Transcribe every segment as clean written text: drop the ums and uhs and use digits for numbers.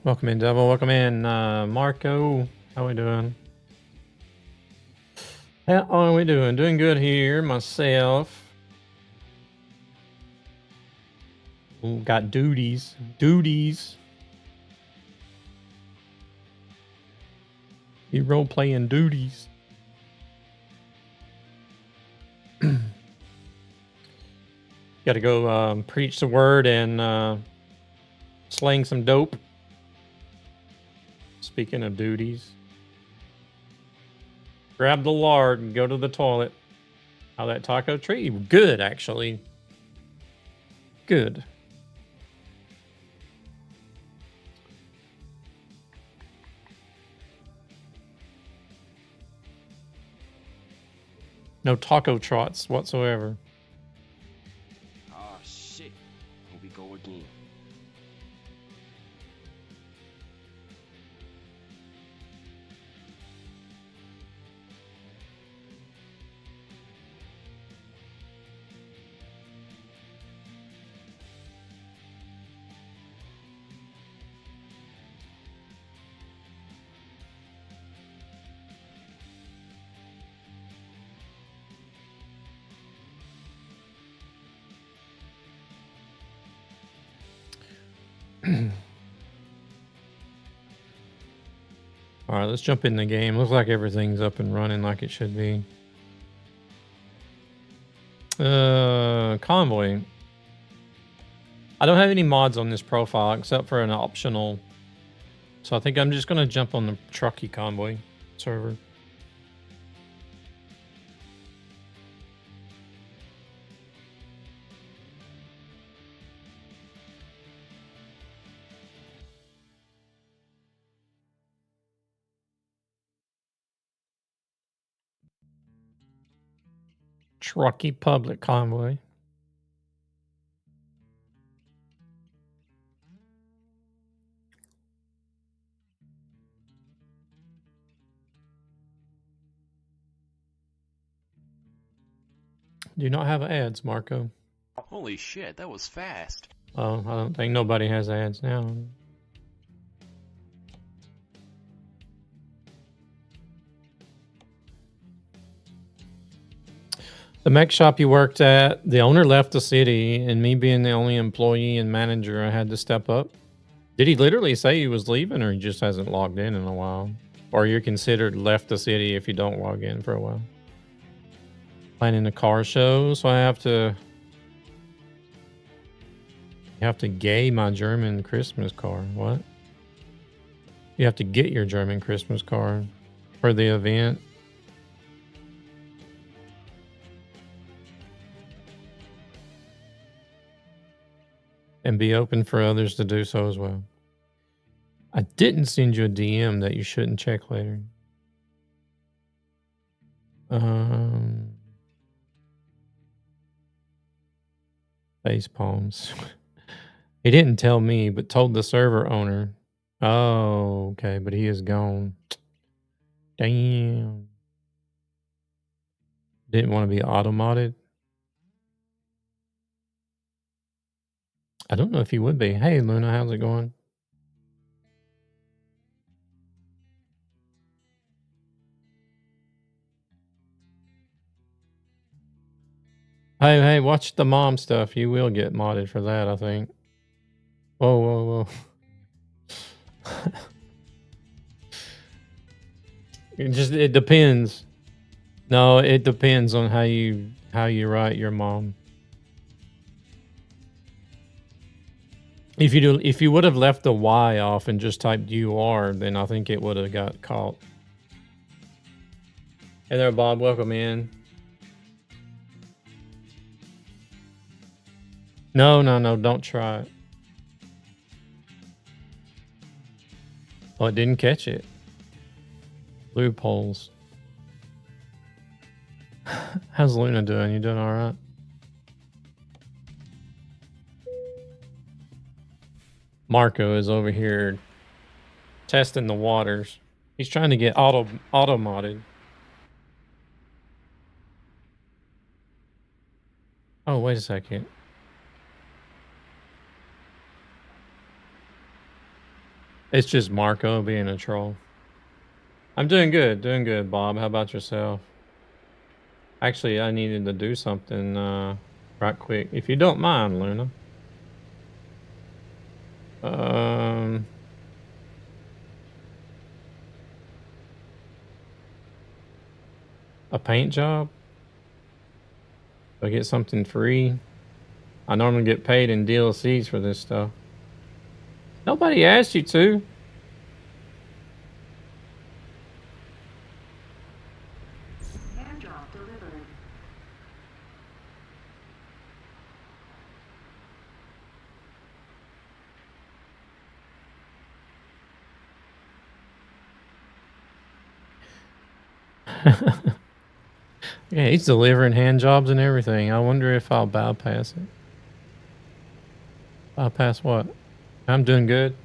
Welcome in, Devil. Welcome in, Marco. How we doing? How are we doing? Doing good here, myself. Ooh, got duties. Duties. You role playing duties. Got to go preach the word and slang some dope. Speaking of duties, grab the lard and go to the toilet. How that taco treat you? Good, actually. Good. No taco trots whatsoever. Ah, shit. Here we go again. All right, let's jump in the game. Looks like everything's up and running like it should be. Convoy. I don't have any mods on this profile except for an optional. So I think I'm just going to jump on the Truckee Convoy server. Truckee Public Convoy. Do not have ads, Marco. Holy shit, that was fast. Oh, I don't think nobody has ads now. The mech shop you worked at, the owner left the city, and me being the only employee and manager, I had to step up. Did he literally say he was leaving, or he just hasn't logged in a while? Or you're considered left the city if you don't log in for a while? Planning a car show, so I have to... You have to gay my German Christmas car. What? You have to get your German Christmas car for the event. And be open for others to do so as well. I didn't send you a DM that you shouldn't check later. Face palms. He didn't tell me, but told the server owner. Oh, okay, but he is gone. Damn. Didn't want to be auto-modded. I don't know if he would be. Hey, Luna, how's it going? Hey, watch the mom stuff. You will get modded for that, I think. Whoa. It depends. No, it depends on how you write your mom. If you would have left the Y off and just typed UR, then I think it would have got caught. Hey there, Bob. Welcome in. No, don't try it. Oh, it didn't catch it. Loopholes. How's Luna doing? You doing all right? Marco is over here testing the waters. He's trying to get auto modded. Oh, wait a second. It's just Marco being a troll. I'm doing good, Bob. How about yourself? Actually, I needed to do something right quick. If you don't mind, Luna. Um, a paint job? Do I get something free? I normally get paid in DLCs for this stuff. Nobody asked you to. Airdrop delivered. Yeah, he's delivering hand jobs and everything. I wonder if I'll bypass it. Bypass what? I'm doing good.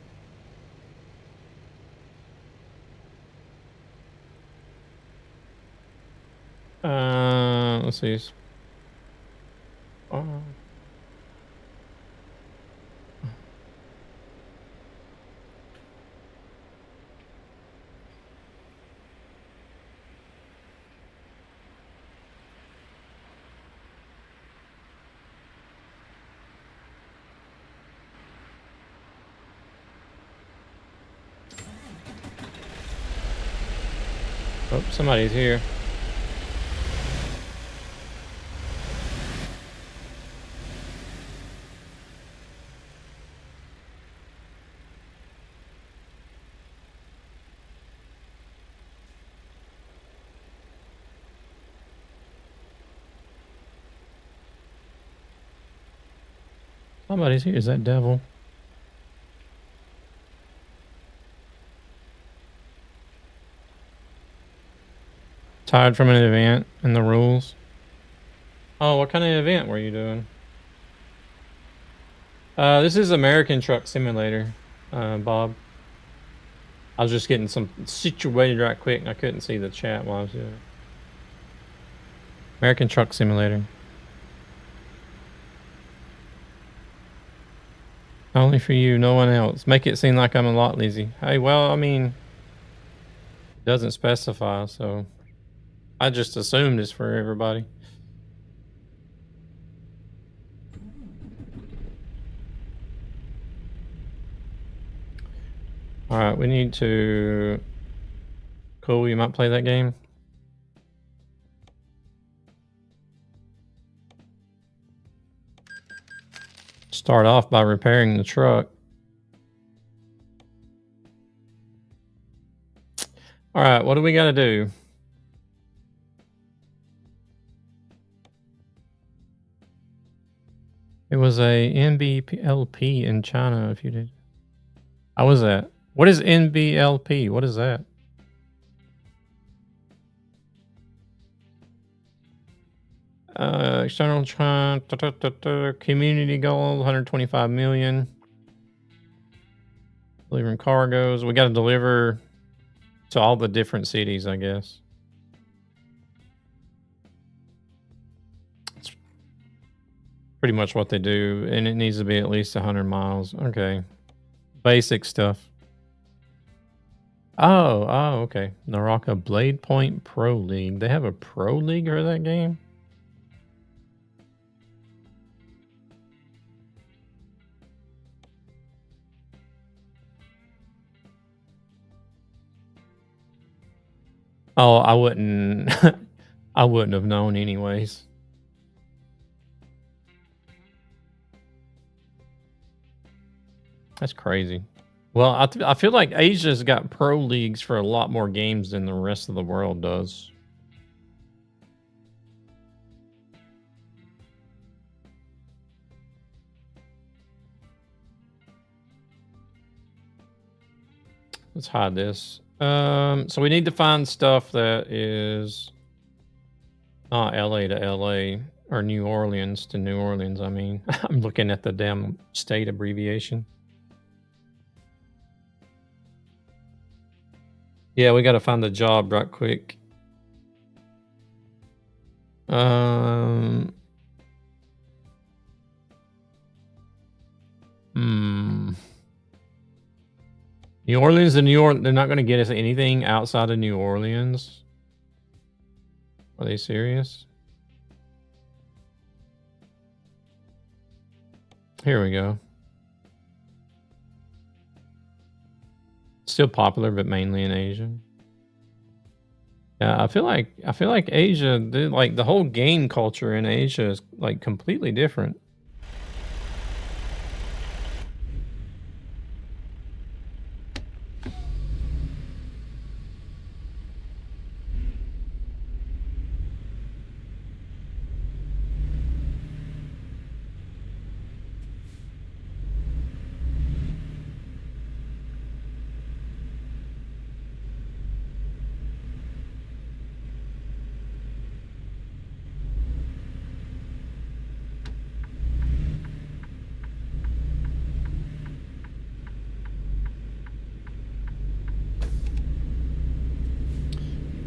Let's see. Oh, somebody's here. Somebody's here. Is that devil? Tired from an event and the rules. Oh, what kind of event were you doing? This is American Truck Simulator, Bob. I was just getting some situated right quick and I couldn't see the chat while I was doing it. American Truck Simulator. Only for you, no one else. Make it seem like I'm a lot lazy. Hey, well, I mean, it doesn't specify, so I just assumed it's for everybody. All right, we need to... Cool, you might play that game. Start off by repairing the truck. All right, what do we got to do? It was a NBLP in China, if you did. How was that? What is NBLP? What is that? External community goal, 125 million. Delivering cargoes. We got to deliver to all the different cities, I guess. It's pretty much what they do, and it needs to be at least 100 miles. Okay. Basic stuff. Oh, okay. Naraka Blade Point Pro League. They have a Pro League for that game? Oh, I wouldn't I wouldn't have known anyways. That's crazy. Well, I feel like Asia's got pro leagues for a lot more games than the rest of the world does. Let's hide this. So we need to find stuff that is not LA to LA or New Orleans to New Orleans. I mean, I'm looking at the damn state abbreviation. Yeah, we got to find the job right quick. You New Orleans and New York, they're not going to get us anything outside of New Orleans. Are they serious? Here we go. Still popular, but mainly in Asia. Yeah, I feel like Asia, like the whole game culture in Asia is like completely different.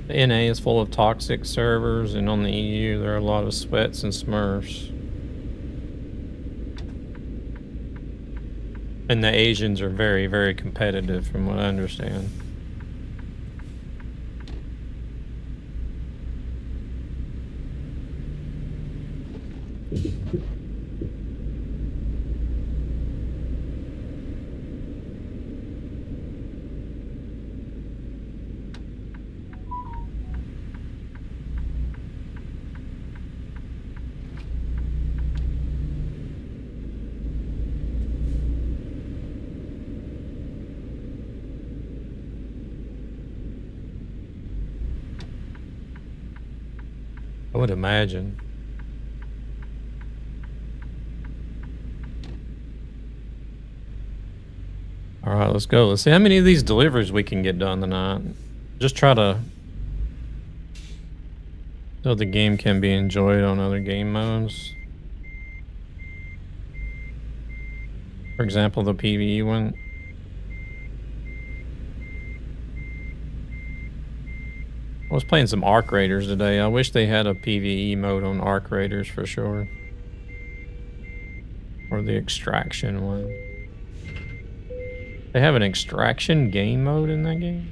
The NA is full of toxic servers, and on the EU there are a lot of sweats and smurfs. And the Asians are very, very competitive from what I understand. I would imagine. All right, let's go. Let's see how many of these deliveries we can get done tonight. Just try to so the game can be enjoyed on other game modes. For example, the PvE one. I was playing some Arc Raiders today. I wish they had a PvE mode on Arc Raiders for sure. Or the Extraction one. They have an Extraction game mode in that game?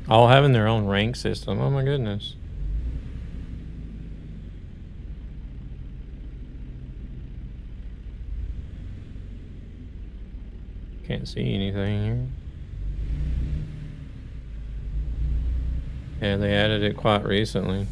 All having their own rank system. Oh my goodness. Can't see anything here. Yeah, they added it quite recently.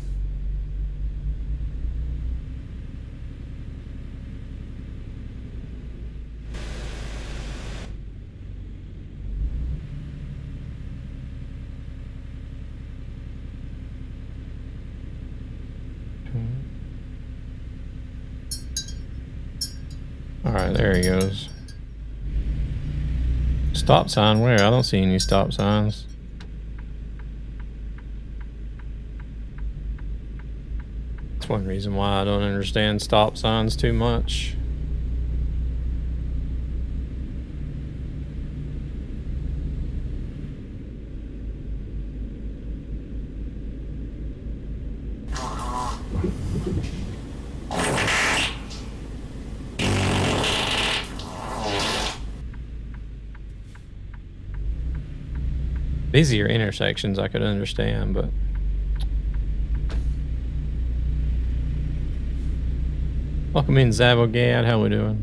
Alright, there he goes. Stop sign where? I don't see any stop signs. That's one reason why I don't understand stop signs too much. Busier intersections I could understand, but welcome in, Zavogad. How we doing?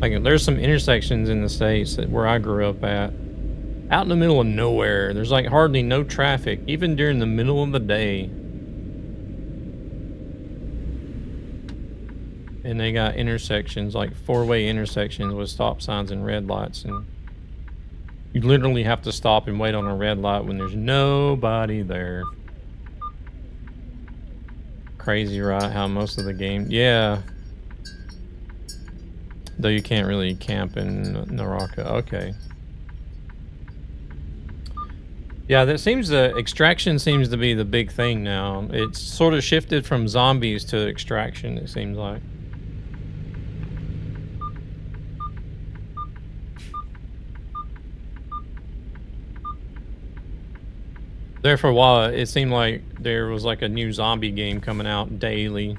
Like, there's some intersections in the States that where I grew up at, out in the middle of nowhere. There's like hardly no traffic, even during the middle of the day. And they got intersections, like four-way intersections with stop signs and red lights, and you literally have to stop and wait on a red light when there's nobody there. Crazy, right? How most of the game, yeah. Though you can't really camp in Naraka. Okay. Yeah, that seems extraction seems to be the big thing now. It's sort of shifted from zombies to extraction, it seems like. There for a while, it seemed like there was like a new zombie game coming out daily.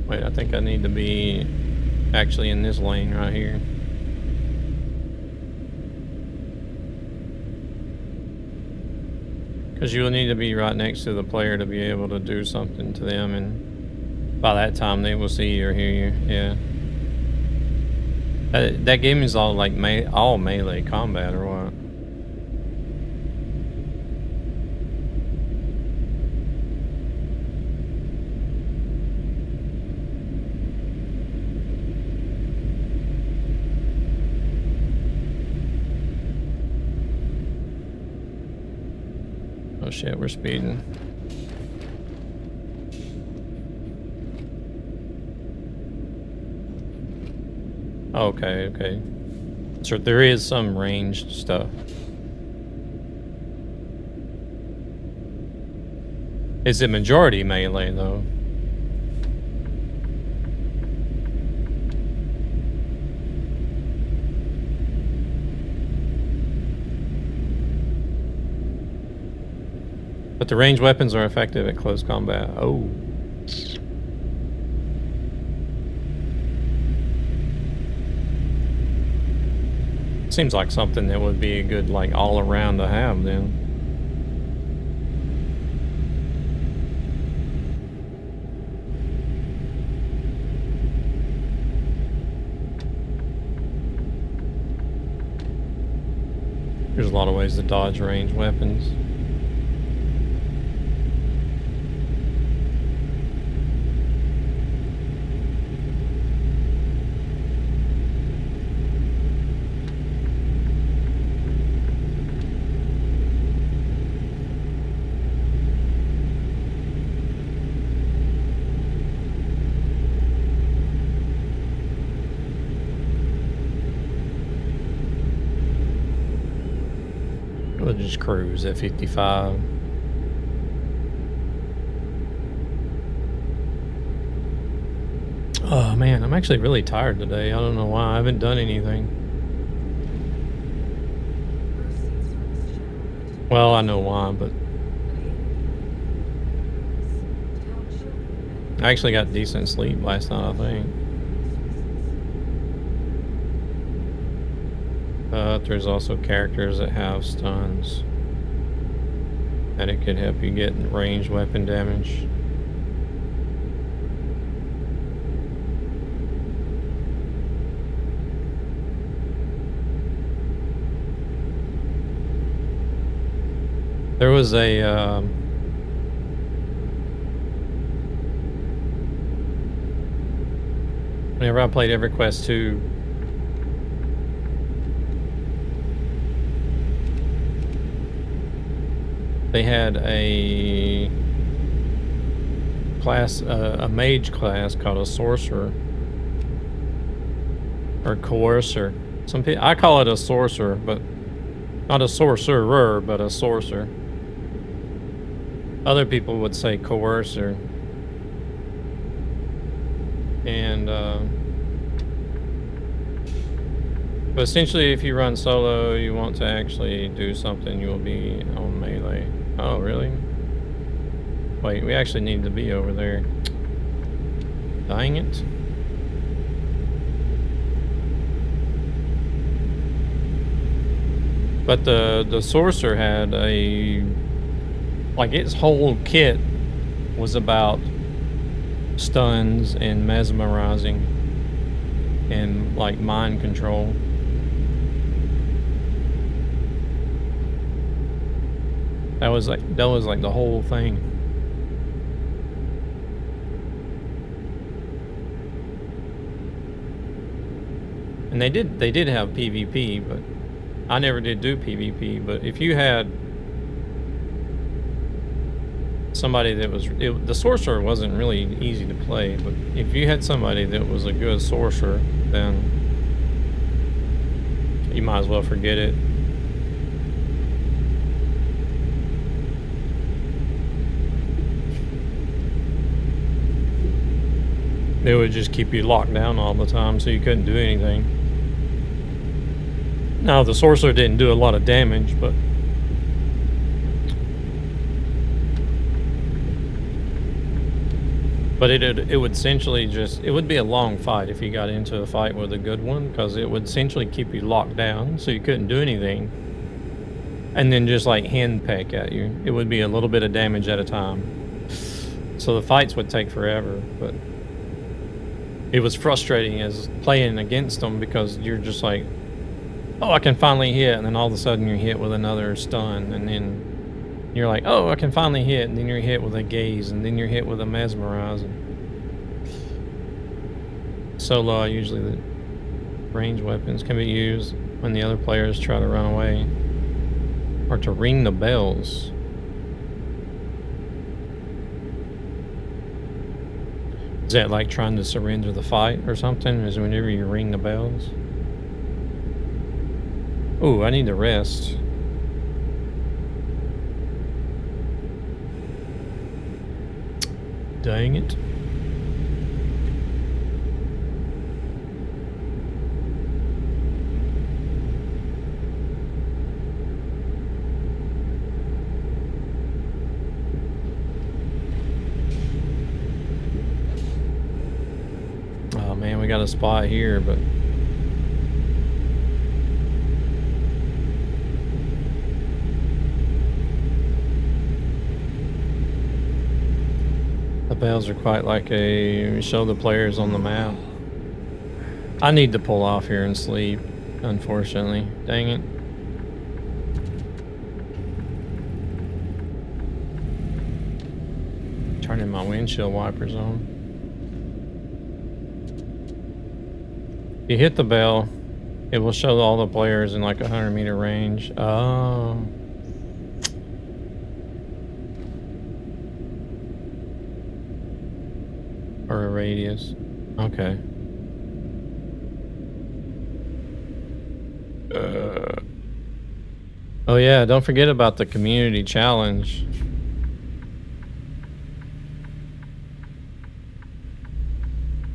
Wait, I think I need to be actually in this lane right here. Because you'll need to be right next to the player to be able to do something to them, and by that time they will see you or hear you. Yeah. That game is all like all melee combat or what? Oh shit, we're speeding. Okay, okay. So there is some ranged stuff. Is it majority melee though? But the ranged weapons are effective at close combat. Oh. Seems like something that would be a good, like, all around to have then. There's a lot of ways to dodge ranged weapons. We'll just cruise at 55. Oh man, I'm actually really tired today. I don't know why. I haven't done anything. Well, I know why, but I actually got decent sleep last night, I think. But there's also characters that have stuns. And it could help you get ranged weapon damage. There was a whenever I played EverQuest 2, they had a class, a mage class called a sorcerer or coercer. Some people, I call it a sorcerer, but not a sorcerer, but a sorcerer. Other people would say coercer. And but essentially, if you run solo, you want to actually do something, you will be on melee. Oh, really? Wait, we actually need to be over there. Dang it. But the sorcerer had a, like, its whole kit was about stuns and mesmerizing and like mind control. That was like the whole thing. And they did have PvP, but I never did do PvP. But if you had somebody that was the sorcerer wasn't really easy to play, but if you had somebody that was a good sorcerer, then you might as well forget it. It would just keep you locked down all the time, so you couldn't do anything. Now, the sorcerer didn't do a lot of damage, but it would essentially it would be a long fight if you got into a fight with a good one, because it would essentially keep you locked down, so you couldn't do anything. And then just like hand peck at you. It would be a little bit of damage at a time. So the fights would take forever, but it was frustrating as playing against them, because you're just like, oh, I can finally hit, and then all of a sudden you're hit with another stun, and then you're like, oh, I can finally hit, and then you're hit with a gaze, and then you're hit with a mesmerize. Solo, usually the range weapons can be used when the other players try to run away, or to ring the bells. Is that like trying to surrender the fight or something? Is whenever you ring the bells? Ooh, I need to rest. Dang it. Oh man, we got a spot here, but the bells are quite like show the players on the map. I need to pull off here and sleep, unfortunately. Dang it. Turning my windshield wipers on. If you hit the bell, it will show all the players in like 100-meter range. Oh. Or a radius. Okay. Oh yeah, don't forget about the community challenge.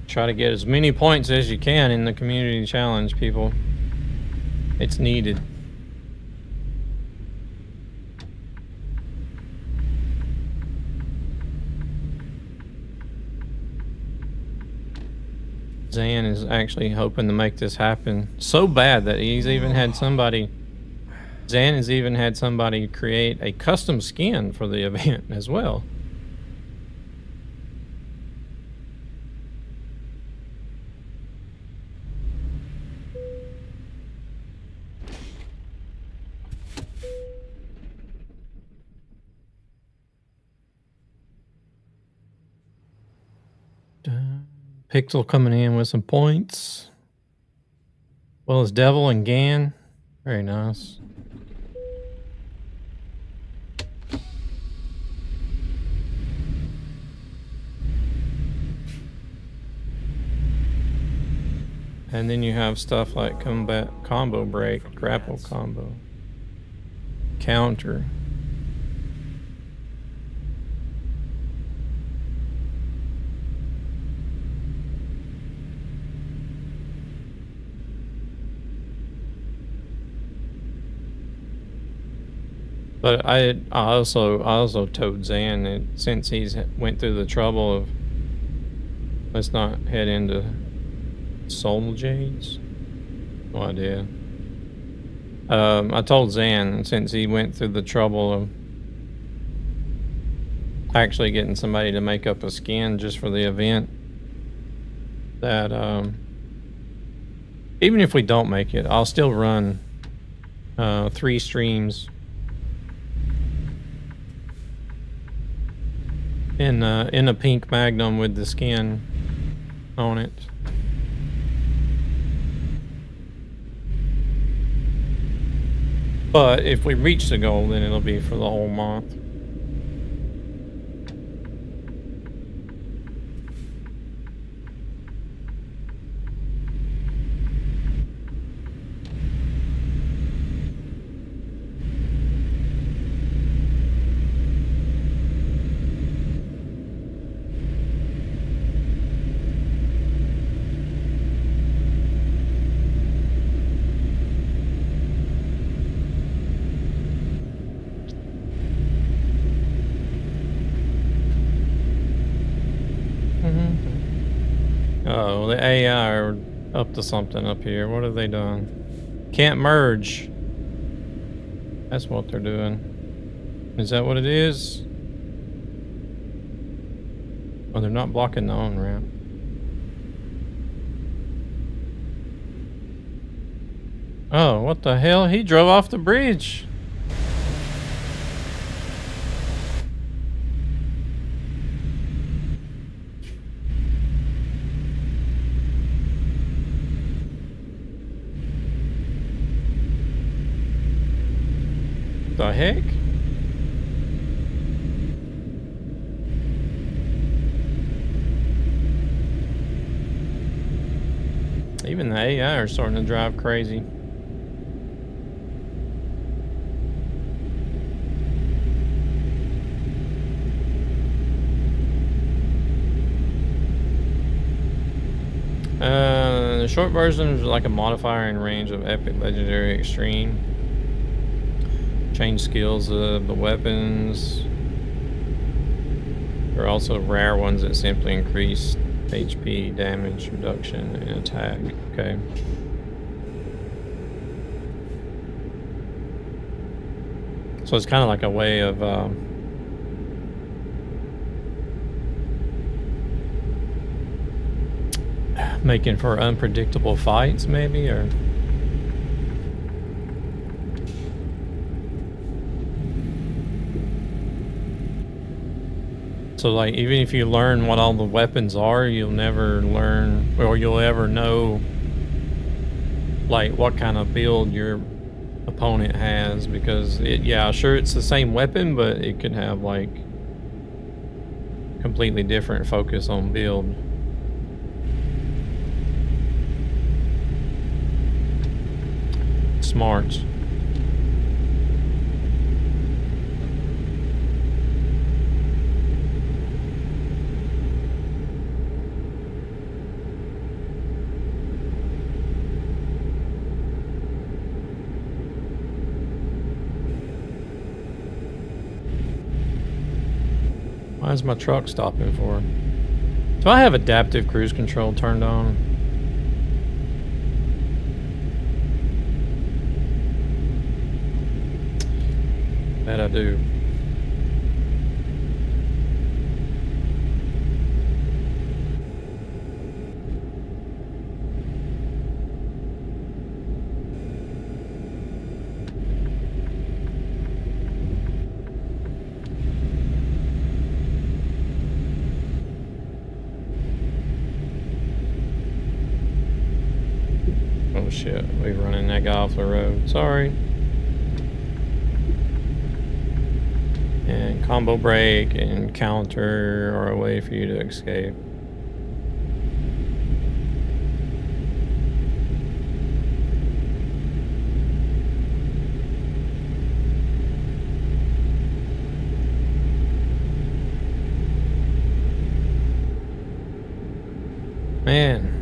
Try to get as many points as you can in the community challenge, people. It's needed. Zan is actually hoping to make this happen so bad that he's even had somebody... Zan has even had somebody create a custom skin for the event as well. Pixel coming in with some points. Well as Devil and Gan. Very nice. And then you have stuff like combat combo break, grapple combo, counter. But I also told Zan that since he's went through the trouble of, let's not head into Soul Jades. No idea. I told Zan, since he went through the trouble of actually getting somebody to make up a skin just for the event, that even if we don't make it, I'll still run 3 streams in a pink Magnum with the skin on it. But if we reach the goal, then it'll be for the whole month. Oh, the AI are up to something up here. What have they done? Can't merge. That's what they're doing. Is that what it is? Oh, they're not blocking the on-ramp. Oh, what the hell? He drove off the bridge. The heck? Even the AI are starting to drive crazy. The short version is like a modifier in range of epic, legendary, extreme. Change skills of the weapons. There are also rare ones that simply increase HP, damage, reduction, and attack. Okay. So it's kind of like a way of making for unpredictable fights, maybe, or so like even if you learn what all the weapons are, you'll never learn or you'll ever know like what kind of build your opponent has, because yeah, sure, it's the same weapon, but it could have like completely different focus on build. Smart. Why is my truck stopping for? Do I have adaptive cruise control turned on? That I do. Oh shit, we running that guy off the road. Sorry. And combo brake and counter are a way for you to escape. Man.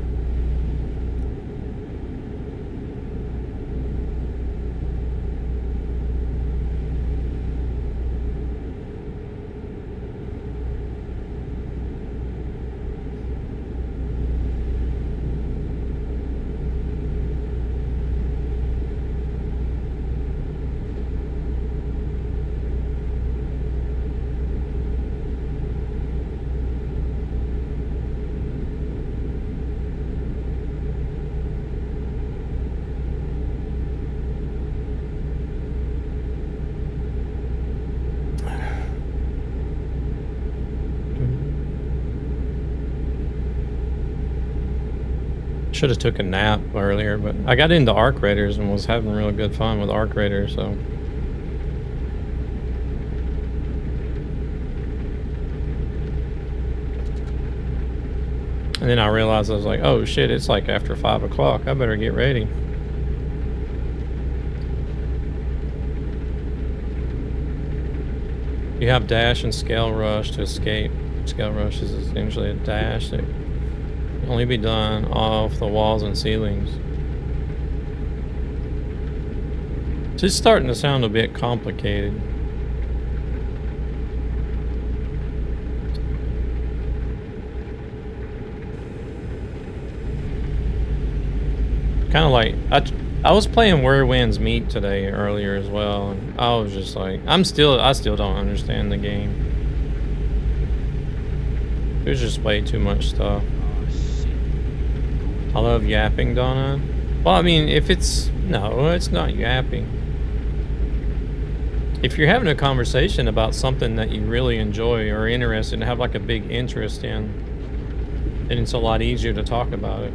Should have took a nap earlier, but I got into arc raiders and was having real good fun with arc raiders, so. And then I realized I was like, oh shit, it's like after 5 o'clock. I better get ready. You have dash and scale rush to escape. Scale rush is essentially a dash that can only be done off the walls and ceilings. It's just starting to sound a bit complicated. Kind of like I was playing Where Winds Meet today earlier as well, and I was just like, I still don't understand the game. There's just way too much stuff. Oh, shit. I love yapping, Donna. Well, I mean, if it's no, it's not yapping. If you're having a conversation about something that you really enjoy or are interested and have like a big interest in, then it's a lot easier to talk about it.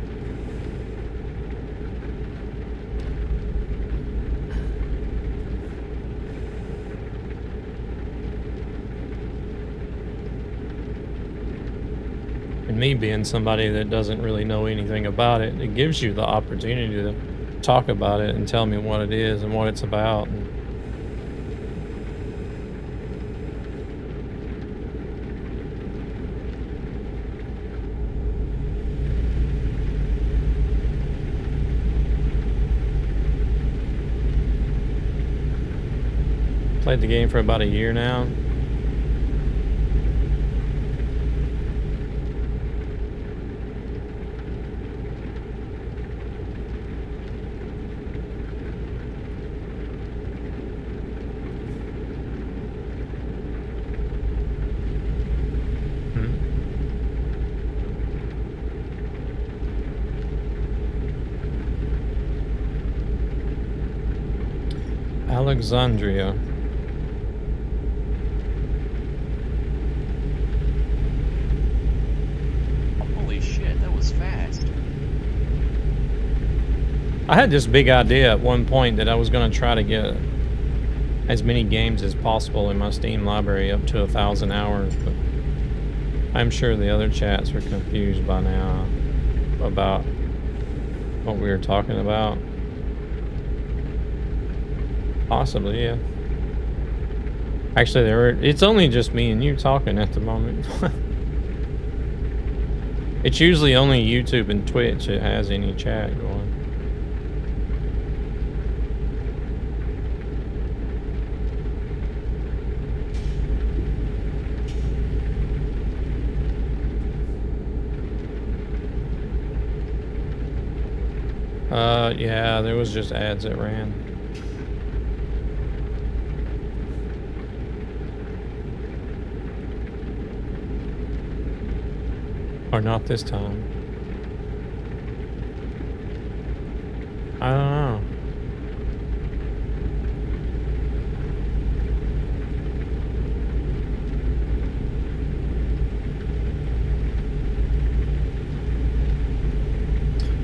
And me being somebody that doesn't really know anything about it, it gives you the opportunity to talk about it and tell me what it is and what it's about. Played the game for about a year now. Alexandria. Holy shit, that was fast. I had this big idea at one point that I was going to try to get as many games as possible in my Steam library up to 1,000 hours, but I'm sure the other chats are confused by now about what we were talking about. Possibly, yeah. Actually, it's only just me and you talking at the moment. It's usually only YouTube and Twitch that has any chat going. Yeah, there was just ads that ran. Or not this time. I don't know.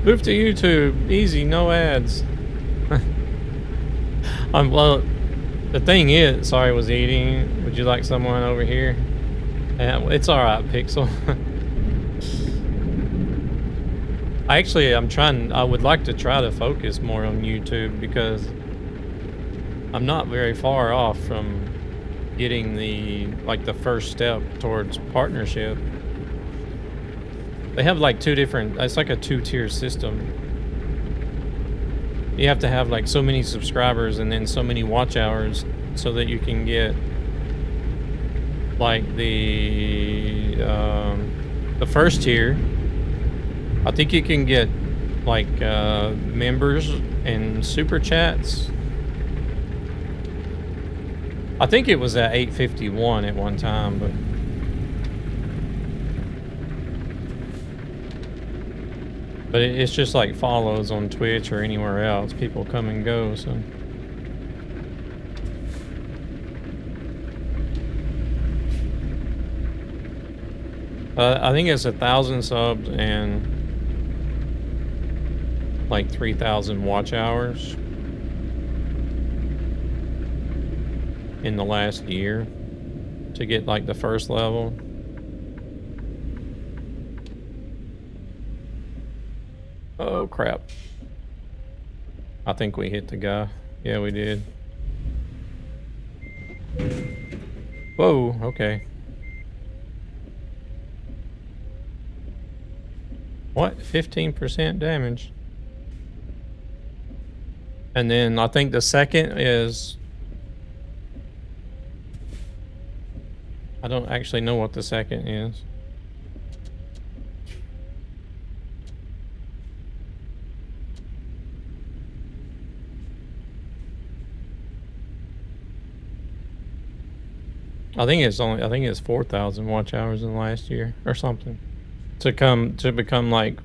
Move to YouTube, easy, no ads. Well, the thing is, sorry, was eating. Would you like someone over here? It's all right, Pixel. I would like to try to focus more on YouTube because I'm not very far off from getting the first step towards partnership. They have like it's like a 2-tier system. You have to have like so many subscribers and then so many watch hours so that you can get like the first tier. I think you can get like members and super chats. I think it was at 851 at one time, but it's just like follows on Twitch or anywhere else. People come and go, so. I think it's 1,000 subs and like 3,000 watch hours in the last year to get like the first level. Oh crap. I think we hit the guy. Yeah, we did. Whoa, okay. What? 15% damage. And then I think the second is... I don't actually know what the second is. I think it's 4,000 watch hours in the last year or something to become like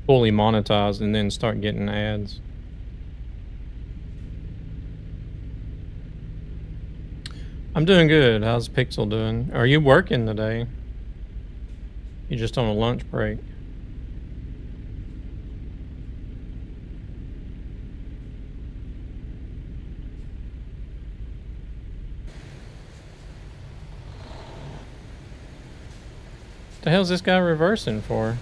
fully monetized and then start getting ads. I'm doing good. How's Pixel doing? Are you working today? You just on a lunch break? The hell's this guy reversing for?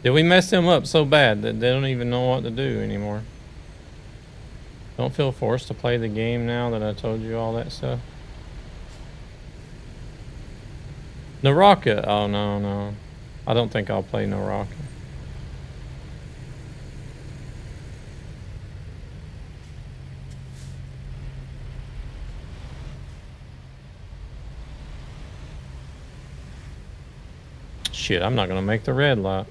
Did we mess them up so bad that they don't even know what to do anymore? Don't feel forced to play the game now that I told you all that stuff. Naraka. Oh, no. I don't think I'll play Naraka. Shit, I'm not gonna make the red light.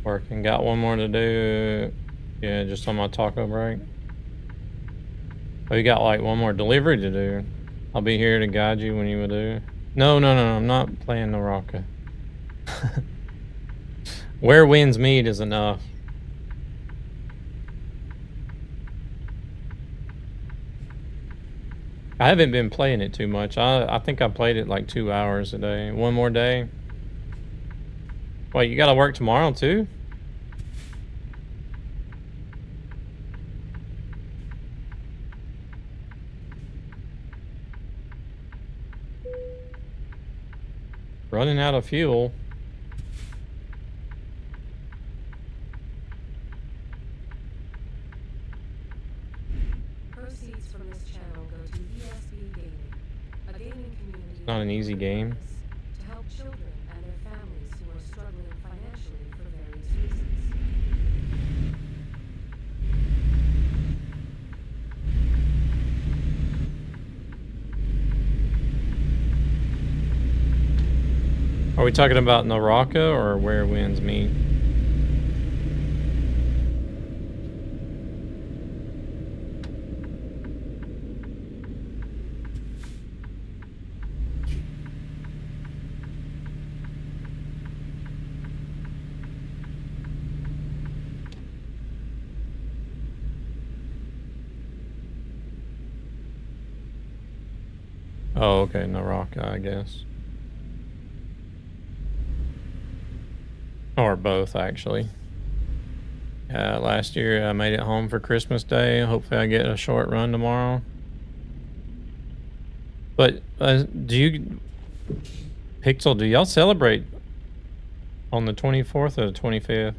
Working. Got one more to do. Yeah, just on my taco break. Oh, you got like one more delivery to do. I'll be here to guide you when you will do. No. I'm not playing Naraka. Where winds meet is enough. I haven't been playing it too much. I think I played it like 2 hours a day. One more day. Wait, you gotta work tomorrow too? Running out of fuel. Proceeds from this channel go to ESB Gaming, a gaming community Not an easy game. to help children and their families who are struggling financially for various reasons. Are we talking about Naraka or Where Winds Meet? Oh, okay, Naraka, I guess. Or both, actually. Last year I made it home for Christmas Day. Hopefully I get a short run tomorrow. But Pixel, do y'all celebrate on the 24th or the 25th?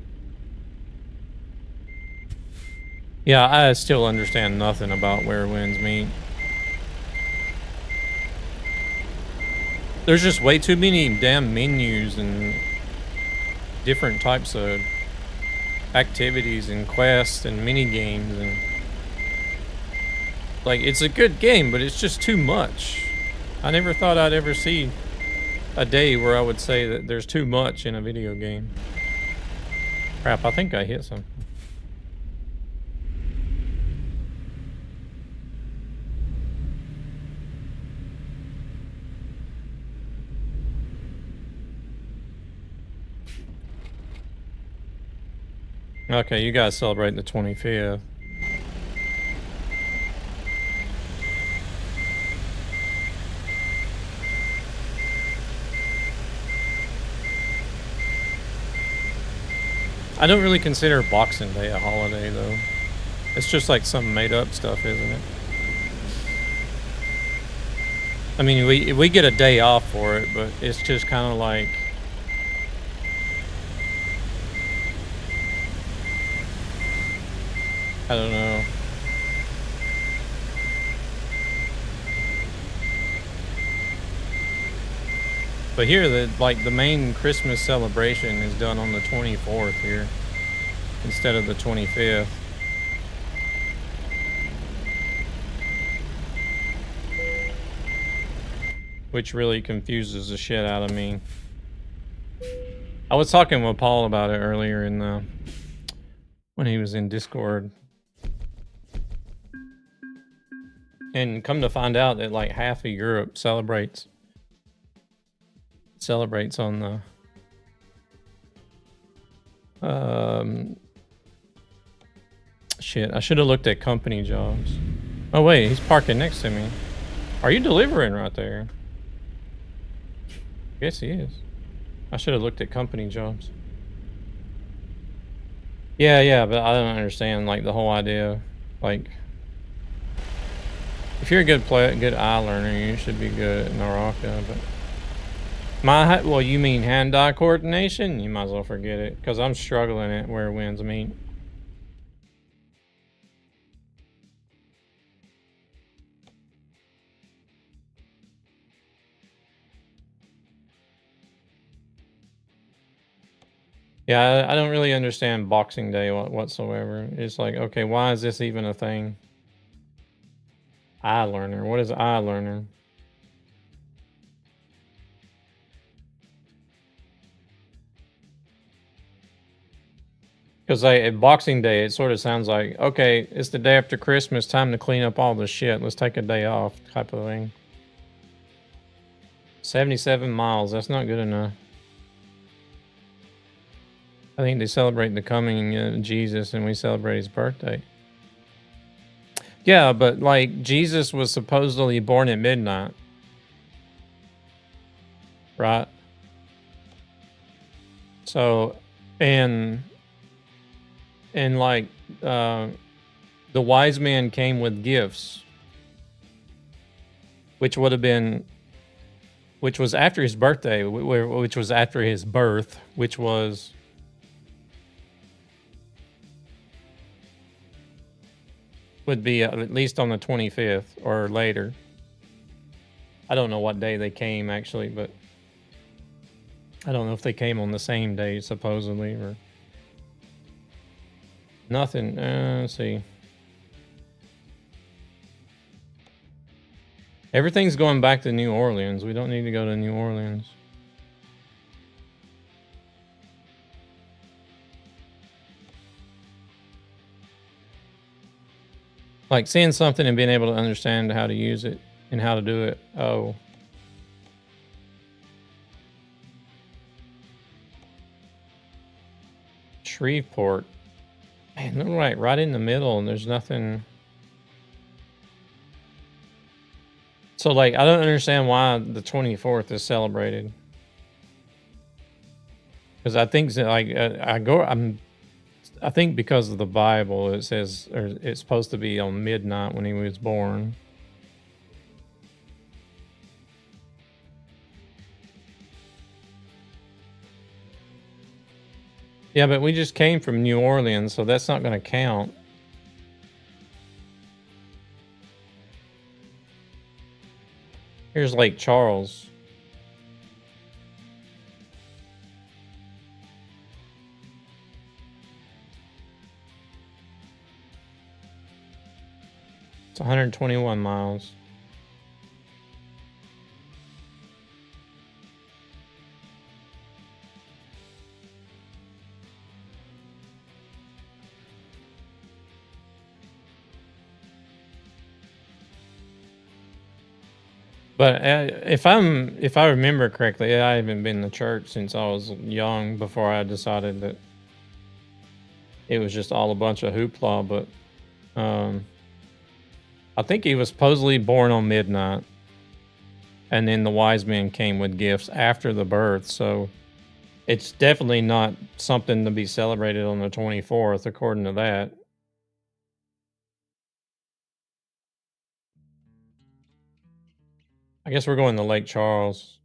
Yeah, I still understand nothing about Where Winds Meet. There's just way too many damn menus and different types of activities and quests and mini games, and like, it's a good game, but it's just too much. I never thought I'd ever see a day where I would say that there's too much in a video game. Crap, I think I hit something. Okay, you guys celebrate the 25th. I don't really consider Boxing Day a holiday, though. It's just like some made up stuff, isn't it? I mean, we get a day off for it, but it's just kind of like, I don't know. But here, the main Christmas celebration is done on the 24th here instead of the 25th. Which really confuses the shit out of me. I was talking with Paul about it earlier when he was in Discord. And come to find out that like half of Europe celebrates on the shit. I should have looked at company jobs. Oh wait, he's parking next to me. Are you delivering right there? Yes, he is. I should have looked at company jobs. Yeah, but I don't understand like the whole idea. Like, if you're a good eye learner, you should be good at Naraka. But well, you mean hand-eye coordination? You might as well forget it, because I'm struggling at where winds meet. Yeah, I don't really understand Boxing Day whatsoever. It's like, okay, why is this even a thing? Eye learner. What is eye learner? Because like, at Boxing Day, it sort of sounds like, okay, it's the day after Christmas, time to clean up all the shit. Let's take a day off, type of thing. 77 miles. That's not good enough. I think they celebrate the coming of Jesus, and we celebrate his birthday. Yeah, but like Jesus was supposedly born at midnight, right? So, and like the wise man came with gifts, which would have been, which was after his birthday, which was after his birth, which was would be at least on the 25th or later. I don't know what day they came actually, but I don't know if they came on the same day supposedly or nothing. Let's see. Everything's going back to New Orleans. We don't need to go to New Orleans. Like seeing something and being able to understand how to use it and how to do it. Oh. Shreveport. Man, they're right in the middle and there's nothing. So like, I don't understand why the 24th is celebrated. Because I think like I think because of the Bible, it says, or it's supposed to be on midnight when he was born. Yeah, but we just came from New Orleans, so that's not going to count. Here's Lake Charles. It's 121 miles. But if I remember correctly, I haven't been to church since I was young. Before I decided that it was just all a bunch of hoopla. But um, I think he was supposedly born on midnight, and then the wise men came with gifts after the birth. So it's definitely not something to be celebrated on the 24th, according to that. I guess we're going to Lake Charles.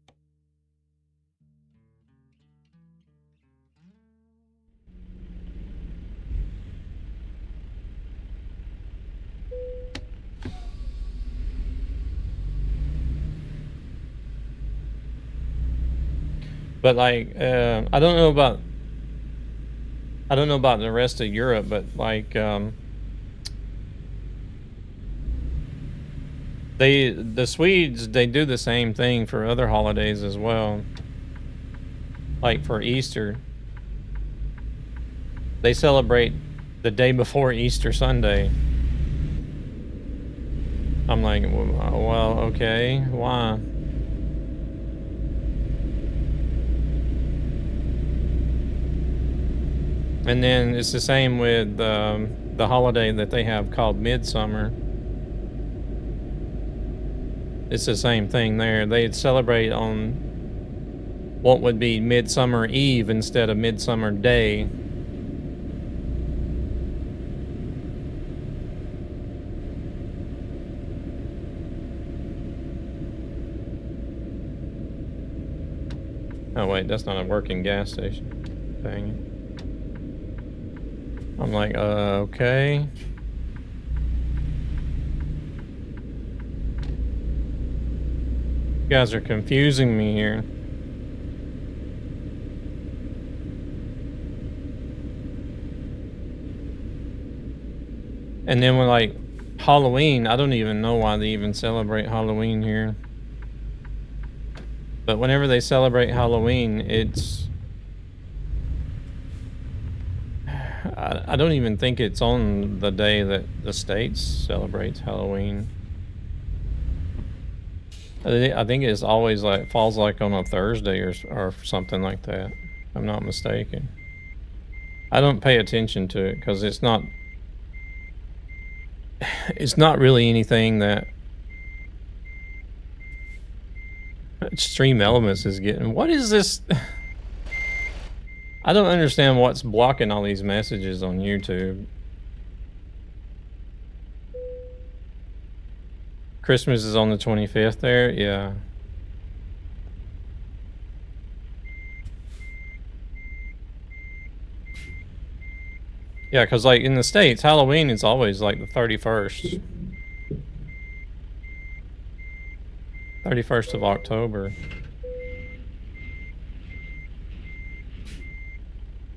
But like, I don't know about the rest of Europe, but like, the Swedes, they do the same thing for other holidays as well. Like for Easter, they celebrate the day before Easter Sunday. I'm like, well, okay, why? And then it's the same with the holiday that they have called Midsummer. It's the same thing there. They'd celebrate on what would be Midsummer Eve instead of Midsummer Day. Oh wait, that's not a working gas station. Dang it. I'm like, okay. You guys are confusing me here. And then with like Halloween, I don't even know why they even celebrate Halloween here. But whenever they celebrate Halloween, it's... I don't even think it's on the day that the States celebrates Halloween. I think it's always like, falls like on a Thursday or something like that. If I'm not mistaken. I don't pay attention to it because it's not really anything that Extreme Elements is getting. What is this? I don't understand what's blocking all these messages on YouTube. Christmas is on the 25th there? Yeah. Yeah, because like in the States, Halloween is always like the 31st. 31st of October.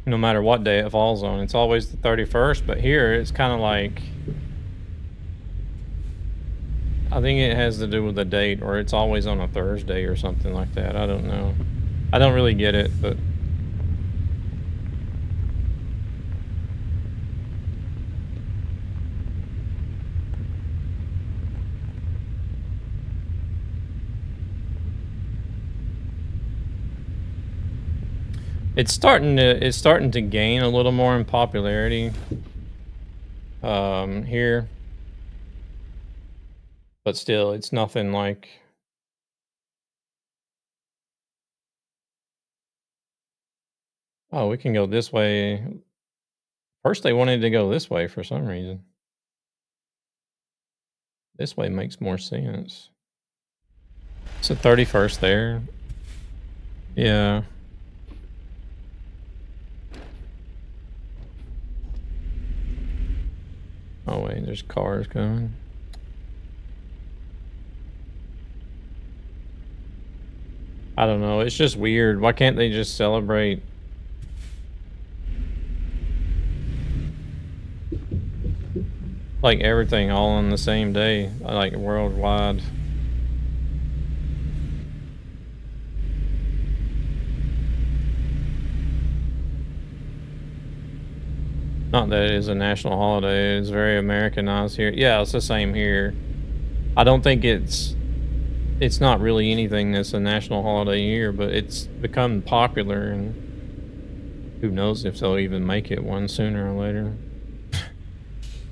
No matter what day it falls on, it's always the 31st, but here it's kind of like... I think it has to do with the date, or it's always on a Thursday or something like that. I don't know. I don't really get it, but... It's starting to gain a little more in popularity here. But still, it's nothing like... Oh, we can go this way. First they wanted to go this way for some reason. This way makes more sense. It's the 31st there. Yeah. Oh wait, there's cars coming. I don't know, it's just weird. Why can't they just celebrate? Like everything all on the same day, like worldwide. Not that it is a national holiday, it's very Americanized here. Yeah, it's the same here. I don't think it's not really anything that's a national holiday here, but it's become popular, and Who knows if they'll even make it one sooner or later.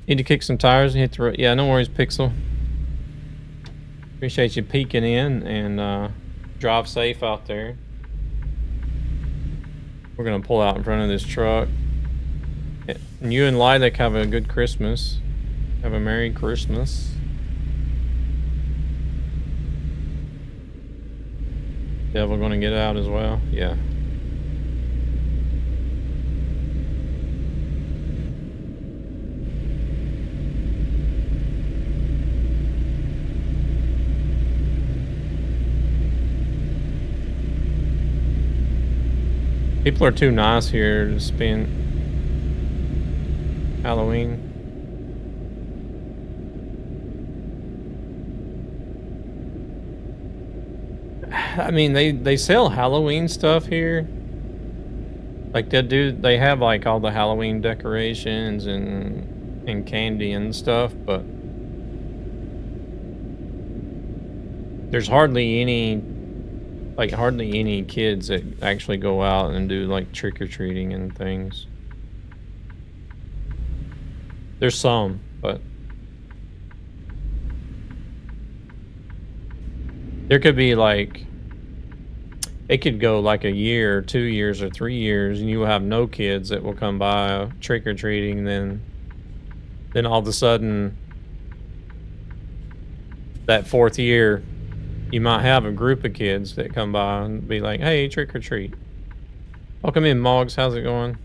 Need to kick some tires and hit the road. Yeah, no worries, Pixel. Appreciate you peeking in, and drive safe out there. We're gonna pull out in front of this truck. And you and Lilac have a good Christmas. Have a Merry Christmas. Devil gonna get out as well? Yeah. People are too nice here to spend Halloween. I mean, they sell Halloween stuff here. Like they have like all the Halloween decorations and candy and stuff, but there's hardly any kids that actually go out and do like trick-or-treating and things. There's some, but there could be like, it could go like a year, or 2 years, or 3 years, and you will have no kids that will come by trick-or-treating. Then all of a sudden, that 4th year, you might have a group of kids that come by and be like, hey, trick or treat. Welcome in, Moggs. How's it going?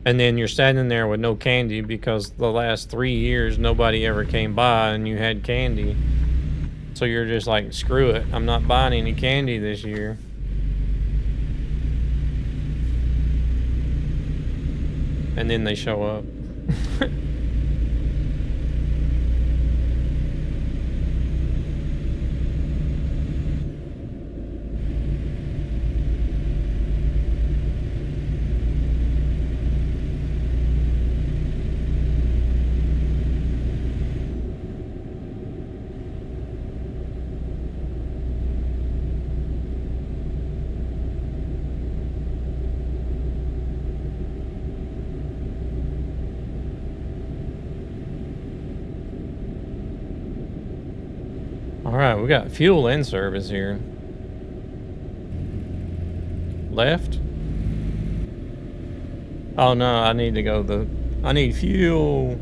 And then you're standing there with no candy because the last 3 years nobody ever came by and you had candy. So you're just like, screw it. I'm not buying any candy this year. And then they show up. Alright, we got fuel and service here. Left? Oh no, I need to go I need fuel.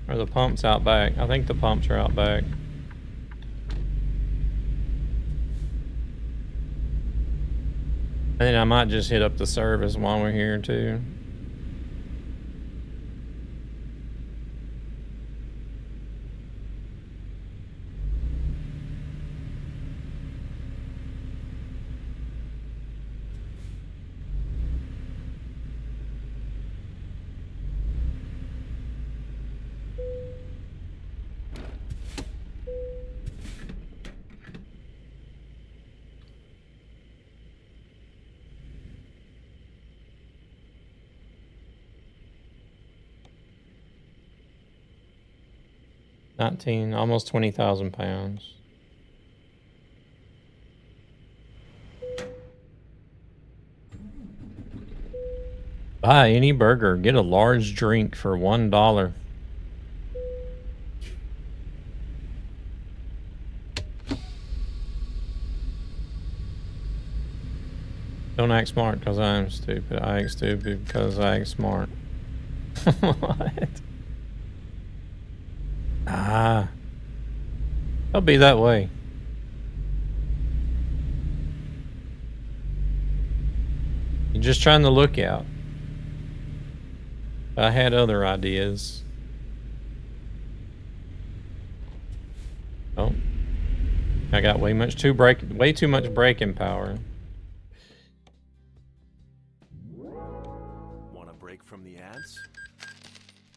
Are the pumps out back? I think the pumps are out back. And then I might just hit up the service while we're here too. Almost 20,000 pounds. Buy any burger, get a large drink for $1. Don't act smart because I am stupid. I act stupid because I act smart. What? Ah. I'll be that way. You're just trying to look out. I had other ideas. Oh. I got way too much braking power. Want a break from the ads?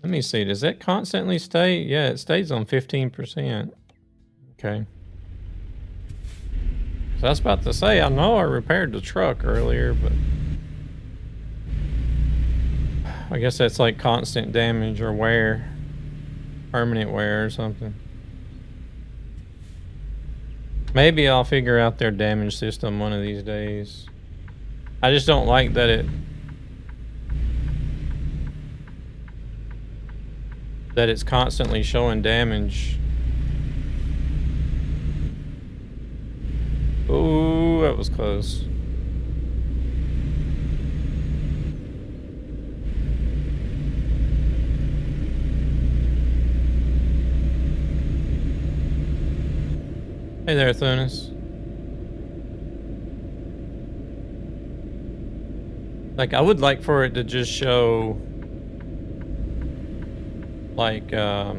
Let me see. Does that constantly stay? Yeah, it stays on 15%. Okay. So I was about to say, I know I repaired the truck earlier, but I guess that's like constant damage or wear. Permanent wear or something. Maybe I'll figure out their damage system one of these days. I just don't like that it's constantly showing damage. Ooh, that was close. Hey there, Thunis. Like, I would like for it to just show, like, the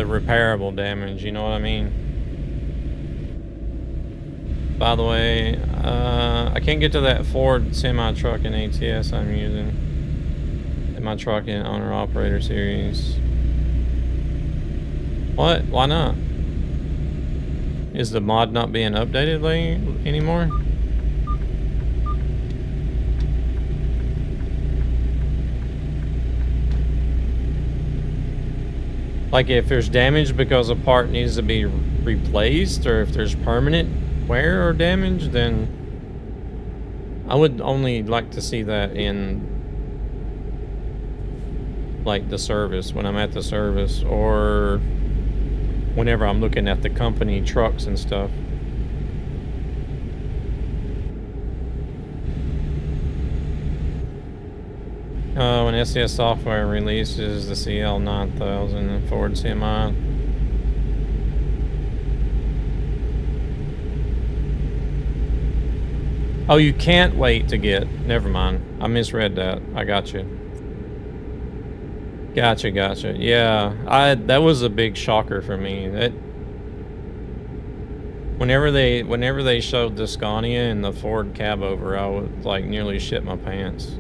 repairable damage, you know what I mean? By the way, I can't get to that Ford semi-truck in ATS I'm using. In my truck in Owner-Operator Series. What? Why not? Is the mod not being updated anymore? Like, if there's damage because a part needs to be replaced, or if there's permanent wear or damage, then I would only like to see that in, like, the service, when I'm at the service, or whenever I'm looking at the company trucks and stuff. When SCS Software releases the CL9000 and Ford Semi. Oh, you can't wait to get. Never mind. I misread that. I got you. Gotcha. Yeah, that was a big shocker for me. That whenever they showed the Scania and the Ford cab over, I would like nearly shit my pants.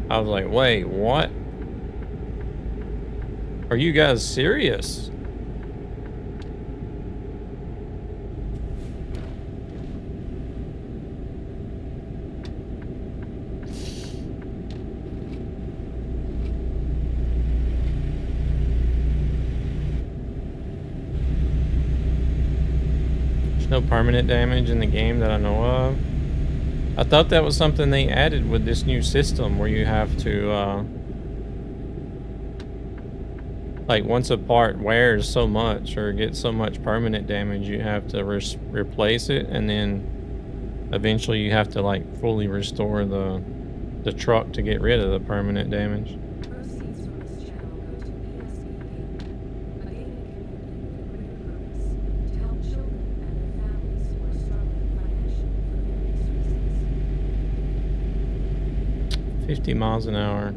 I was like, wait, what? Are you guys serious? There's no permanent damage in the game that I know of. I thought that was something they added with this new system where you have to, like, once a part wears so much or gets so much permanent damage, you have to replace it, and then eventually you have to, like, fully restore the truck to get rid of the permanent damage. Proceeds from this channel go to ESB Gaming, a gaming community with a greater purpose to help children and their families who are struggling financially for various reasons. 50 miles an hour.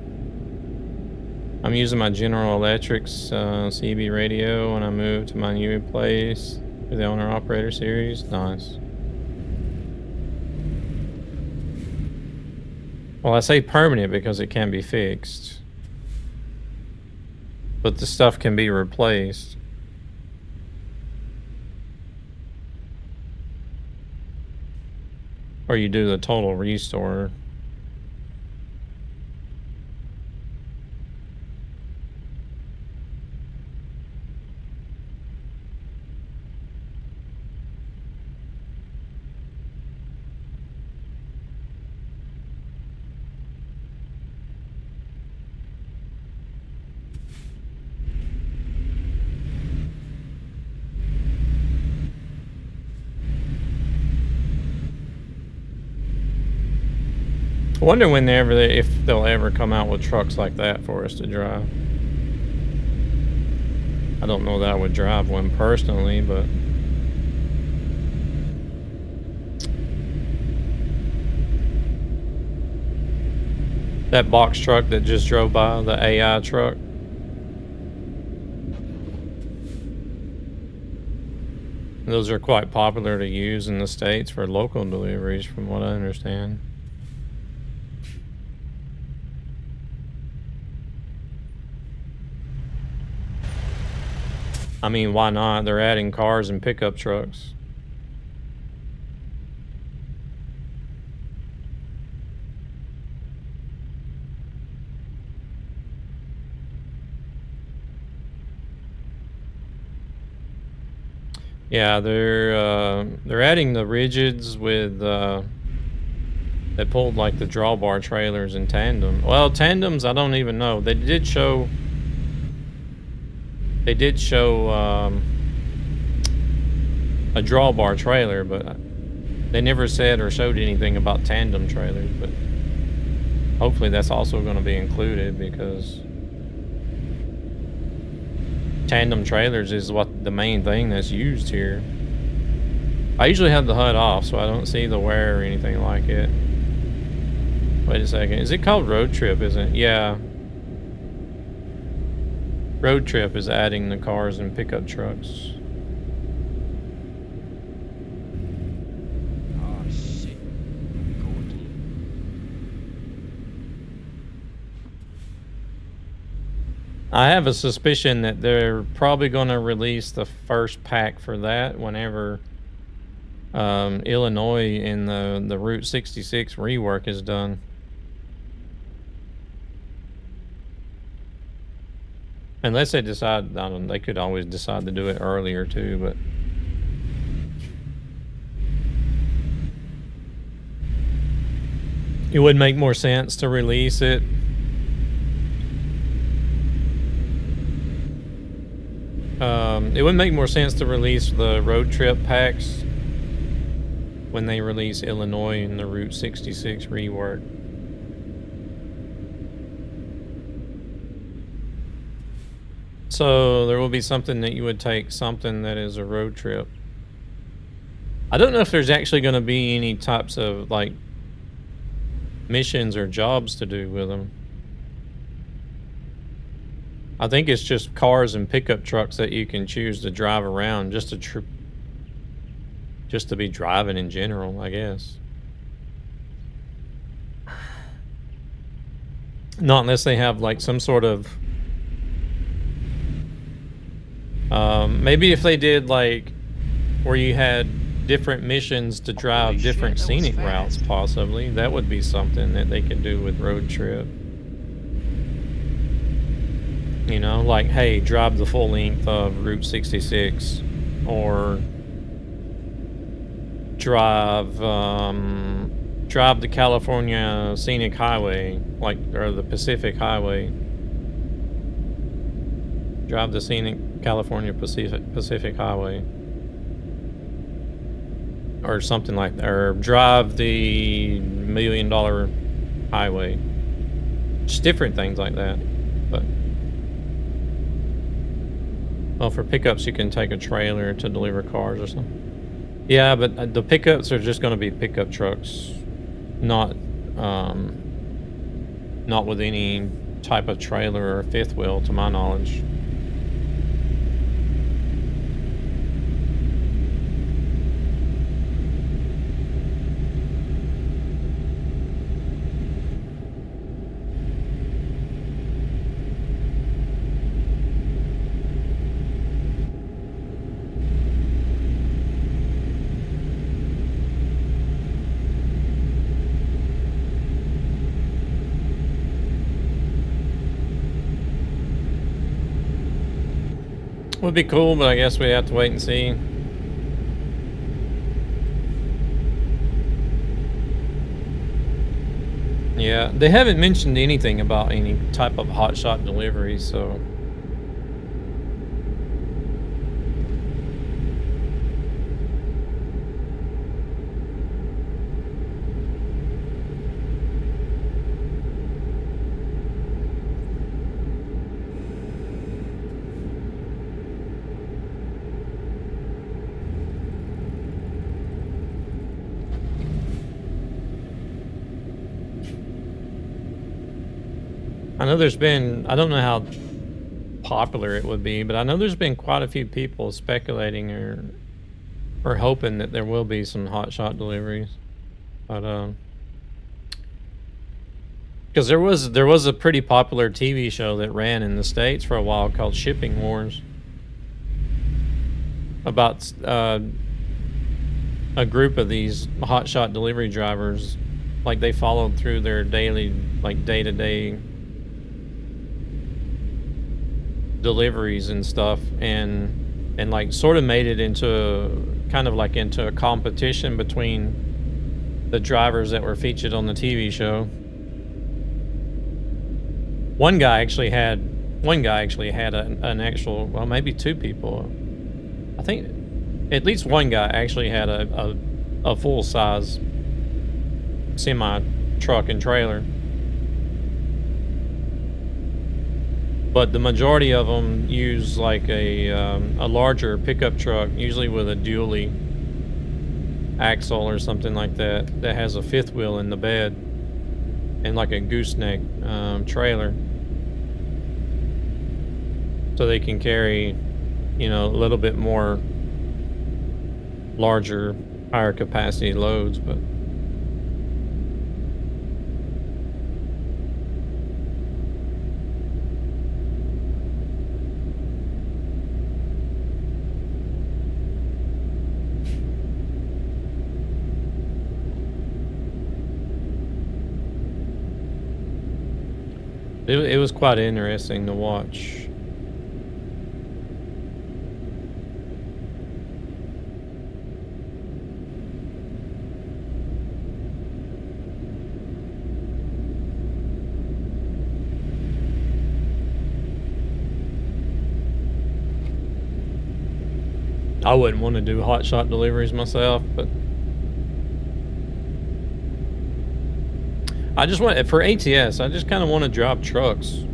I'm using my General Electric's CB radio when I move to my new place for the Owner-Operator Series. Nice. Well, I say permanent because it can be fixed. But the stuff can be replaced. Or you do the total restore. I wonder if they'll ever come out with trucks like that for us to drive. I don't know that I would drive one personally, but that box truck that just drove by, the AI truck. Those are quite popular to use in the States for local deliveries, from what I understand. I mean, why not? They're adding cars and pickup trucks. Yeah, they're adding the rigids with they pulled like the drawbar trailers in tandem. Well, tandems, I don't even know. They did show a drawbar trailer, but they never said or showed anything about tandem trailers. But hopefully that's also going to be included, because tandem trailers is what the main thing that's used here. I usually have the HUD off, so I don't see the wear or anything like it. Wait a second. Is it called Road Trip, isn't it? Yeah. Road Trip is adding the cars and pickup trucks. Oh shit. Go again. I have a suspicion that they're probably going to release the first pack for that whenever Illinois in the Route 66 rework is done. Unless they decide, I don't know, they could always decide to do it earlier too, but it would make more sense to release it. It would make more sense to release the road trip packs when they release Illinois in the Route 66 rework. So there will be something that you would take something that is a road trip. I don't know if there's actually going to be any types of like missions or jobs to do with them. I think it's just cars and pickup trucks that you can choose to drive around, just to be driving in general, I guess. Not unless they have like some sort of maybe if they did like where you had different missions to drive Holy different shit, that was scenic routes, fast. possibly that would be something that they could do with Road Trip. You know, like, hey, drive the full length of Route 66, or drive the California Scenic Highway, like, or the Pacific Highway. Drive the Scenic California Pacific Highway, or something like that, or drive the $1 Million Highway. Just different things like that, but. Well, for pickups, you can take a trailer to deliver cars or something. Yeah, but the pickups are just going to be pickup trucks, not with any type of trailer or fifth wheel, to my knowledge. Would be cool, but I guess we have to wait and see. Yeah, they haven't mentioned anything about any type of hotshot delivery, so. I know there's been, I don't know how popular it would be, but I know there's been quite a few people speculating or hoping that there will be some hotshot deliveries. But because there was a pretty popular TV show that ran in the States for a while called Shipping Wars, about a group of these hotshot delivery drivers. Like, they followed through their daily, like, day-to-day deliveries and stuff, and and like sort of made it into kind of like into a competition between the drivers that were featured on the TV show. One guy actually had an actual, well, maybe two people. I think at least one guy actually had a full size semi truck and trailer. But the majority of them use like a larger pickup truck, usually with a dually axle or something like that, that has a fifth wheel in the bed and like a gooseneck trailer, so they can carry, you know, a little bit more larger, higher capacity loads. But it was quite interesting to watch. I wouldn't want to do hot shot deliveries myself, but I just want, for ATS, I just kind of want to drop trucks.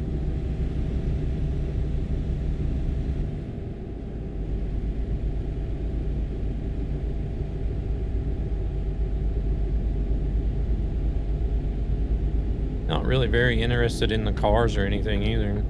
Not really very interested in the cars or anything either.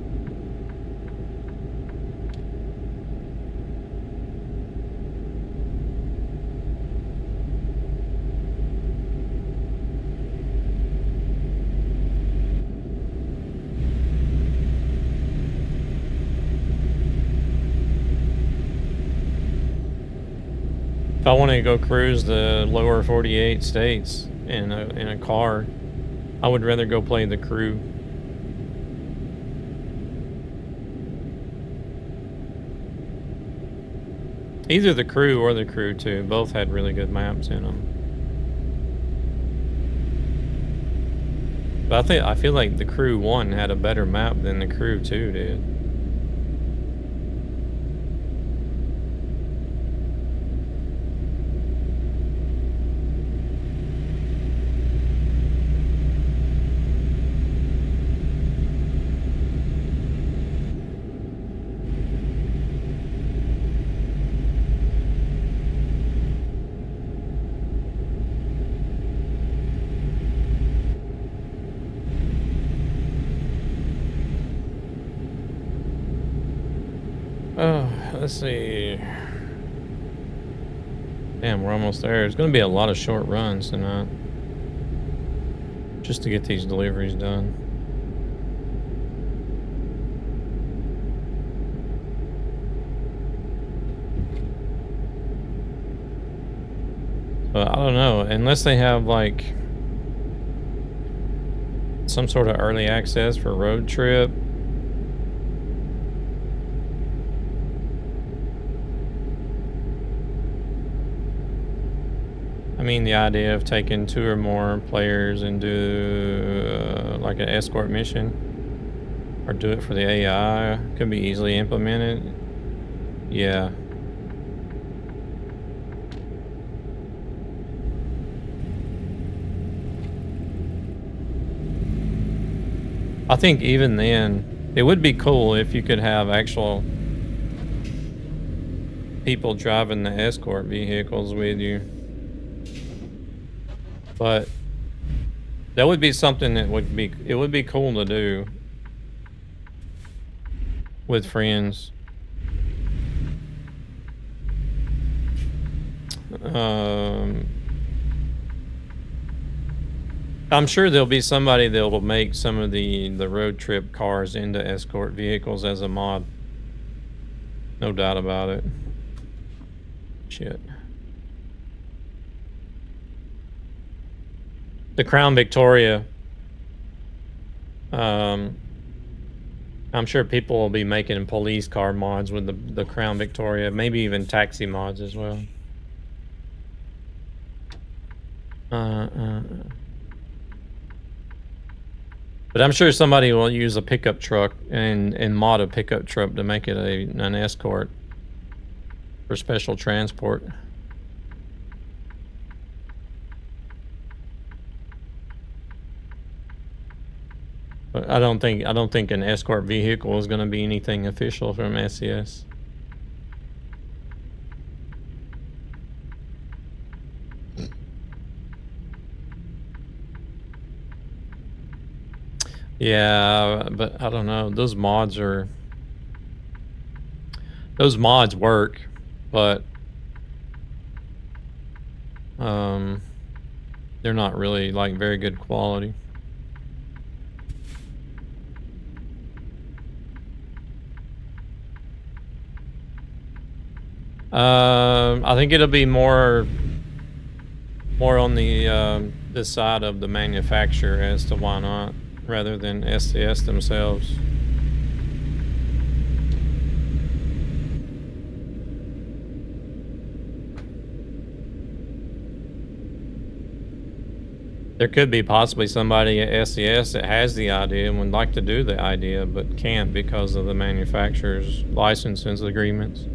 If I wanted to go cruise the lower 48 states in a car, I would rather go play the Crew. Either the Crew or the Crew 2, both had really good maps in them. But I feel like the Crew 1 had a better map than the Crew 2 did. Oh, let's see. Damn, we're almost there. It's going to be a lot of short runs tonight, just to get these deliveries done. But I don't know, unless they have like some sort of early access for road trip. I mean, the idea of taking 2 or more players and do like an escort mission, or do it for the AI, could be easily implemented. Yeah. I think even then, it would be cool if you could have actual people driving the escort vehicles with you. But that would be something that would be cool to do with friends. I'm sure there'll be somebody that will make some of the road trip cars into escort vehicles as a mod. No doubt about it. Shit. The Crown Victoria, I I'm sure people will be making police car mods with the Crown Victoria, maybe even taxi mods as well. But I'm sure somebody will use a pickup truck and mod a pickup truck to make it an escort for special transport. But I don't think an escort vehicle is going to be anything official from SCS. Yeah, but I don't know. Those mods work, but they're not really like very good quality. I think it'll be more on the this side of the manufacturer as to why not, rather than SCS themselves. There could be possibly somebody at SCS that has the idea and would like to do the idea, but can't because of the manufacturer's license agreements.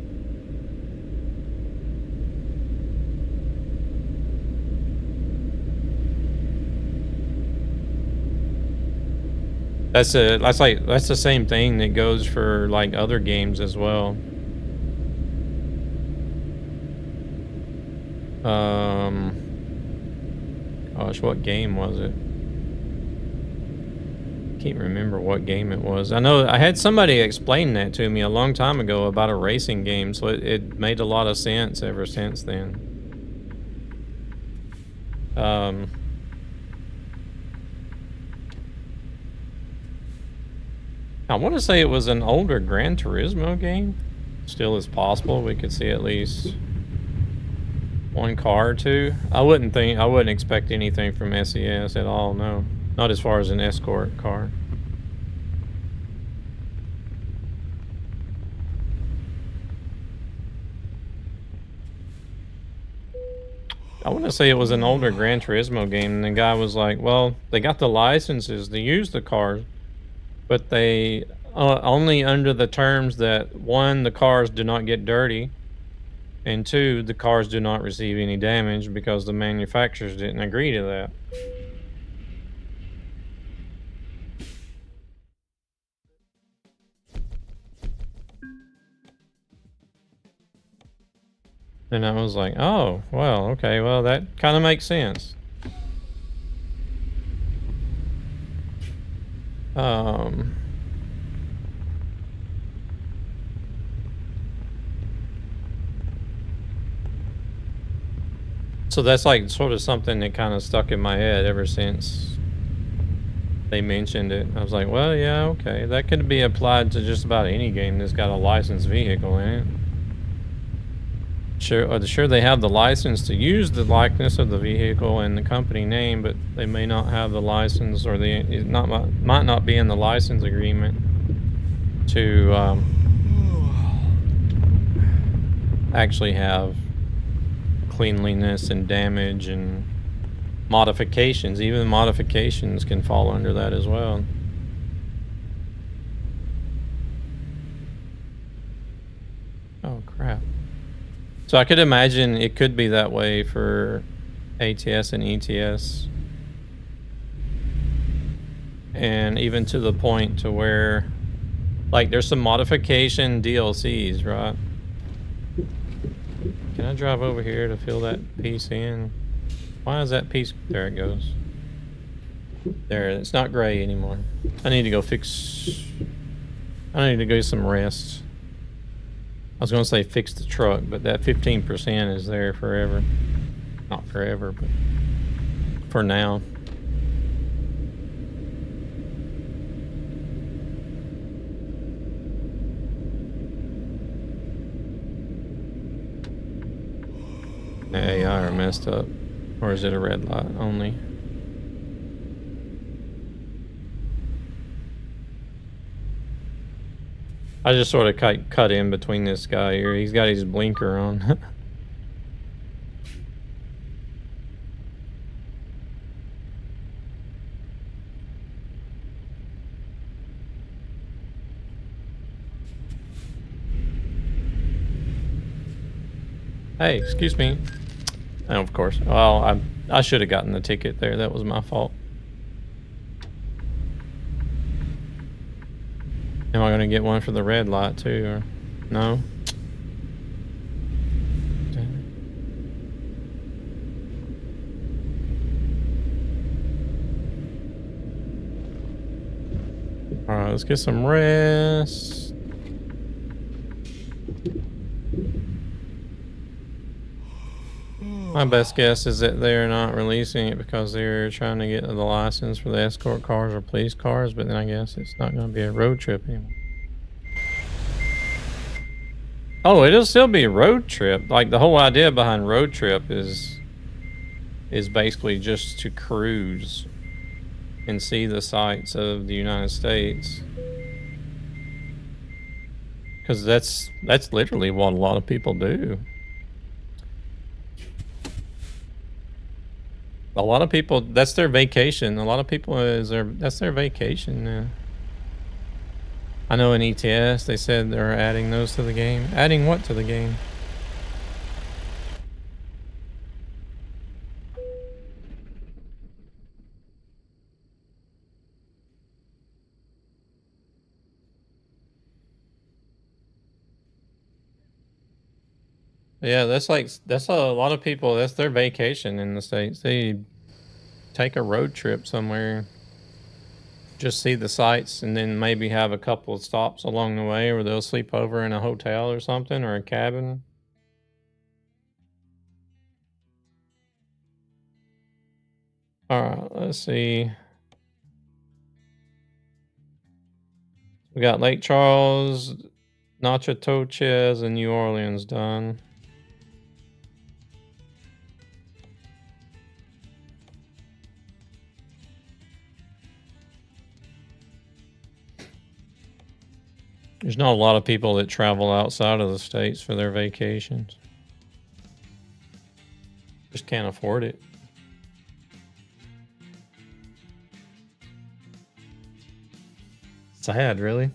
That's the same thing that goes for like other games as well. Gosh, what game was it? Can't remember what game it was. I know I had somebody explain that to me a long time ago about a racing game, so it made a lot of sense ever since then. I want to say it was an older Gran Turismo game. Still is possible. We could see at least one car or two. I wouldn't expect anything from SES at all, no. Not as far as an escort car. I want to say it was an older Gran Turismo game, and the guy was like, well, they got the licenses to use the cars, but they only under the terms that, one, the cars do not get dirty, and two, the cars do not receive any damage because the manufacturers didn't agree to that. And I was like, oh, well, okay, well, that kind of makes sense. So that's like sort of something that kind of stuck in my head ever since they mentioned it. I was like, well, yeah, okay, that could be applied to just about any game that's got a licensed vehicle in it. Sure, they have the license to use the likeness of the vehicle and the company name, but they may not have the license, or it might not be in the license agreement to actually have cleanliness and damage and modifications. Even modifications can fall under that as well. Oh crap. So I could imagine it could be that way for ATS and ETS. And even to the point to where, like, there's some modification DLCs, right? Can I drive over here to fill that piece in? Why is that piece? There it goes. There, it's not gray anymore. I need to go get some rest. I was going to say fix the truck, but that 15% is there forever. Not forever, but for now. The AI are messed up. Or is it a red light only? I just sort of cut in between this guy here. He's got his blinker on. Hey, excuse me. Oh, of course. Well, I should have gotten the ticket there. That was my fault. Am I gonna get one for the red light too, or no? All right, let's get some rest. My best guess is that they're not releasing it because they're trying to get the license for the escort cars or police cars, but then I guess it's not going to be a road trip anymore. Oh, it'll still be a road trip. Like, the whole idea behind road trip is basically just to cruise and see the sights of the United States. Because that's literally what a lot of people do. A lot of people, that's their vacation. A lot of people that's their vacation. I know in ETS they said they're adding those to the game. Adding what to the game? Yeah, that's a lot of people, that's their vacation in the States. They take a road trip somewhere, just see the sights, and then maybe have a couple of stops along the way where they'll sleep over in a hotel or something, or a cabin. All right, let's see. We got Lake Charles, Natchitoches, and New Orleans done. There's not a lot of people that travel outside of the States for their vacations. Just can't afford it. Sad, really.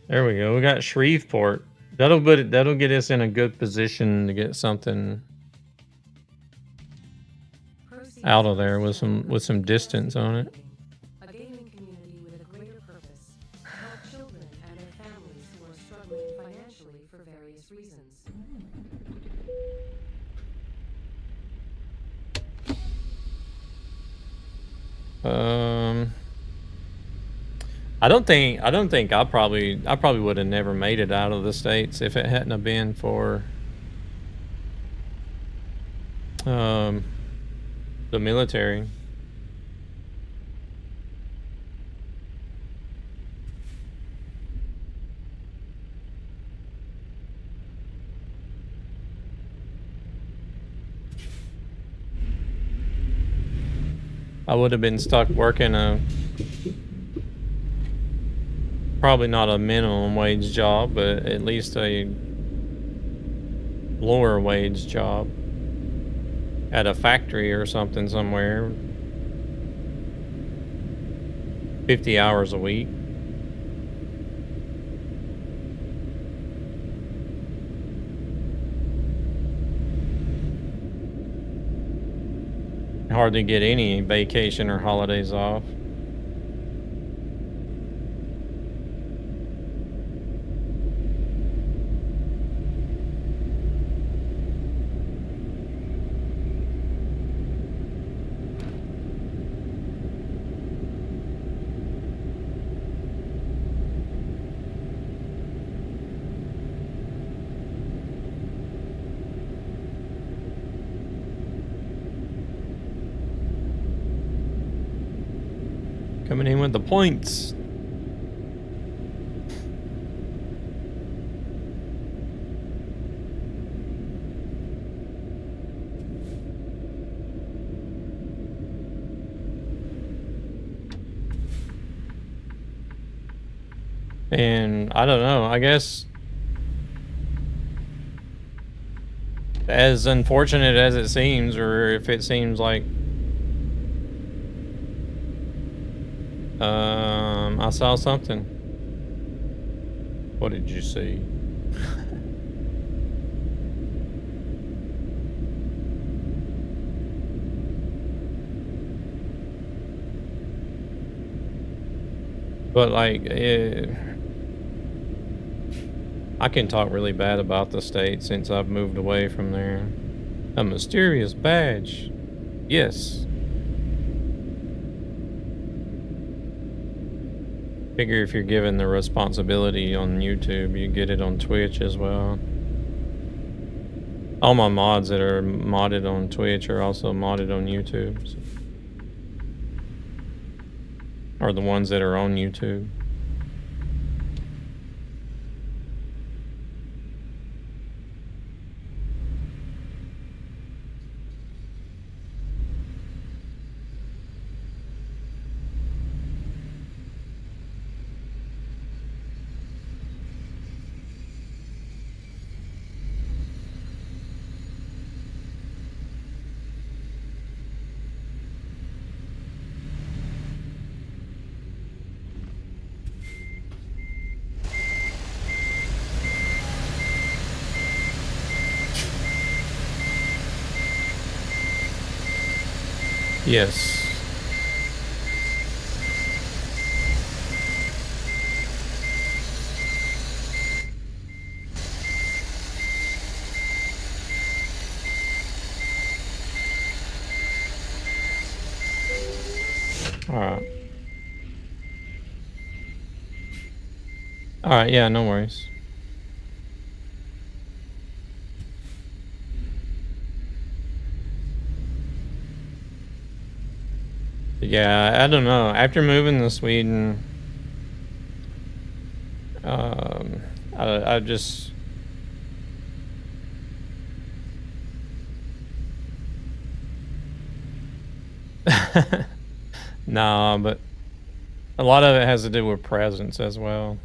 There we go. We got Shreveport. That'll get us in a good position to get something out of there with some distance on it. A gaming community with a greater purpose. Help children and their families who are struggling financially for various reasons. I don't think I probably would have never made it out of the States if it hadn't have been for the military. I would have been stuck working probably not a minimum wage job, but at least a lower wage job at a factory or something somewhere. 50 hours a week. Hardly get any vacation or holidays off. Coming in with the points. And I don't know, I guess as unfortunate as it seems, or if it seems like I saw something. What did you see? But like, I can talk really bad about the state since I've moved away from there. A mysterious badge. Yes. Figure if you're given the responsibility on YouTube, you get it on Twitch as well. All my mods that are modded on Twitch are also modded on YouTube. So. Or the ones that are on YouTube. Yes. Alright. Alright, yeah, no worries. Yeah, I don't know. After moving to Sweden, I just nah, but a lot of it has to do with presence as well.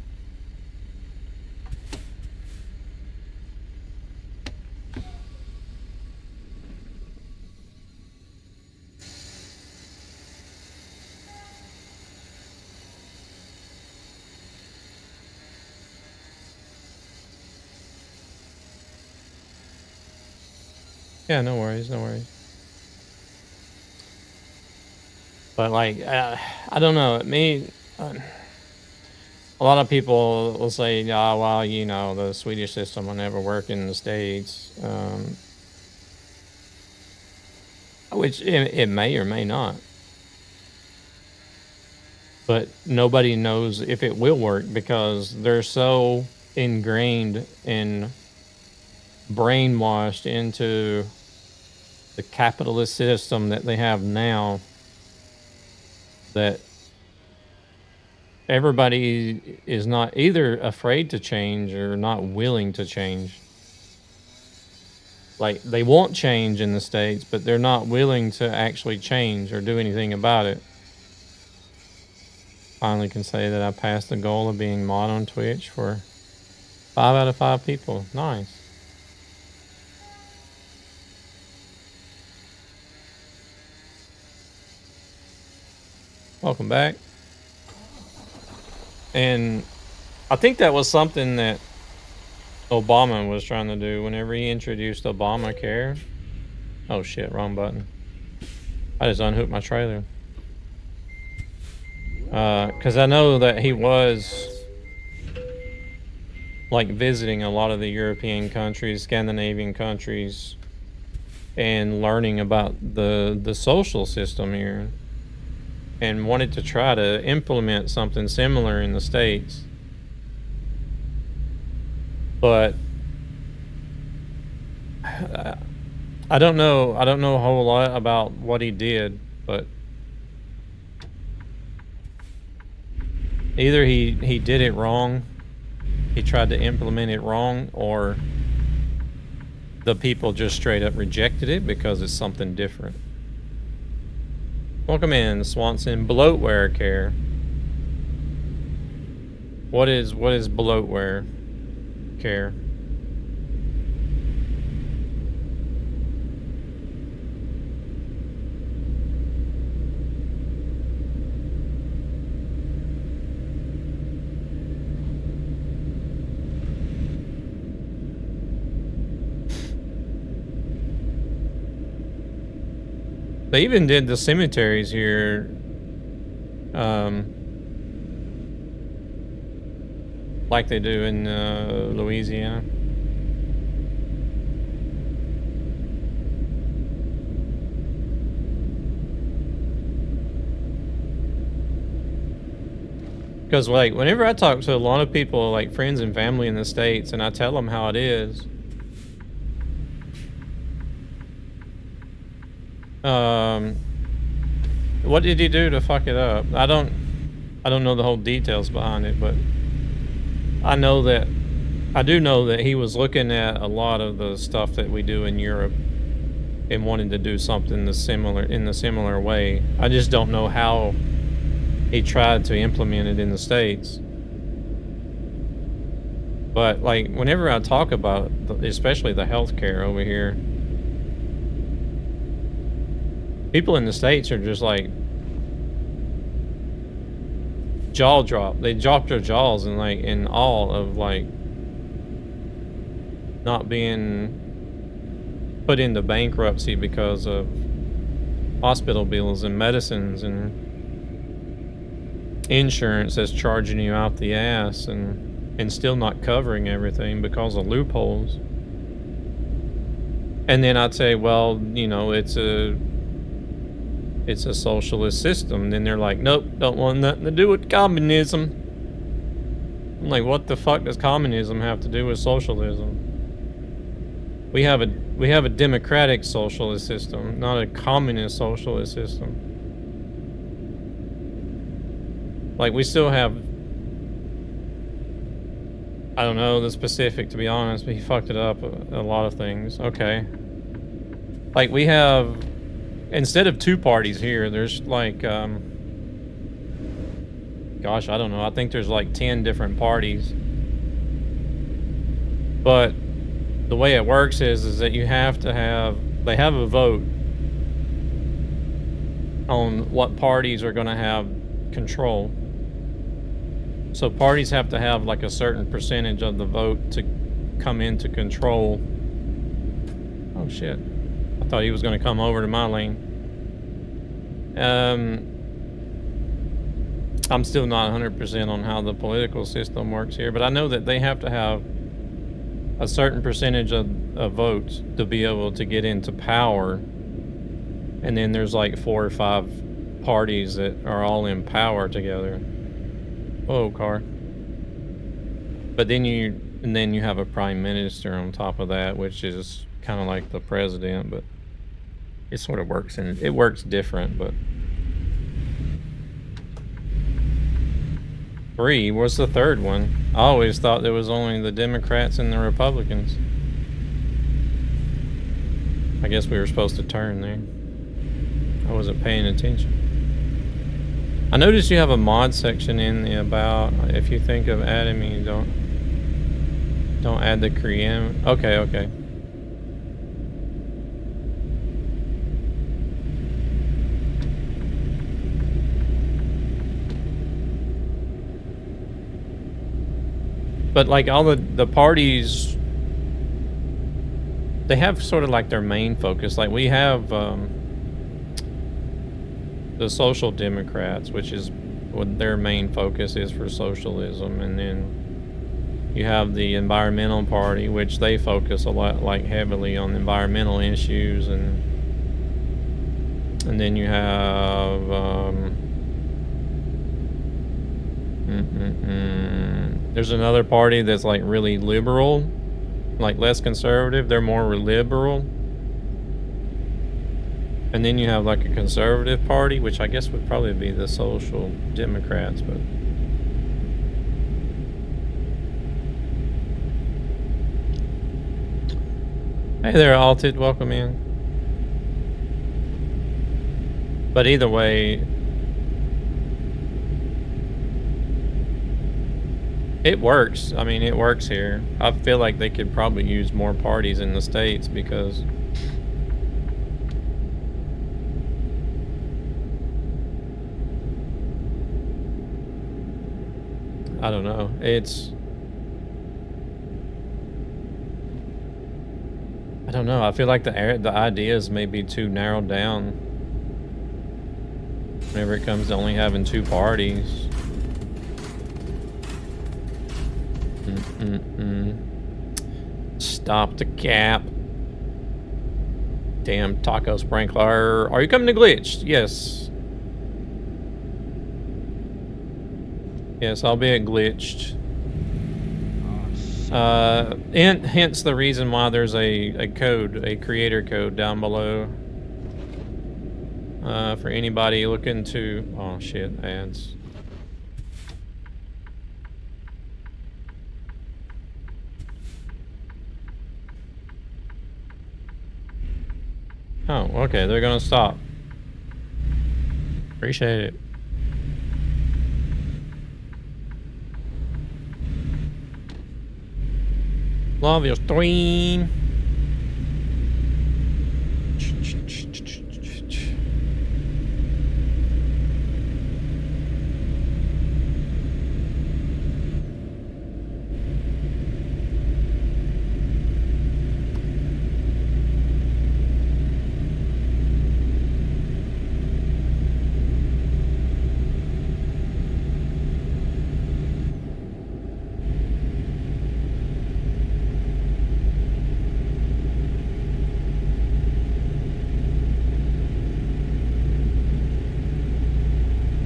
Yeah, no worries, no worries. But like, I don't know. Me, a lot of people will say, "Ah, well, you know, the Swedish system will never work in the States," which it may or may not. But nobody knows if it will work because they're so ingrained and brainwashed into the capitalist system that they have now that everybody is not either afraid to change or not willing to change. Like, they want change in the States, but they're not willing to actually change or do anything about it. Finally can say that I passed the goal of being mod on Twitch for 5 out of 5 people. Nice. Welcome back. And I think that was something that Obama was trying to do whenever he introduced Obamacare. Oh shit, wrong button. I just unhooked my trailer. Because I know that he was like visiting a lot of the European countries, Scandinavian countries, and learning about the social system here, and wanted to try to implement something similar in the States. But I don't know a whole lot about what he did, but either he did it wrong, he tried to implement it wrong, or the people just straight up rejected it because it's something different. Welcome in, Swanson. Bloatware care. What is bloatware care? They even did the cemeteries here. Like they do in Louisiana. Because like whenever I talk to a lot of people, like friends and family in the States, and I tell them how it is, what did he do to fuck it up? I don't know the whole details behind it, but I do know that he was looking at a lot of the stuff that we do in Europe and wanted to do something in the similar way. I just don't know how he tried to implement it in the States. But like whenever I talk about especially the healthcare over here, people in the States are just like jaw drop. They drop their jaws and like in awe of like not being put into bankruptcy because of hospital bills and medicines and insurance that's charging you out the ass and still not covering everything because of loopholes. And then I'd say, well, you know, it's a socialist system. Then they're like, nope, don't want nothing to do with communism. I'm like, what the fuck does communism have to do with socialism? We have a democratic socialist system, not a communist socialist system. Like, we still have, I don't know the specific, to be honest, but he fucked it up a lot of things. Okay. Like, we have, instead of 2 parties here, there's like, gosh, I don't know. I think there's like 10 different parties. But the way it works is that you have to have, they have a vote on what parties are going to have control. So parties have to have like a certain percentage of the vote to come into control. Oh shit. I thought he was going to come over to my lane. I'm still not 100% on how the political system works here, but I know that they have to have a certain percentage of votes to be able to get into power. And then there's like 4 or 5 parties that are all in power together. Whoa, car. But then you have a prime minister on top of that, which is kind of like the president, but it sort of works and it works different. But 3, what's the third one? I always thought there was only the Democrats and the Republicans. I guess we were supposed to turn there. I wasn't paying attention. I noticed you have a mod section in the about. If you think of adding me, don't add the Korean. Okay. But like all the parties, they have sort of like their main focus. Like we have the Social Democrats, which is what their main focus is for socialism, and then you have the Environmental Party, which they focus a lot, like heavily on environmental issues, and then you have there's another party that's like really liberal, like less conservative. They're more liberal. And then you have like a conservative party, which I guess would probably be the Social Democrats, but hey there, Alted, welcome in. But either way, It works. I mean, it works here. I feel like they could probably use more parties in the States because I don't know. I don't know. I feel like the ideas may be too narrowed down whenever it comes to only having 2 parties. Stop the cap. Damn taco sprinkler. Are you coming to Glitched? Yes. Yes, I'll be at Glitched. And hence the reason why there's a creator code down below. For anybody looking to, oh shit, ads. Oh, okay, they're gonna stop. Appreciate it. Love your stream.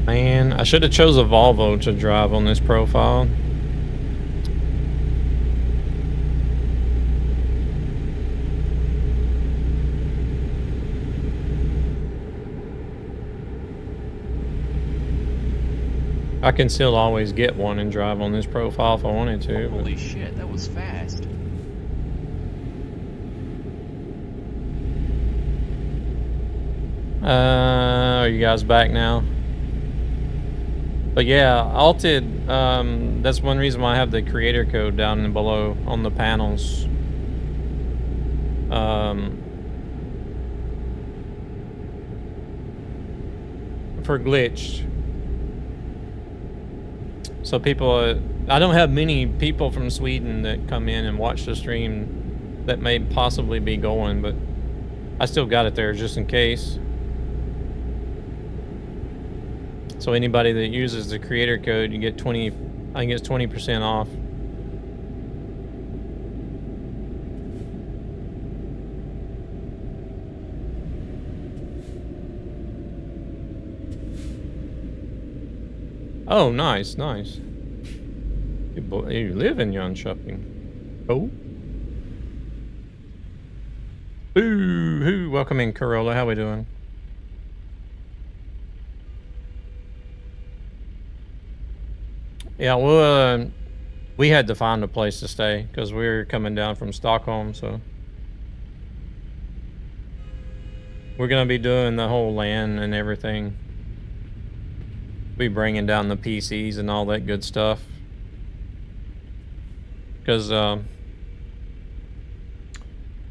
Man, I should have chose a Volvo to drive on this profile. I can still always get one and drive on this profile if I wanted to. Holy shit, that was fast. Are you guys back now? But yeah, Alted, that's one reason why I have the creator code down and below on the panels. For Glitched. So people, I don't have many people from Sweden that come in and watch the stream that may possibly be going, but I still got it there just in case. So anybody that uses the creator code, you get 20, I think it's 20% off. Oh, nice, nice. You live in Yon Shopping. Oh. Boo hoo. Welcome in, Corolla. How we doing? Yeah, well, we had to find a place to stay because we were coming down from Stockholm, so we're gonna be doing the whole LAN and everything. Be bringing down the PCs and all that good stuff because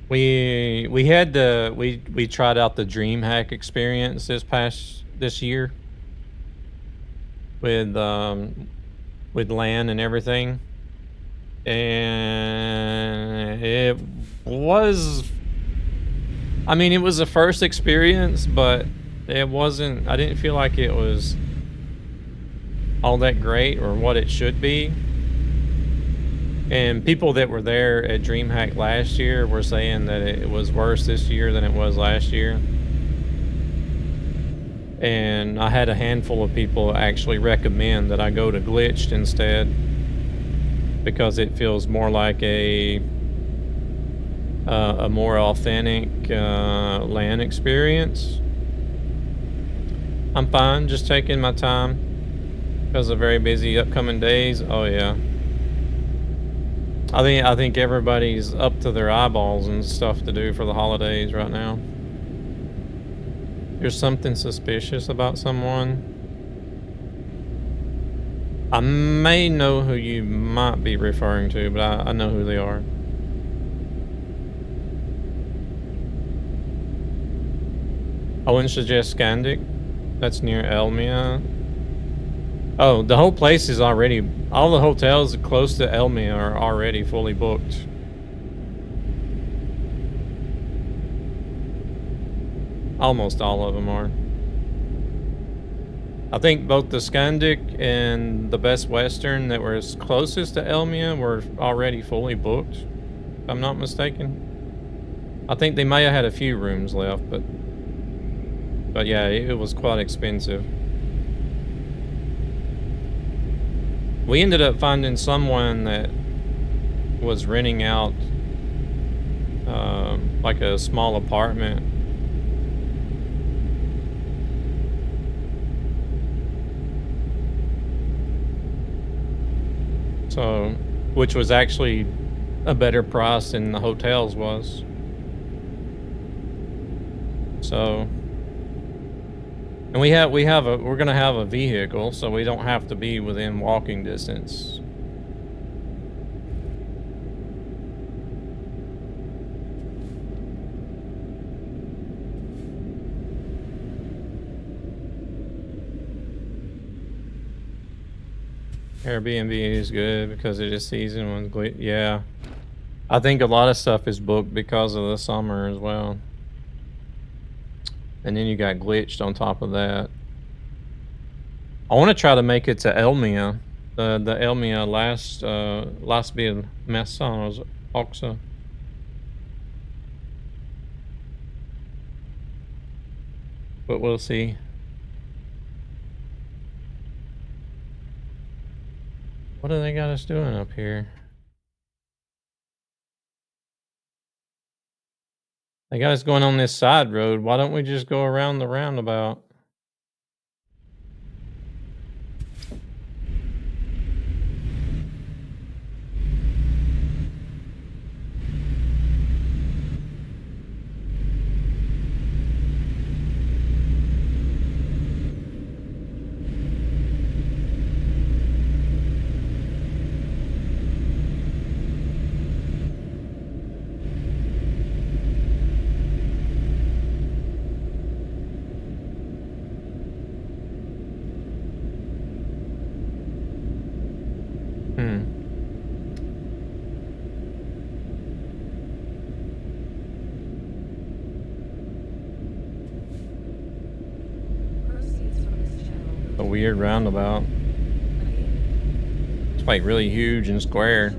we tried out the DreamHack experience this year with LAN and everything, and it was, I mean, it was a first experience, but it wasn't, I didn't feel like it was all that great or what it should be. And people that were there at DreamHack last year were saying that it was worse this year than it was last year. And I had a handful of people actually recommend that I go to Glitched instead because it feels more like a more authentic LAN experience. I'm fine, just taking my time because of very busy upcoming days. Oh yeah. I think everybody's up to their eyeballs and stuff to do for the holidays right now. There's something suspicious about someone. I may know who you might be referring to, but I know who they are. I wouldn't suggest Scandic. That's near Elmia. Oh, the whole place is already... All the hotels close to Elmia are already fully booked. Almost all of them are. I think both the Scandic and the Best Western that were closest to Elmia were already fully booked, if I'm not mistaken. I think they may have had a few rooms left, but yeah, it was quite expensive. We ended up finding someone that was renting out like a small apartment. So, which was actually a better price than the hotels was. So, and we're gonna have a vehicle, so we don't have to be within walking distance. Airbnb is good because it is season one. Yeah, I think a lot of stuff is booked because of the summer as well. And then you got glitched on top of that. I want to try to make it to Elmia. The Elmia last bil Massanos också. But we'll see. What do they got us doing up here? They got us going on this side road. Why don't we just go around the roundabout? Proceeds from this channel A weird roundabout. It's like really huge and square.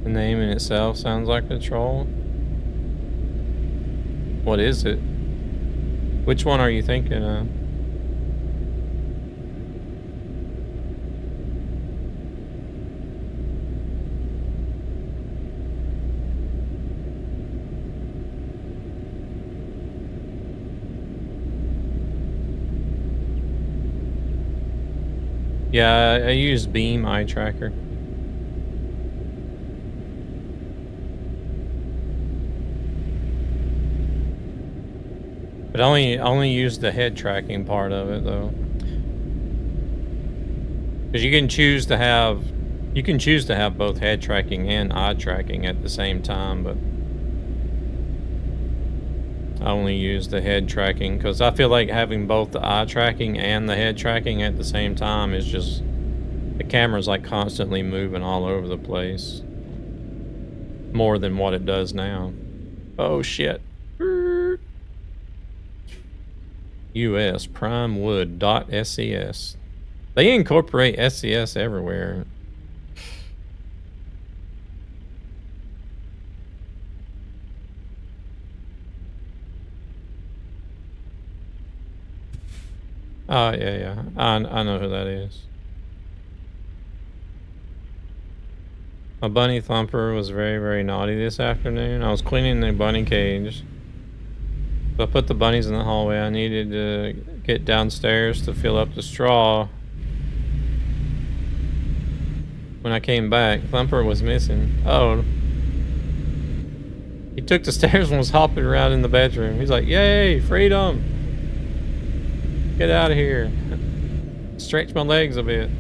The name in itself sounds like a troll. What is it? Which one are you thinking of? Yeah, I use Beam Eye Tracker. But I only use the head tracking part of it though. Because you can choose to have both head tracking and eye tracking at the same time, but I only use the head tracking because I feel like having both the eye tracking and the head tracking at the same time is just, the camera's like constantly moving all over the place. More than what it does now. Oh shit. US primewood.scs. They incorporate SCS everywhere. Oh, yeah. I know who that is. My bunny thumper was very, very naughty this afternoon. I was cleaning the bunny cage. So I put the bunnies in the hallway. I needed to get downstairs to fill up the straw. When I came back, Thumper was missing. Oh. He took the stairs and was hopping around in the bedroom. He's like, yay, freedom. Get out of here. Stretch my legs a bit.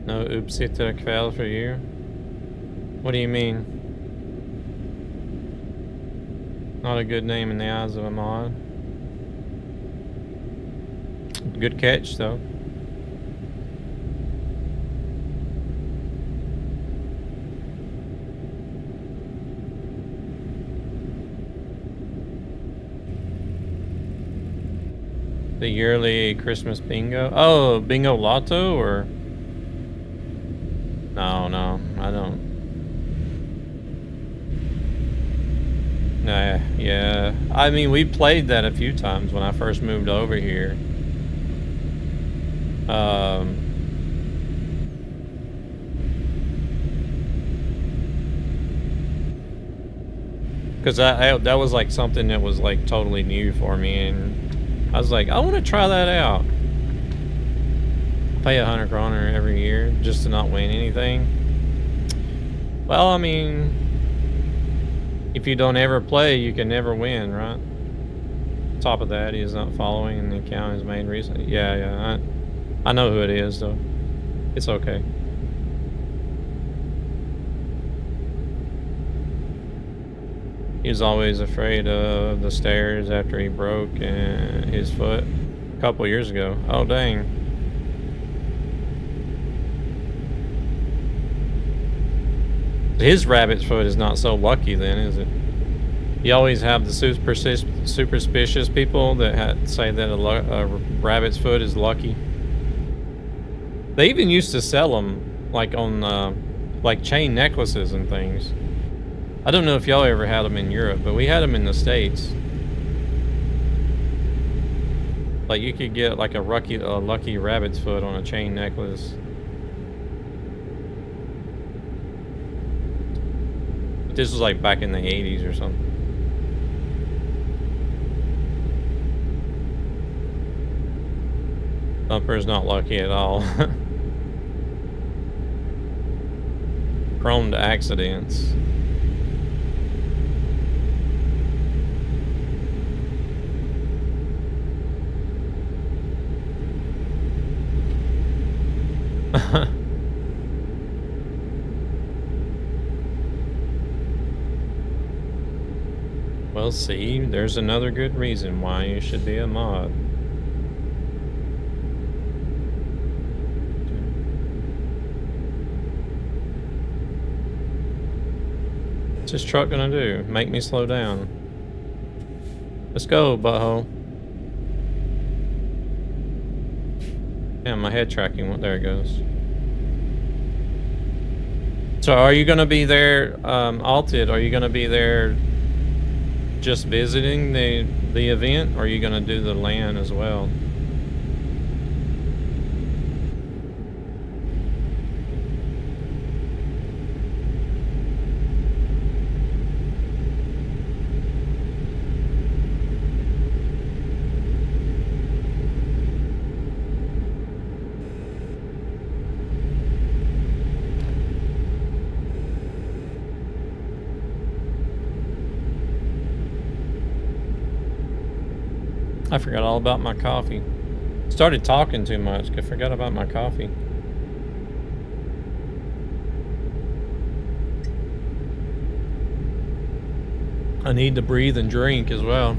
No uppsitter kväll for you? What do you mean? Not a good name in the eyes of a mod. Good catch, though. The yearly Christmas bingo? Oh, bingo lotto or? No, I don't. Nah, yeah. I mean, we played that a few times when I first moved over here. Because that was like something that was like totally new for me, and I was like, I want to try that out. Pay 100 kroner every year just to not win anything. Well, I mean, if you don't ever play, you can never win, right? Top of that, he is not following, and the account is made recently. Yeah, I know who it is, though. It's okay. He was always afraid of the stairs after he broke his foot a couple years ago. Oh, dang. His rabbit's foot is not so lucky then, is it? You always have the superstitious people that say that a rabbit's foot is lucky. They even used to sell them like on like chain necklaces and things. I don't know if y'all ever had them in Europe, but we had them in the States. Like you could get like a lucky rabbit's foot on a chain necklace. This was like back in the 80s or something. Thumper's not lucky at all. Prone to accidents. Well, see, there's another good reason why you should be a mod. What's this truck gonna do? Make me slow down. Let's go, butthole. Yeah, my head tracking, there it goes. So are you gonna be there, Alted, are you gonna be there just visiting the event, or are you gonna do the LAN as well? I forgot all about my coffee. Started talking too much. I forgot about my coffee. I need to breathe and drink as well.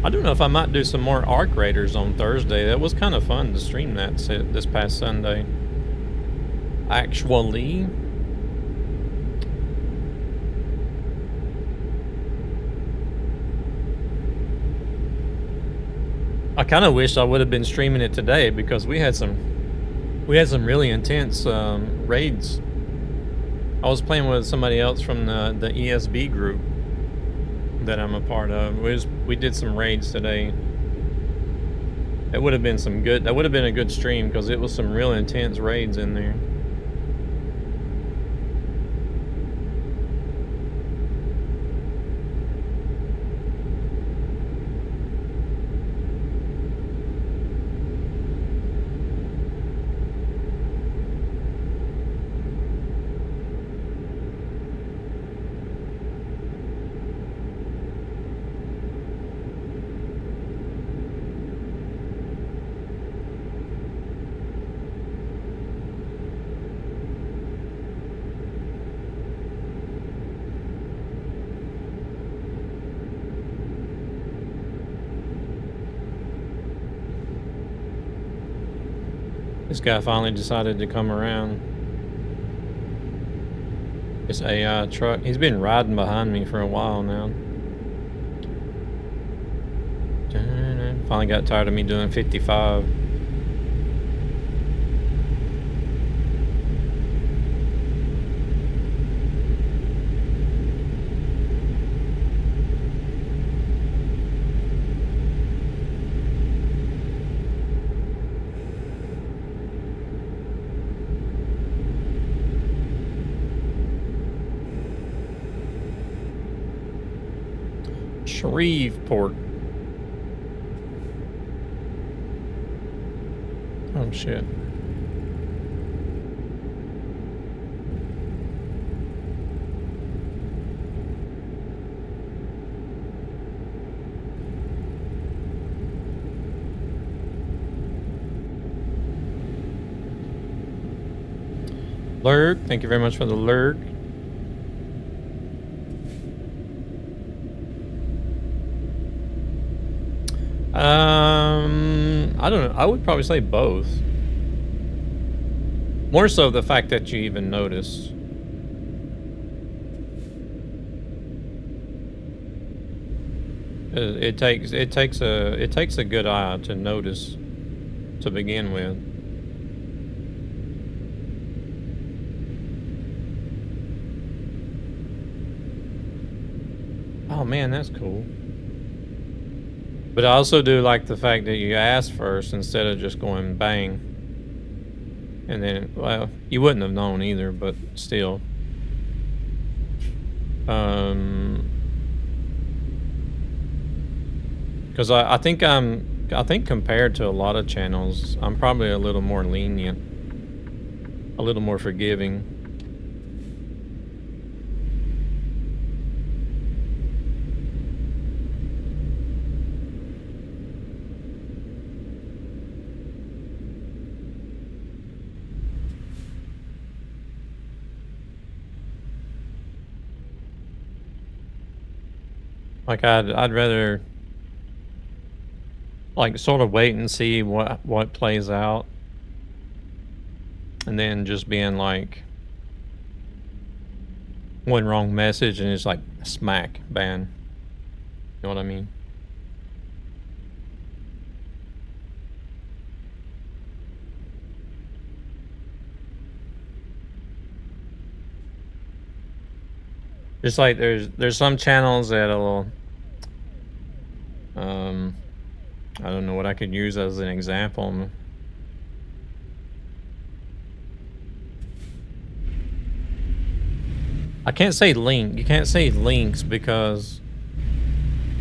I don't know if I might do some more Arc Raiders on Thursday. That was kind of fun to stream that this past Sunday. Actually, I kind of wish I would have been streaming it today because we had some really intense raids. I was playing with somebody else from the ESB group that I'm a part of. We did some raids today. It would have been that would have been a good stream because it was some real intense raids in there. This guy finally decided to come around. This AI truck. He's been riding behind me for a while now. Finally got tired of me doing 55. Shreveport. Oh shit. Lurk, thank you very much for the lurk. I don't know. I would probably say both. More so the fact that you even notice. It takes a good eye to notice to begin with. Oh man, that's cool. But I also do like the fact that you ask first instead of just going bang. And then, well, you wouldn't have known either, but still. Because I think compared to a lot of channels, I'm probably a little more lenient, a little more forgiving. Like I'd rather like sort of wait and see what plays out, and then just being like one wrong message and it's like smack ban. You know what I mean? Just like there's some channels that'll I don't know what I could use as an example. I can't say link. You can't say links because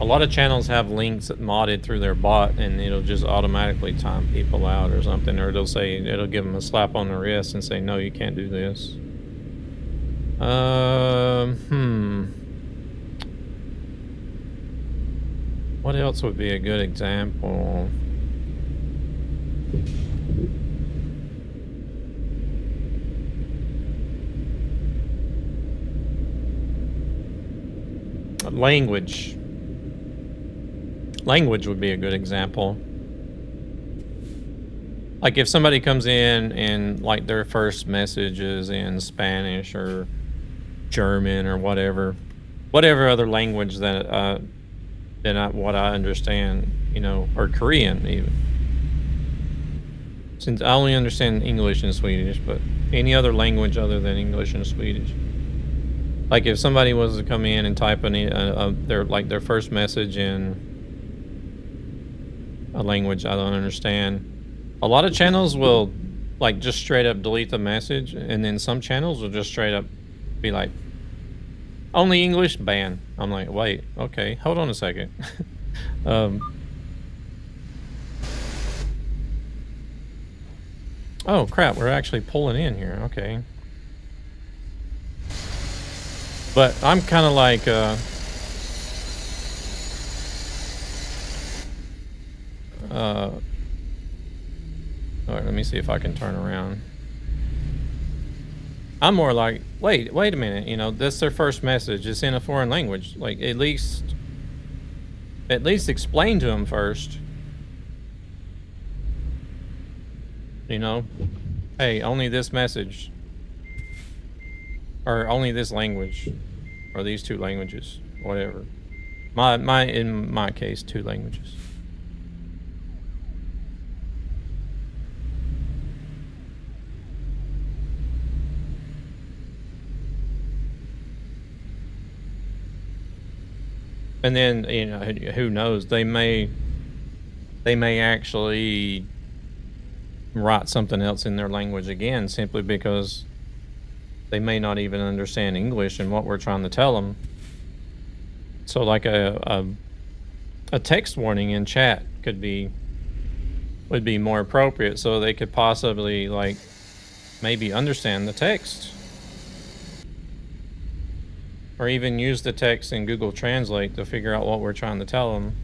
a lot of channels have links that modded through their bot and it'll just automatically time people out or something, or it'll give them a slap on the wrist and say, no, you can't do this. What else would be a good example? Language. Language would be a good example. Like if somebody comes in and like their first message is in Spanish or German or whatever other language that what I understand, you know, or Korean even. Since I only understand English and Swedish, but any other language other than English and Swedish. Like if somebody was to come in and type their first message in a language I don't understand, a lot of channels will like just straight up delete the message, and then some channels will just straight up be like, only English, ban. I'm like, wait, okay, hold on a second. Oh crap, we're actually pulling in here, okay. But I'm kind of like, all right, let me see if I can turn around. I'm more like, wait a minute, you know, that's their first message. It's in a foreign language. Like, at least explain to them first. You know, hey, only this message. Or only this language. Or these two languages. Whatever. In my case, 2 languages. And then, you know, who knows? They may actually write something else in their language again, simply because they may not even understand English and what we're trying to tell them. So, like a text warning in chat would be more appropriate, so they could possibly like maybe understand the text. Or even use the text in Google Translate to figure out what we're trying to tell them.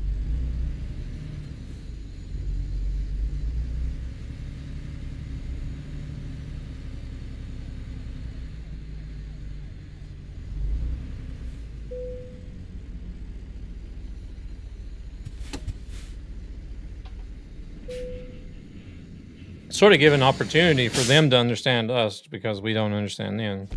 Sort of give an opportunity for them to understand us because we don't understand them.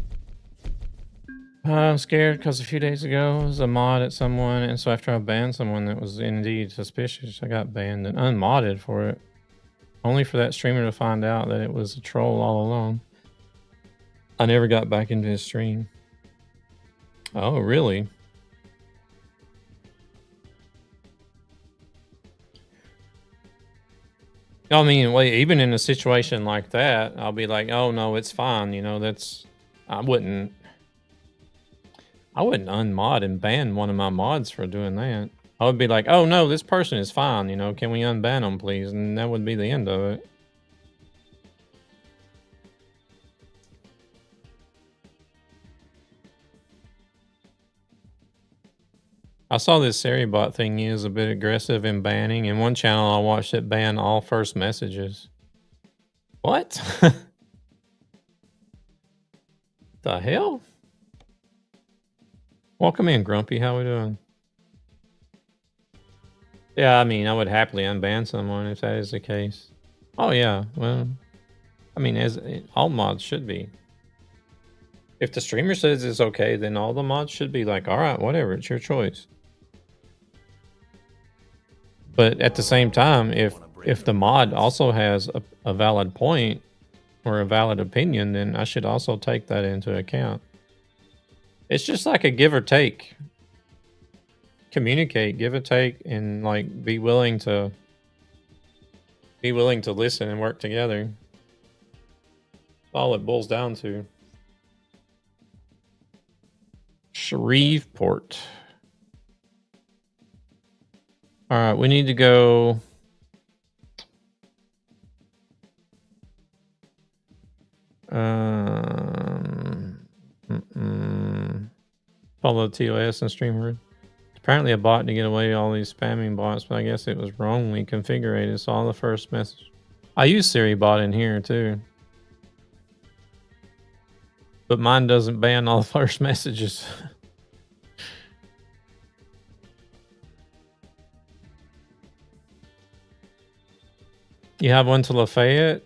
I'm scared because a few days ago I was a mod at someone, and so after I banned someone that was indeed suspicious, I got banned and unmodded for it. Only for that streamer to find out that it was a troll all along. I never got back into his stream. Oh, really? I mean, wait, even in a situation like that, I'll be like, oh no, it's fine. You know, I wouldn't unmod and ban one of my mods for doing that. I would be like, oh no, this person is fine, you know, can we unban them please? And that would be the end of it. I saw this Seribot thing is a bit aggressive in banning. In one channel I watched it ban all first messages. What? The hell? Welcome in, Grumpy. How we doing? Yeah, I mean, I would happily unban someone if that is the case. Oh yeah, well, I mean, as all mods should be. If the streamer says it's okay, then all the mods should be like, all right, whatever, it's your choice. But at the same time, if the mod also has a valid point or a valid opinion, then I should also take that into account. It's just like a give or take. Communicate, give or take, and like be willing to listen and work together. That's all it boils down to. Shreveport. All right, we need to go. Follow TOS and streamer. Apparently a bot to get away with all these spamming bots, but I guess it was wrongly configured. Saw the first message. I use Seribot in here too. But mine doesn't ban all the first messages. You have one to Lafayette?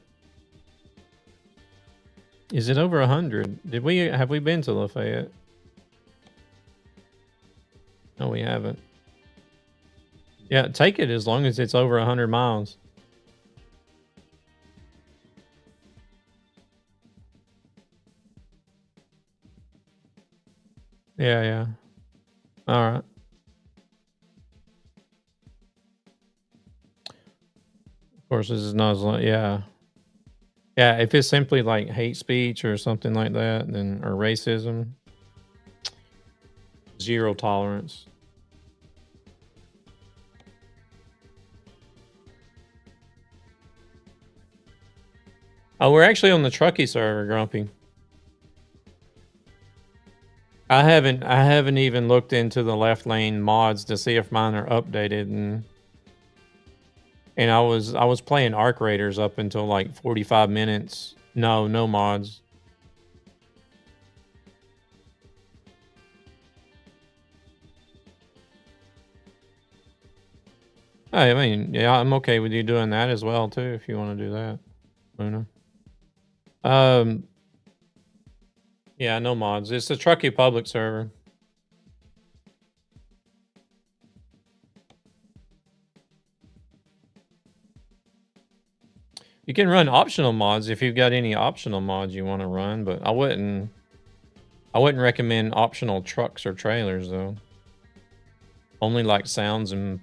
Is it over 100? Have we been to Lafayette? No, we haven't. Yeah, take it as long as it's over 100 miles. Yeah, yeah. All right. Of course, this is not as long. Yeah. Yeah, if it's simply like hate speech or something like that, then or racism, zero tolerance. Oh, we're actually on the Truckee server, Grumpy. I haven't even looked into the left lane mods to see if mine are updated, and I was playing Arc Raiders up until like 45 minutes. No mods. I mean, yeah, I'm okay with you doing that as well too if you want to do that, Luna. Yeah, no mods. It's the Truckee public server. You can run optional mods if you've got any optional mods you want to run, but I wouldn't recommend optional trucks or trailers though. Only like sounds, and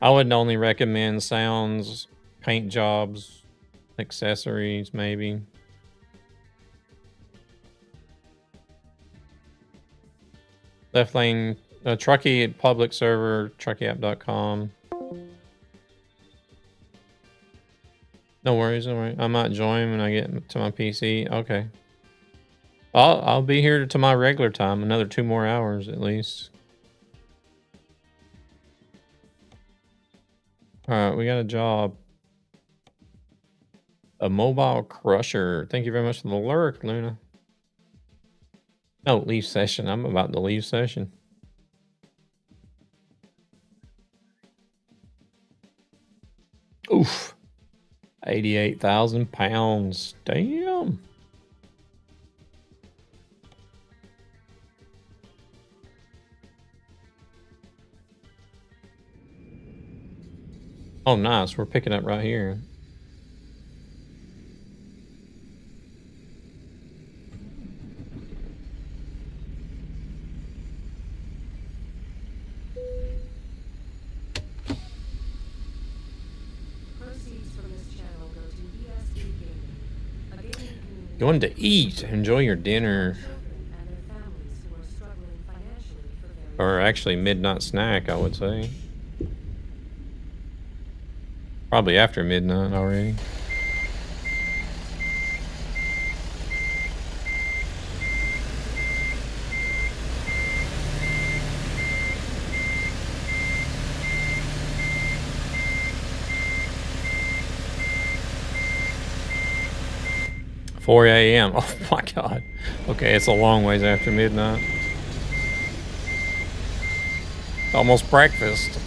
I would only recommend sounds, paint jobs, accessories maybe. Left lane, Truckee public server, truckeeapp.com. No worries, no worries. I might join when I get to my PC. Okay. I'll be here to my regular time, another 2 more hours at least. Alright, we got a job. A mobile crusher. Thank you very much for the lurk, Luna. No, leave session. I'm about to leave session. Oof. 88,000 pounds. Damn. Oh, nice. We're picking up right here. Going to eat. Enjoy your dinner. Or actually midnight snack, I would say. Probably after midnight already. $4 a.m. Oh my god. Okay, it's a long ways after midnight. Almost breakfast.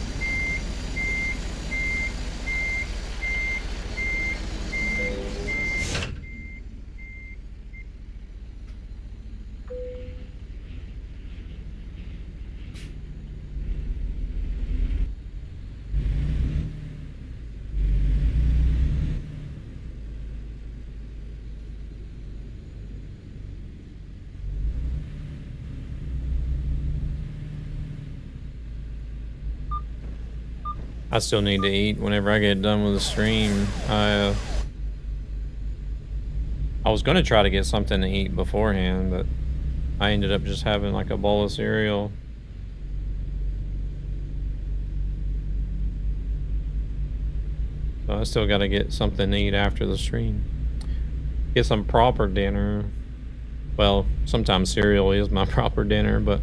I still need to eat whenever I get done with the stream. I was going to try to get something to eat beforehand, but I ended up just having like a bowl of cereal. So I still got to get something to eat after the stream. Get some proper dinner. Well, sometimes cereal is my proper dinner, but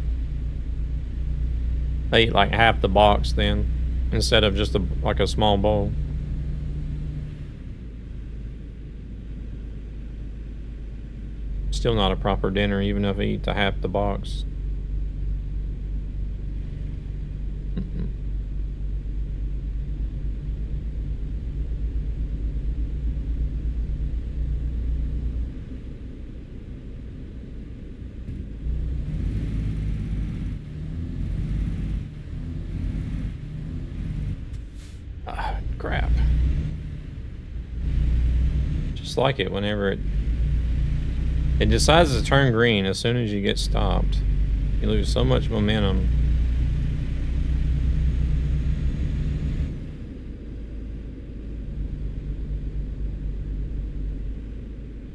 I eat like half the box then, instead of just like a small bowl. Still not a proper dinner, even if I eat the half the box. Crap. Just like it whenever it decides to turn green as soon as you get stopped. You lose so much momentum.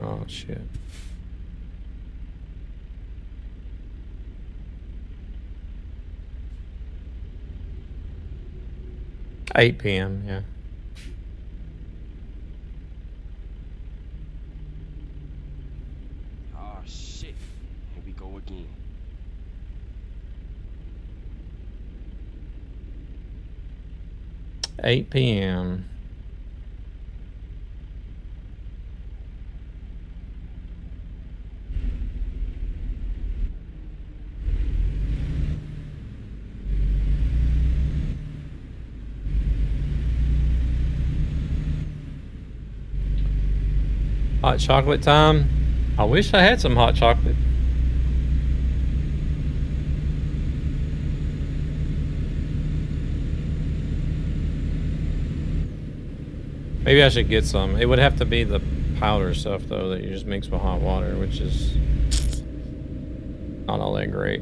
Oh, shit. $8 p.m., yeah. Oh shit. Here we go again. $8 p.m. Hot chocolate time. I wish I had some hot chocolate. Maybe I should get some. It would have to be the powder stuff though that you just mix with hot water, which is not all that great.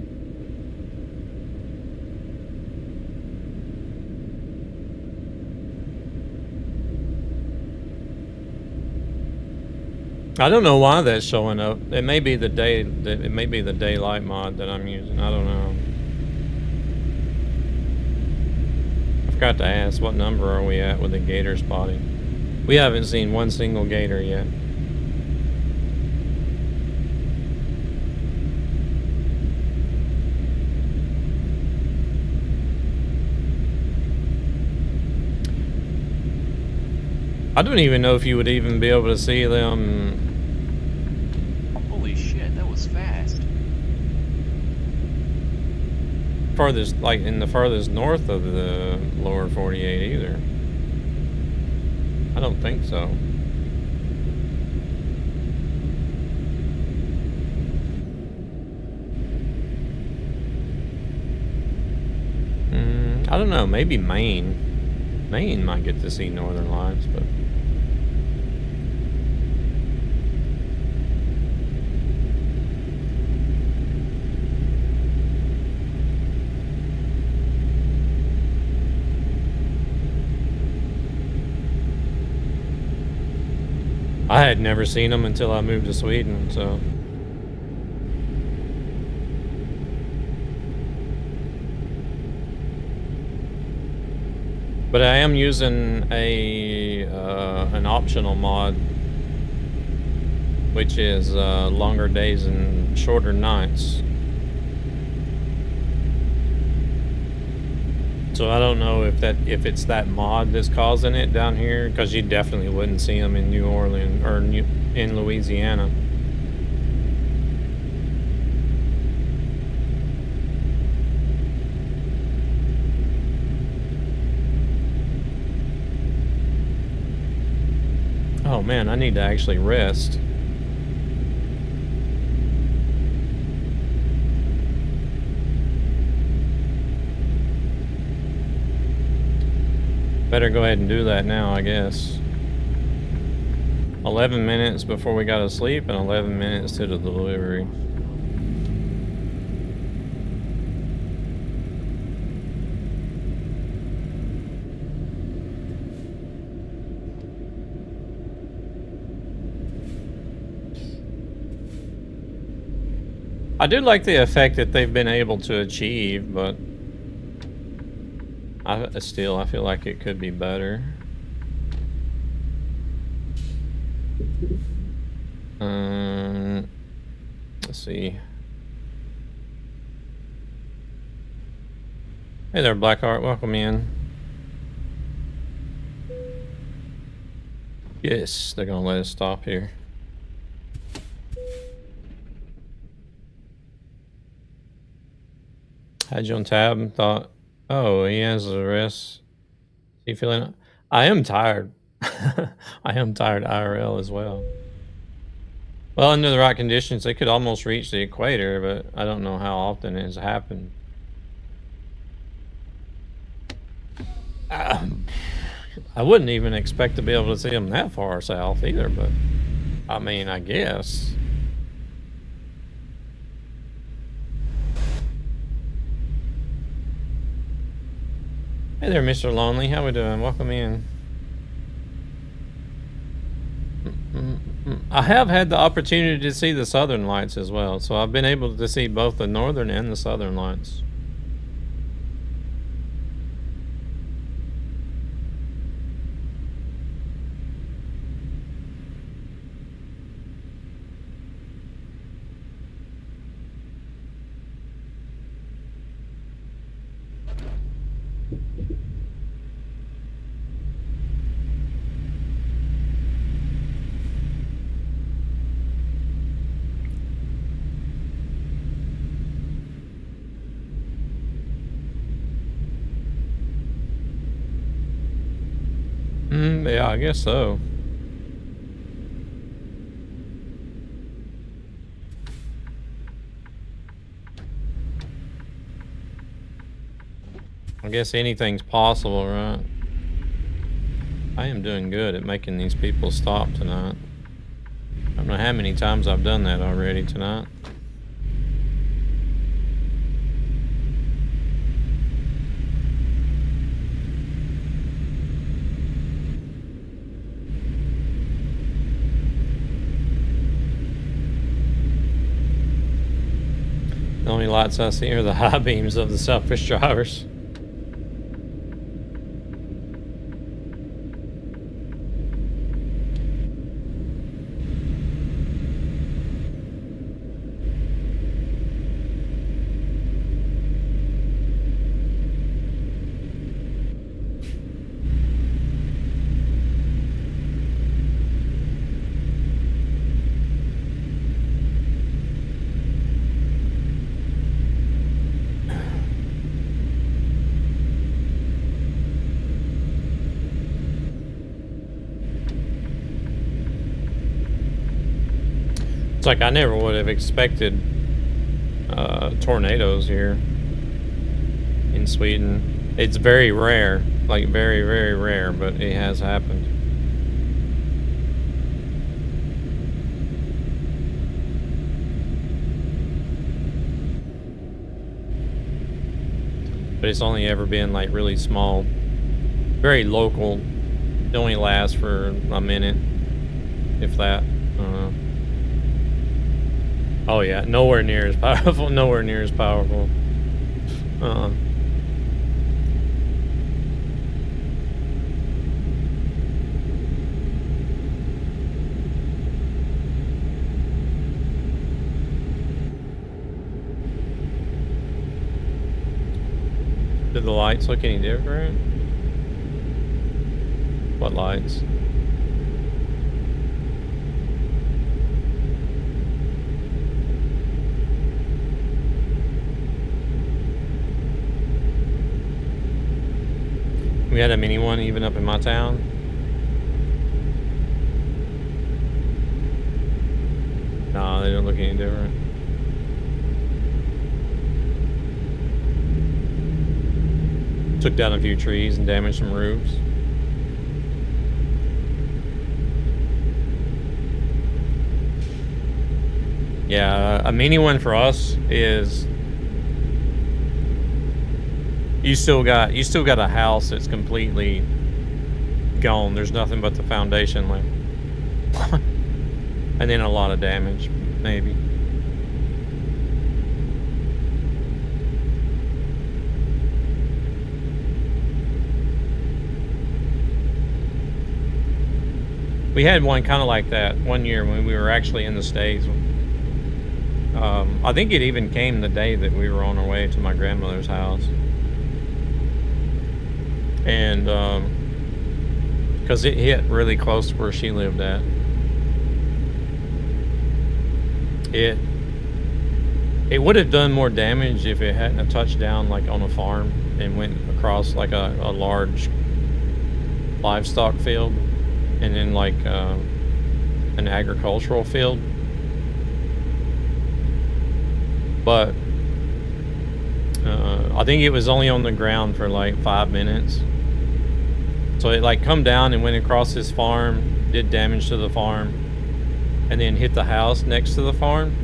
I don't know why that's showing up. It may be the daylight mod that I'm using. I don't know. I forgot to ask, what number are we at with the gator spotting? We haven't seen one single gator yet. I don't even know if you would even be able to see them. Holy shit, that was fast. Farthest, like in the farthest north of the lower 48 either. I don't think so. I don't know, maybe Maine. Maine might get to see northern lights, but I had never seen them until I moved to Sweden, so. But I am using an optional mod, which is longer days and shorter nights. So I don't know if it's that mod that's causing it down here, because you definitely wouldn't see them in New Orleans or in Louisiana. Oh man, I need to actually rest. Better go ahead and do that now, I guess. 11 minutes before we gotta sleep and 11 minutes to the delivery. I do like the effect that they've been able to achieve, but I feel like it could be better. Let's see. Hey there, Blackheart. Welcome in. Yes, they're gonna let us stop here. Had you on tab, thought, oh, he has the rest. Is he feeling? I am tired. I am tired IRL as well. Well, under the right conditions, they could almost reach the equator, but I don't know how often it has happened. I I wouldn't even expect to be able to see them that far south either, but I mean, I guess. Hey there, Mr. Lonely. How we doing? Welcome in. I have had the opportunity to see the southern lights as well, so I've been able to see both the northern and the southern lights. Yeah, I guess so. I guess anything's possible, right? I am doing good at making these people stop tonight. I don't know how many times I've done that already tonight. The only lights I see are the high beams of the selfish drivers. It's like I never would have expected tornadoes here in Sweden. It's very rare, like very, very rare, but it has happened. But it's only ever been like really small, very local. It only lasts for a minute, if that. Oh yeah, nowhere near as powerful. Nowhere near as powerful. Did the lights look any different? What lights? We had a mini one even up in my town. No, they don't look any different. Took down a few trees and damaged some roofs. Yeah, a mini one for us is you still got a house that's completely gone. There's nothing but the foundation left. And then a lot of damage, maybe. We had one kind of like that one year when we were actually in the States. I think it even came the day that we were on our way to my grandmother's house. And because it hit really close to where she lived at. It would have done more damage if it hadn't have touched down like on a farm and went across like a large livestock field and then like an agricultural field. But I think it was only on the ground for like 5 minutes. So it like come down and went across his farm, did damage to the farm, and then hit the house next to the farm.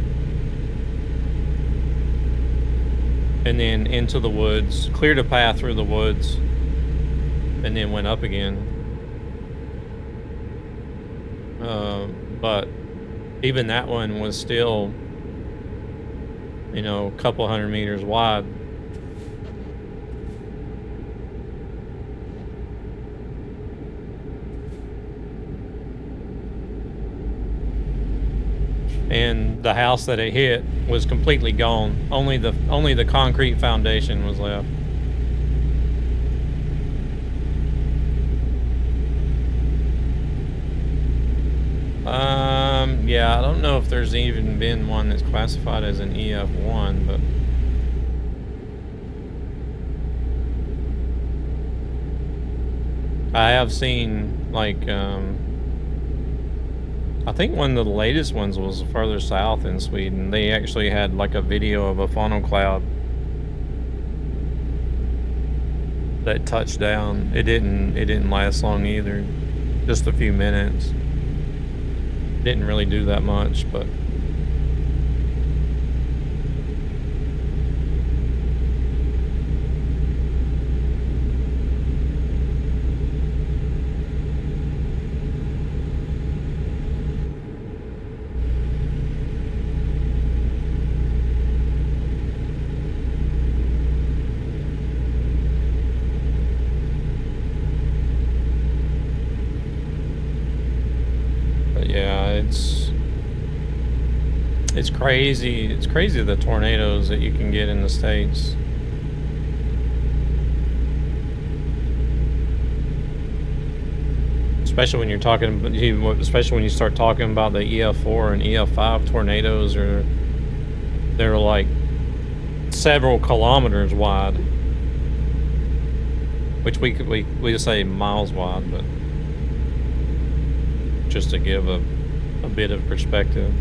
And then into the woods, cleared a path through the woods, and then went up again. But even that one was still, you know, a couple 100 meters wide. And the house that it hit was completely gone. Only the concrete foundation was left. Yeah, I don't know if there's even been one that's classified as an EF1, but I have seen, like, I think one of the latest ones was further south in Sweden. They actually had like a video of a funnel cloud that touched down. It didn't last long either. Just a few minutes. Didn't really do that much, but yeah, it's crazy. It's crazy the tornadoes that you can get in the States. Especially when you're talking, especially when you start talking about the EF4 and EF5 tornadoes, or they're like several kilometers wide, which we say miles wide, but just to give a bit of perspective.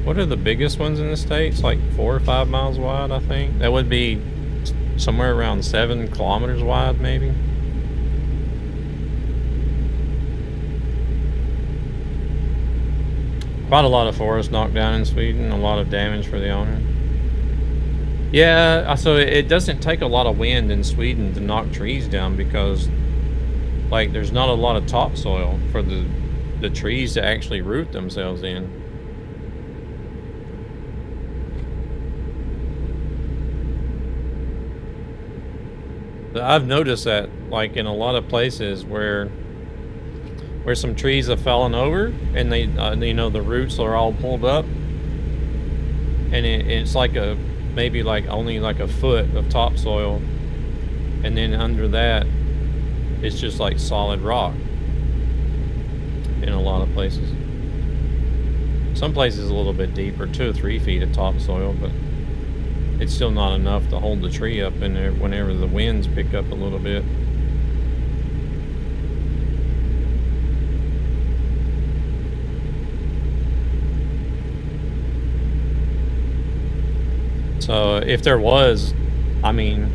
What are the biggest ones in the States? Like 4 or 5 miles wide, I think. That would be somewhere around 7 kilometers wide, maybe. Quite a lot of forest knocked down in Sweden, a lot of damage for the owner. Yeah, so it doesn't take a lot of wind in Sweden to knock trees down, because like there's not a lot of topsoil for the trees to actually root themselves in. I've noticed that, like, in a lot of places where some trees have fallen over, and they, you know, the roots are all pulled up, and it's like maybe like only like a foot of topsoil, and then under that, it's just like solid rock in a lot of places. Some places a little bit deeper, 2 or 3 feet of topsoil, but it's still not enough to hold the tree up in there whenever the winds pick up a little bit. So if there was, I mean,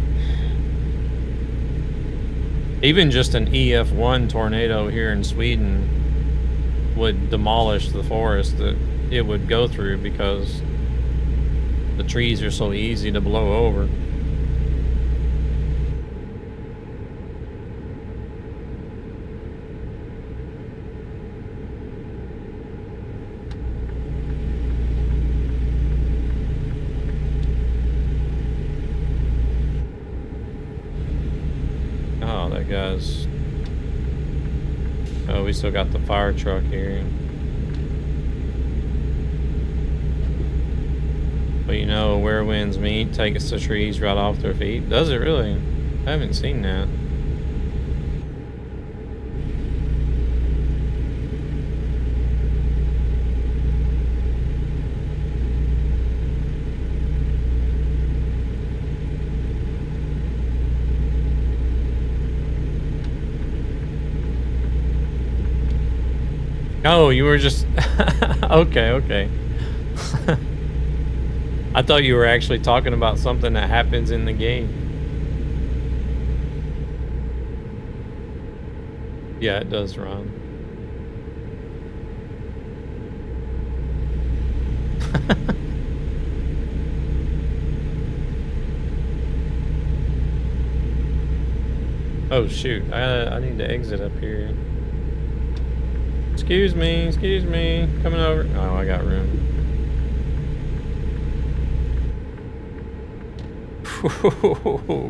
even just an EF1 tornado here in Sweden would demolish the forest that it would go through, because the trees are so easy to blow over. Oh, that guy's... Oh, we still got the fire truck here. But you know, where winds meet, takes the trees right off their feet. Does it really? I haven't seen that. Oh, you were just okay, okay. I thought you were actually talking about something that happens in the game. Yeah, it does run. Oh shoot, I need to exit up here. Excuse me, coming over. Oh, I got room.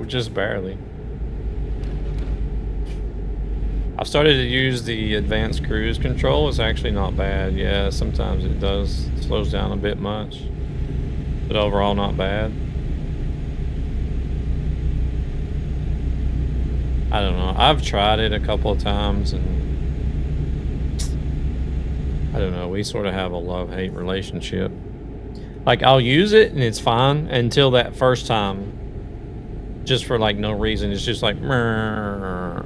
Just barely. I've started to use the advanced cruise control. It's actually not bad. Yeah, sometimes it does slows down a bit much, but overall not bad. I don't know. I've tried it a couple of times and I don't know. We sort of have a love-hate relationship. Like I'll use it and it's fine until that first time. Just for like no reason. It's just like, "Mrrr."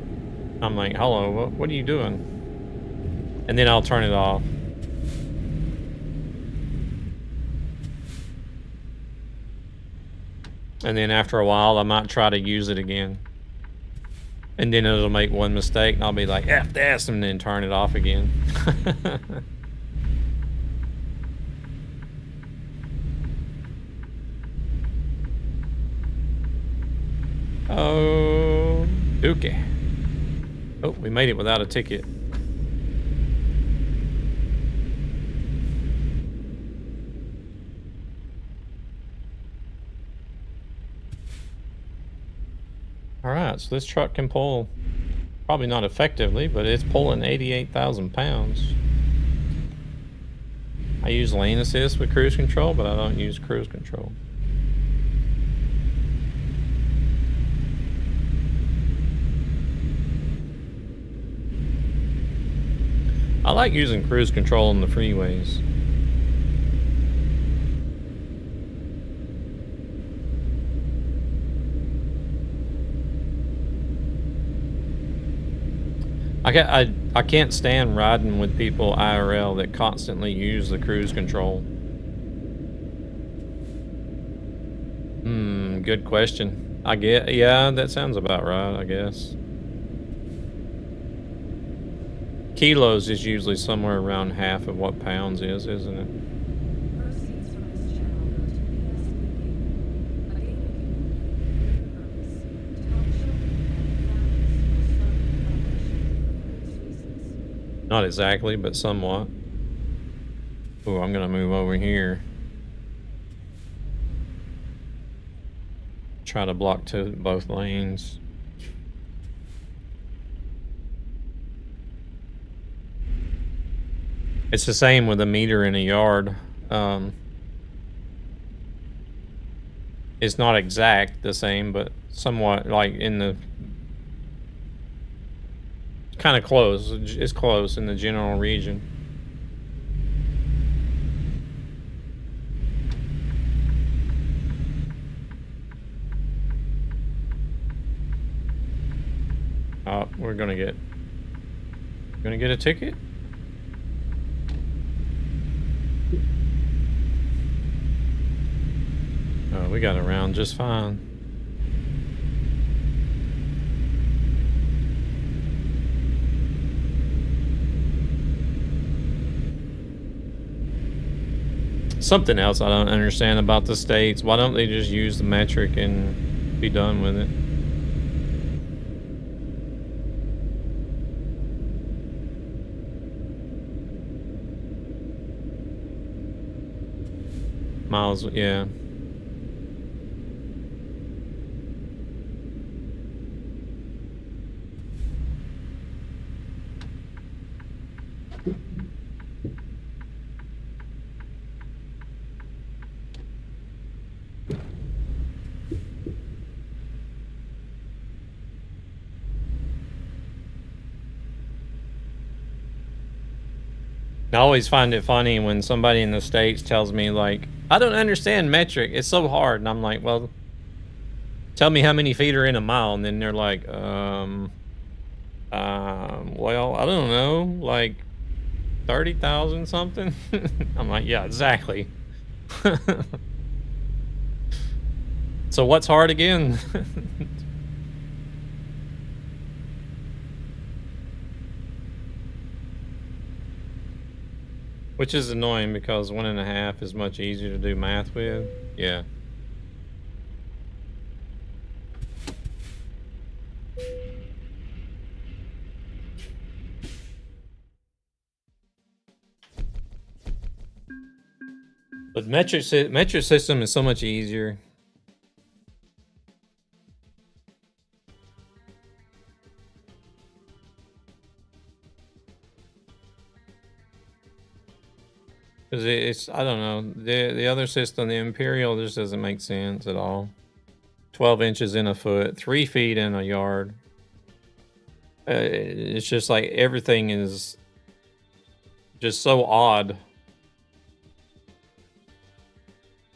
I'm like, hello, what are you doing? And then I'll turn it off. And then after a while, I might try to use it again. And then it'll make one mistake and I'll be like, F this, and then turn it off again. Oh, okay. Oh, we made it without a ticket. All right, so this truck can pull, probably not effectively, but it's pulling 88,000 pounds. I use lane assist with cruise control, but I don't use cruise control. I like using cruise control on the freeways. I can't stand riding with people IRL that constantly use the cruise control. Good question. Yeah, that sounds about right, I guess. Kilos is usually somewhere around half of what pounds is, isn't it? Proceeds from this channel go to ESPP, a gaming community with a purpose to help children and their families who are struggling financially for various reasons. Not exactly, but somewhat. Oh, I'm gonna move over here. Try to block both lanes. It's the same with a meter in a yard. It's not exact the same, but somewhat like in the kind of close. It's close in the general region. Oh, we're gonna get a ticket. Oh, we got around just fine. Something else I don't understand about the states. Why don't they just use the metric and be done with it? Miles, yeah. I always find it funny when somebody in the States tells me, like, I don't understand metric. It's so hard. And I'm like, well, tell me how many feet are in a mile. And then they're like, well, I don't know. Like, 30,000 something? I'm like, yeah, exactly. So what's hard again? Which is annoying because 1.5 is much easier to do math with. Yeah. But metric system is so much easier. Because it's, I don't know, the other system, the Imperial, just doesn't make sense at all. 12 inches in a foot, 3 feet in a yard. It's just like everything is just so odd.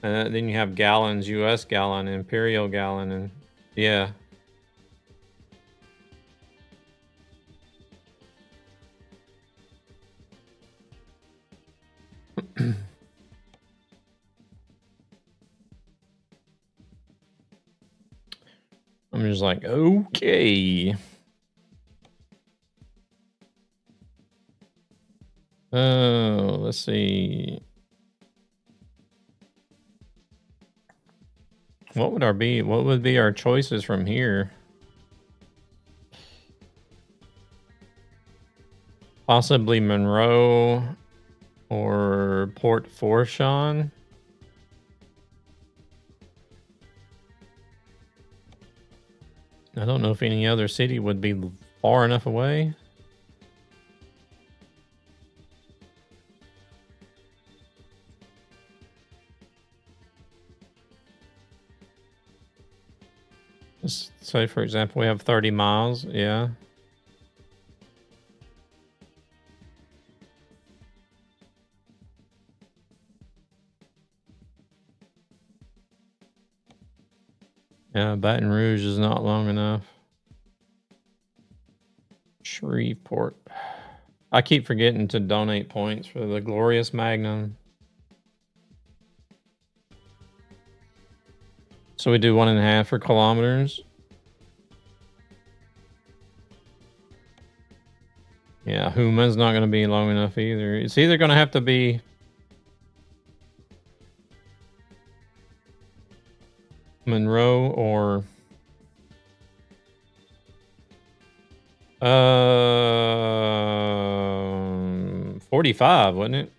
And then you have gallons, US gallon, Imperial gallon, and yeah. I'm just like, okay. Oh, let's see. What would be our choices from here? Possibly Monroe or Port Fourchon. I don't know if any other city would be far enough away. Let's say, for example, we have 30 miles. Yeah. Yeah, Baton Rouge is not long enough. Shreveport. I keep forgetting to donate points for the Glorious Magnum. So we do 1.5 for kilometers. Yeah, Huma's not going to be long enough either. It's either going to have to be Monroe or 45, wasn't it?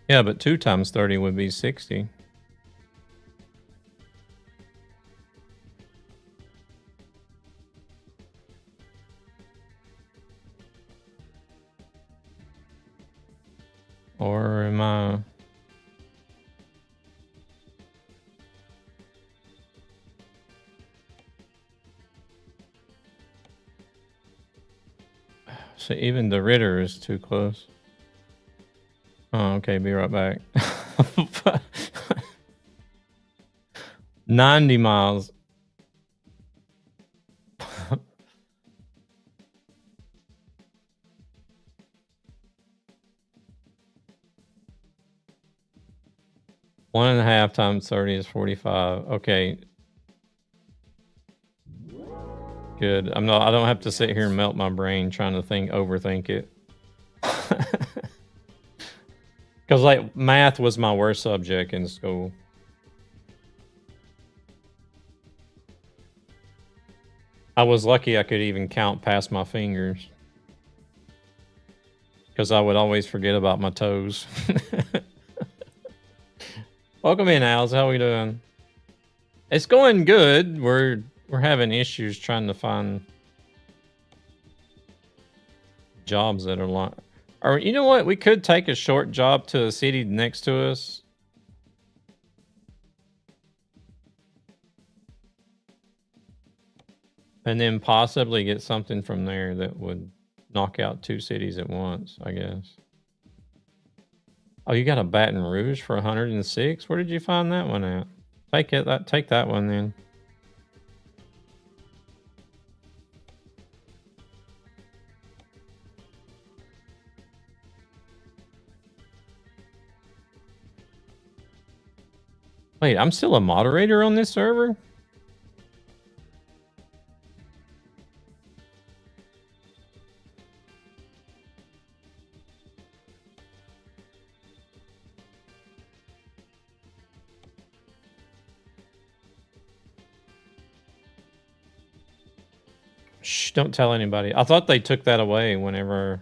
Yeah, but 2 times 30 would be 60. Or am I... So even the Ritter is too close. Oh, okay, be right back. 90 miles. One and a half times 30 is 45. Okay. Good. I don't have to sit here and melt my brain trying to overthink it. Because like math was my worst subject in school. I was lucky I could even count past my fingers. Because I would always forget about my toes. Welcome in, Als. How are we doing? It's going good. We're we're having issues trying to find jobs that are long. Or you know what? We could take a short job to a city next to us. And then possibly get something from there that would knock out 2 cities at once, I guess. Oh, you got a Baton Rouge for 106? Where did you find that one at? Take that one then. Wait, I'm still a moderator on this server? Shh, don't tell anybody. I thought they took that away whenever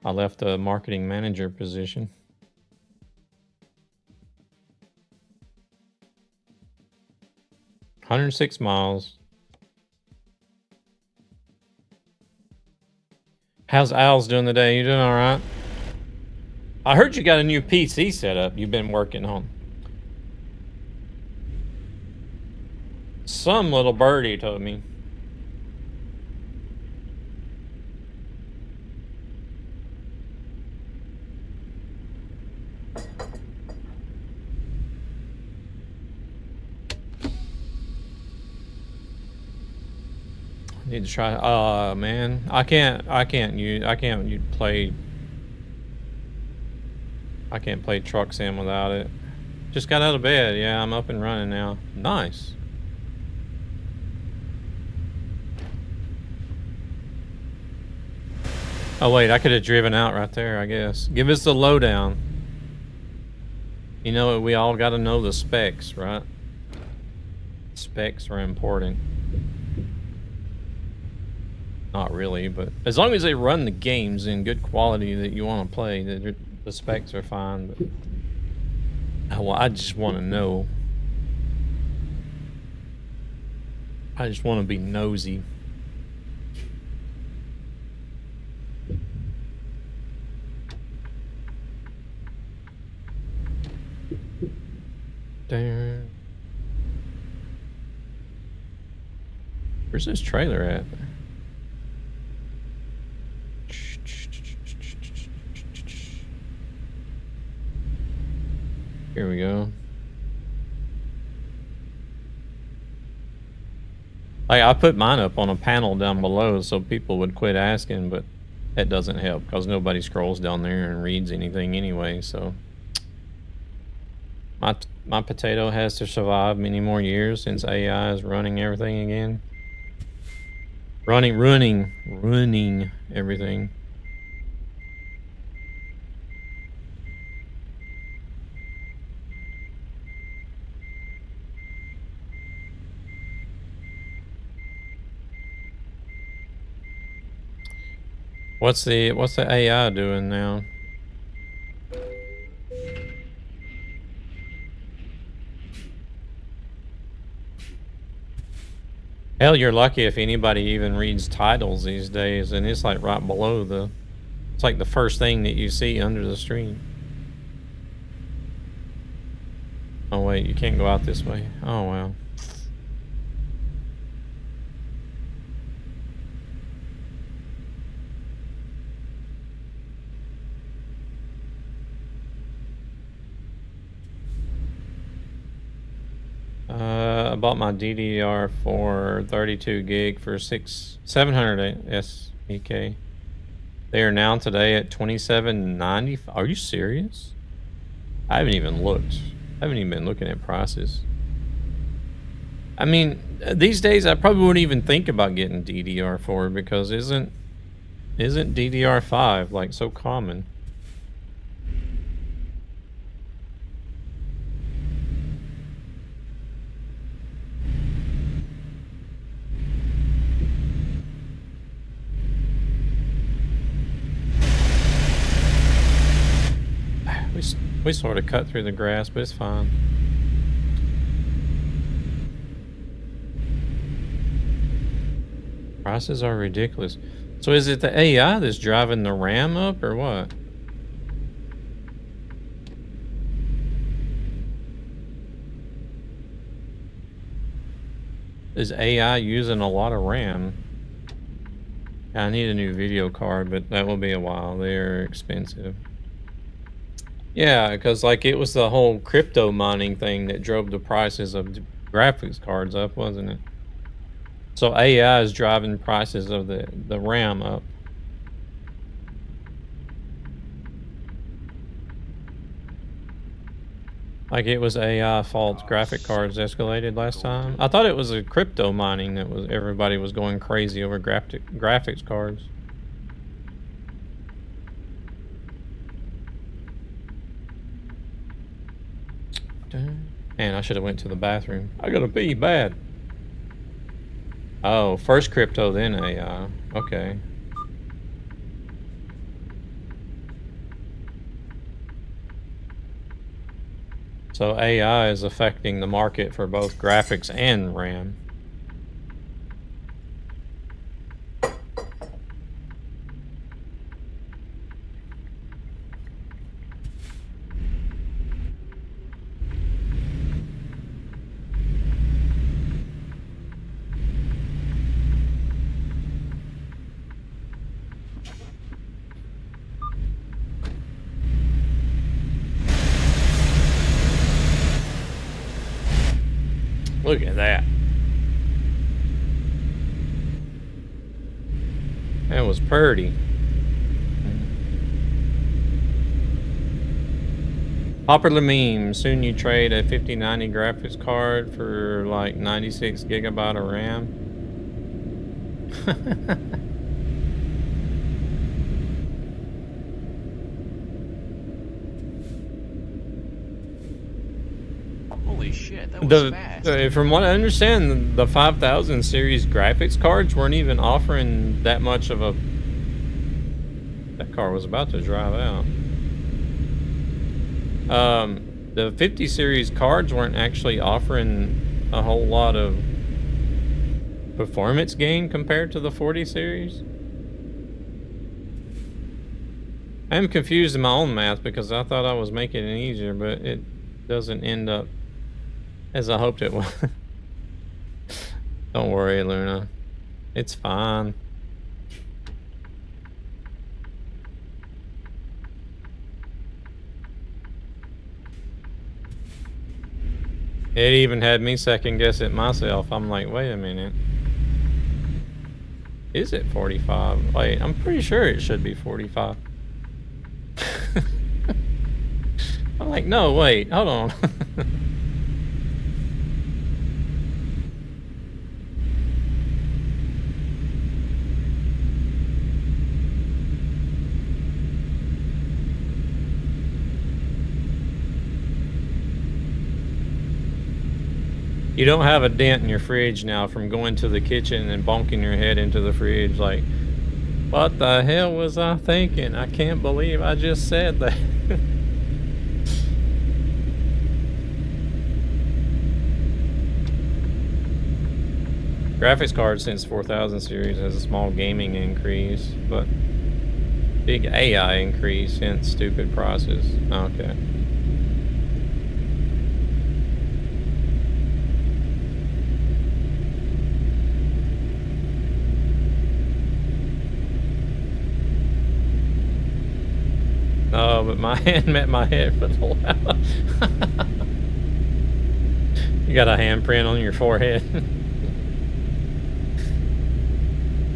I left the marketing manager position. $106 miles. How's Al's doing today? You doing all right? I heard you got a new PC set up you've been working on. Some little birdie told me. Need to try. Man, I can't play Truck Sim without it. Just got out of bed. Yeah, I'm up and running now. Nice. Oh wait, I could have driven out right there, I guess. Give us the lowdown. You know, we all got to know the specs, right? Specs are important. Not really, but as long as they run the games in good quality that you want to play, the specs are fine. But well, I just want to know. I just want to be nosy. There. Where's this trailer at? Here we go. I put mine up on a panel down below so people would quit asking, but that doesn't help because nobody scrolls down there and reads anything anyway. So my potato has to survive many more years since AI is running everything again. Running everything. What's the AI doing now? Hell, you're lucky if anybody even reads titles these days, and it's like right below it's like the first thing that you see under the stream. Oh wait, you can't go out this way. Oh wow. I bought my DDR4 32 gig for $700 SEK. They are now today at $27.90. Are you serious? I haven't even looked. I haven't even been looking at prices. I mean, these days I probably wouldn't even think about getting DDR4 because isn't DDR5 like so common? We sort of cut through the grass, but it's fine. Prices are ridiculous. So is it the AI that's driving the RAM up or what? Is AI using a lot of RAM? I need a new video card, but that will be a while. They're expensive. Yeah, because like it was the whole crypto mining thing that drove the prices of the graphics cards up, wasn't it? So AI is driving prices of the RAM up. Like it was AI fault graphic cards escalated last time. I thought it was a crypto mining that was everybody was going crazy over graphics cards. Man, I should have went to the bathroom. I gotta pee bad. Oh, first crypto, then AI. Okay. So AI is affecting the market for both graphics and RAM. Look at that. That was purty. Popular meme. Soon you trade a 5090 graphics card for like 96 gigabyte of RAM. Holy shit, that was fast. From what I understand, the 5000 series graphics cards weren't even offering that much of a. That car was about to drive out. The 50 series cards weren't actually offering a whole lot of performance gain compared to the 40 series. I'm confused in my own math because I thought I was making it easier, but it doesn't end up as I hoped it would. Don't worry, Luna. It's fine. It even had me second guess it myself. I'm like, wait a minute. Is it 45? Wait, I'm pretty sure it should be 45. I'm like, no, wait, hold on. You don't have a dent in your fridge now from going to the kitchen and bonking your head into the fridge like, what the hell was I thinking? I can't believe I just said that. Graphics card since 4000 series has a small gaming increase, but big AI increase, hence stupid prices. Okay. Oh, but my hand met my head for the while. You got a handprint on your forehead.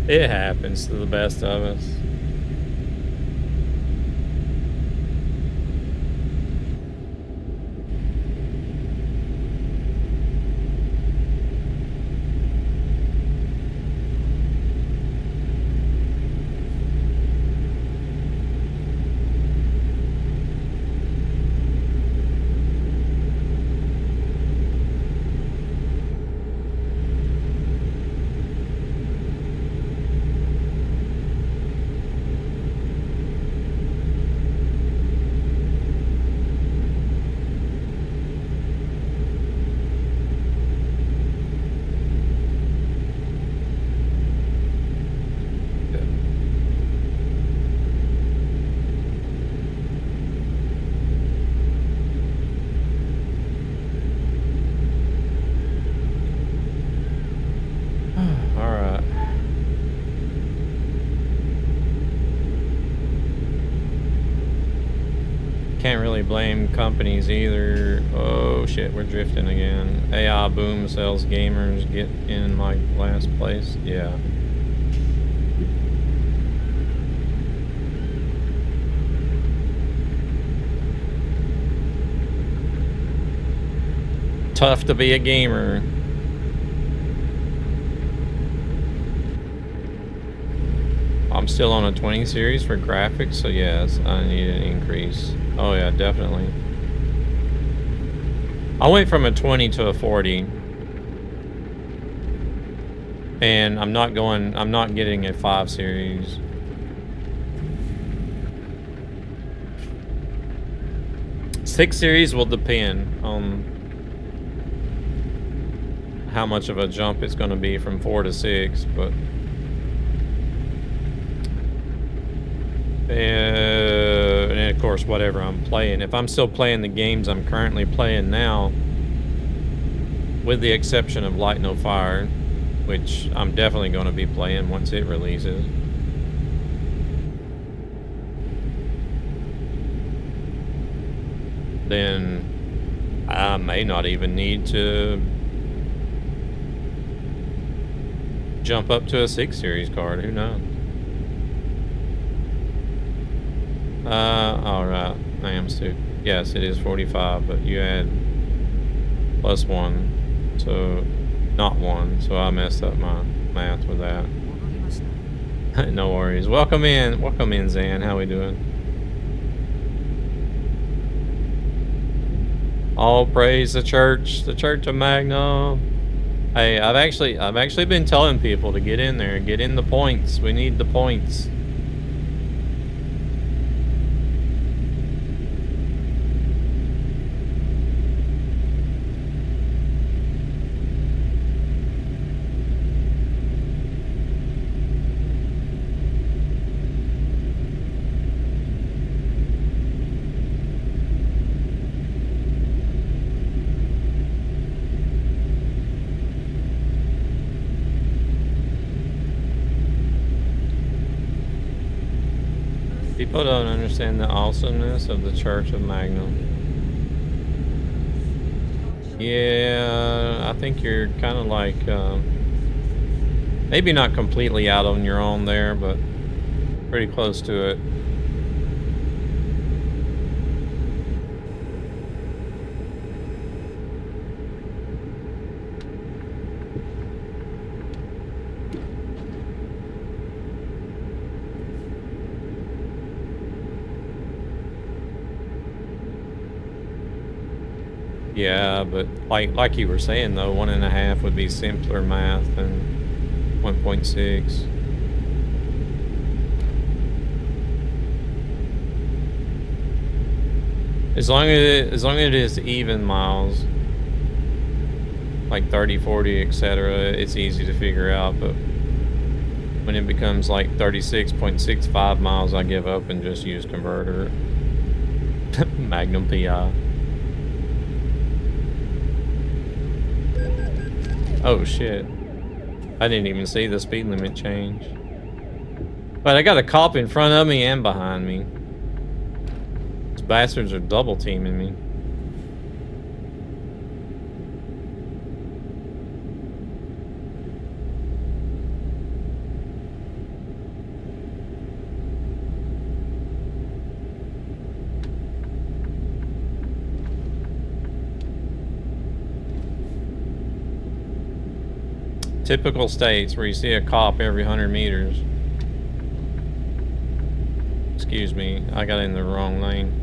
It happens to the best of us. really blame companies either. Oh shit, we're drifting again. AI boom sells gamers get in like last place. Yeah. Tough to be a gamer. I'm still on a 20 series for graphics, so yes, I need an increase. Oh yeah, definitely. I went from a 20 to a 40. And I'm not getting a 5 series. Six series will depend on how much of a jump it's going to be from 4 to 6, but and of course whatever I'm playing. If I'm still playing the games I'm currently playing now, with the exception of Light No Fire, which I'm definitely going to be playing once it releases. Then I may not even need to jump up to a 6 series card. Who knows? Alright. I am stupid. Yes, it is 45, but you add plus 1. So, not 1. So I messed up my math with that. No worries. Welcome in, Zan. How we doing? All praise the church of Magnum. Hey, I've actually been telling people to get in there, get in the points. We need the points. People don't understand the awesomeness of the Church of Magnum. Yeah, I think you're kind of like, maybe not completely out on your own there, but pretty close to it. Yeah, but like you were saying though, 1.5 would be simpler math than 1.6. As long as it is even miles, like 30, 40, etc., it's easy to figure out. But when it becomes like 36.65 miles, I give up and just use converter. Magnum PI. Oh shit. I didn't even see the speed limit change. But I got a cop in front of me and behind me. These bastards are double teaming me. Typical states where you see a cop every 100 meters. Excuse me, I got in the wrong lane.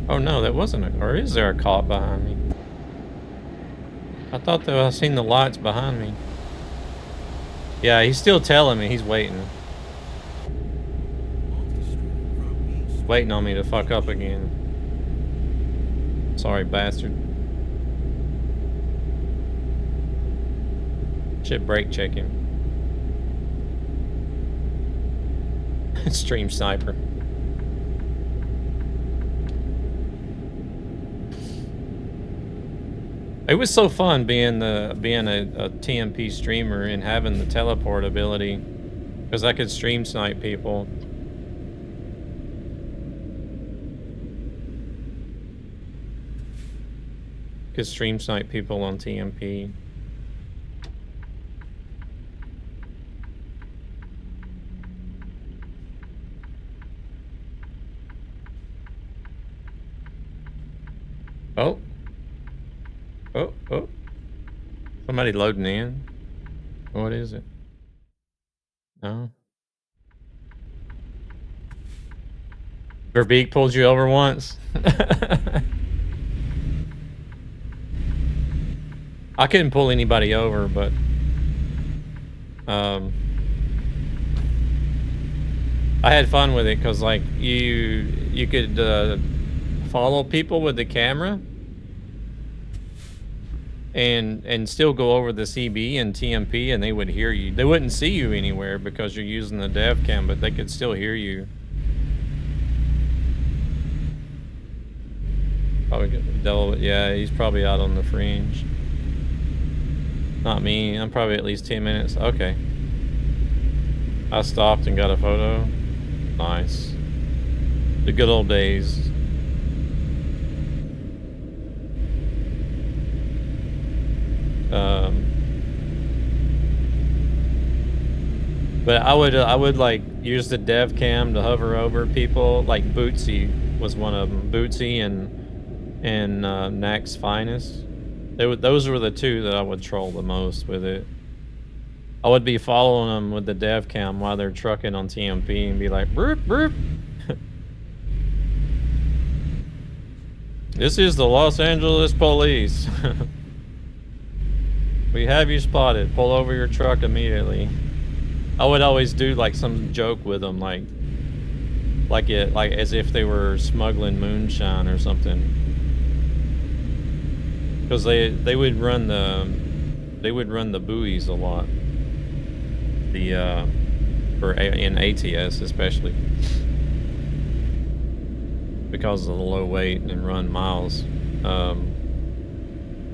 Oh no, that wasn't a, or is there a cop behind me? I thought that I seen the lights behind me. Yeah, he's still telling me, he's waiting. Waiting on me to fuck up again. Sorry, bastard. Should brake check him. Stream sniper. It was so fun being a TMP streamer and having the teleport ability, because I could stream snipe people. Could stream snipe people on TMP. Oh. Oh, oh. Somebody loading in. What is it? No. Verbeek pulled you over once. I couldn't pull anybody over, but I had fun with it because like you could follow people with the camera and still go over the CB and TMP and they would hear you. They wouldn't see you anywhere because you're using the dev cam, but they could still hear you. Probably get Devil, yeah, he's probably out on the fringe. Not me. I'm probably at least 10 minutes. Okay. I stopped and got a photo. Nice. The good old days. But I would like use the dev cam to hover over people. Like Bootsy was one of them. Bootsy and Nax Finest. Those were the two that I would troll the most with it. I would be following them with the dev cam while they're trucking on TMP and be like, burp, burp. This is the Los Angeles police. We have you spotted. Pull over your truck immediately. I would always do like some joke with them, like as if they were smuggling moonshine or something. Because they would run the buoys a lot. The in ATS especially because of the low weight and run miles.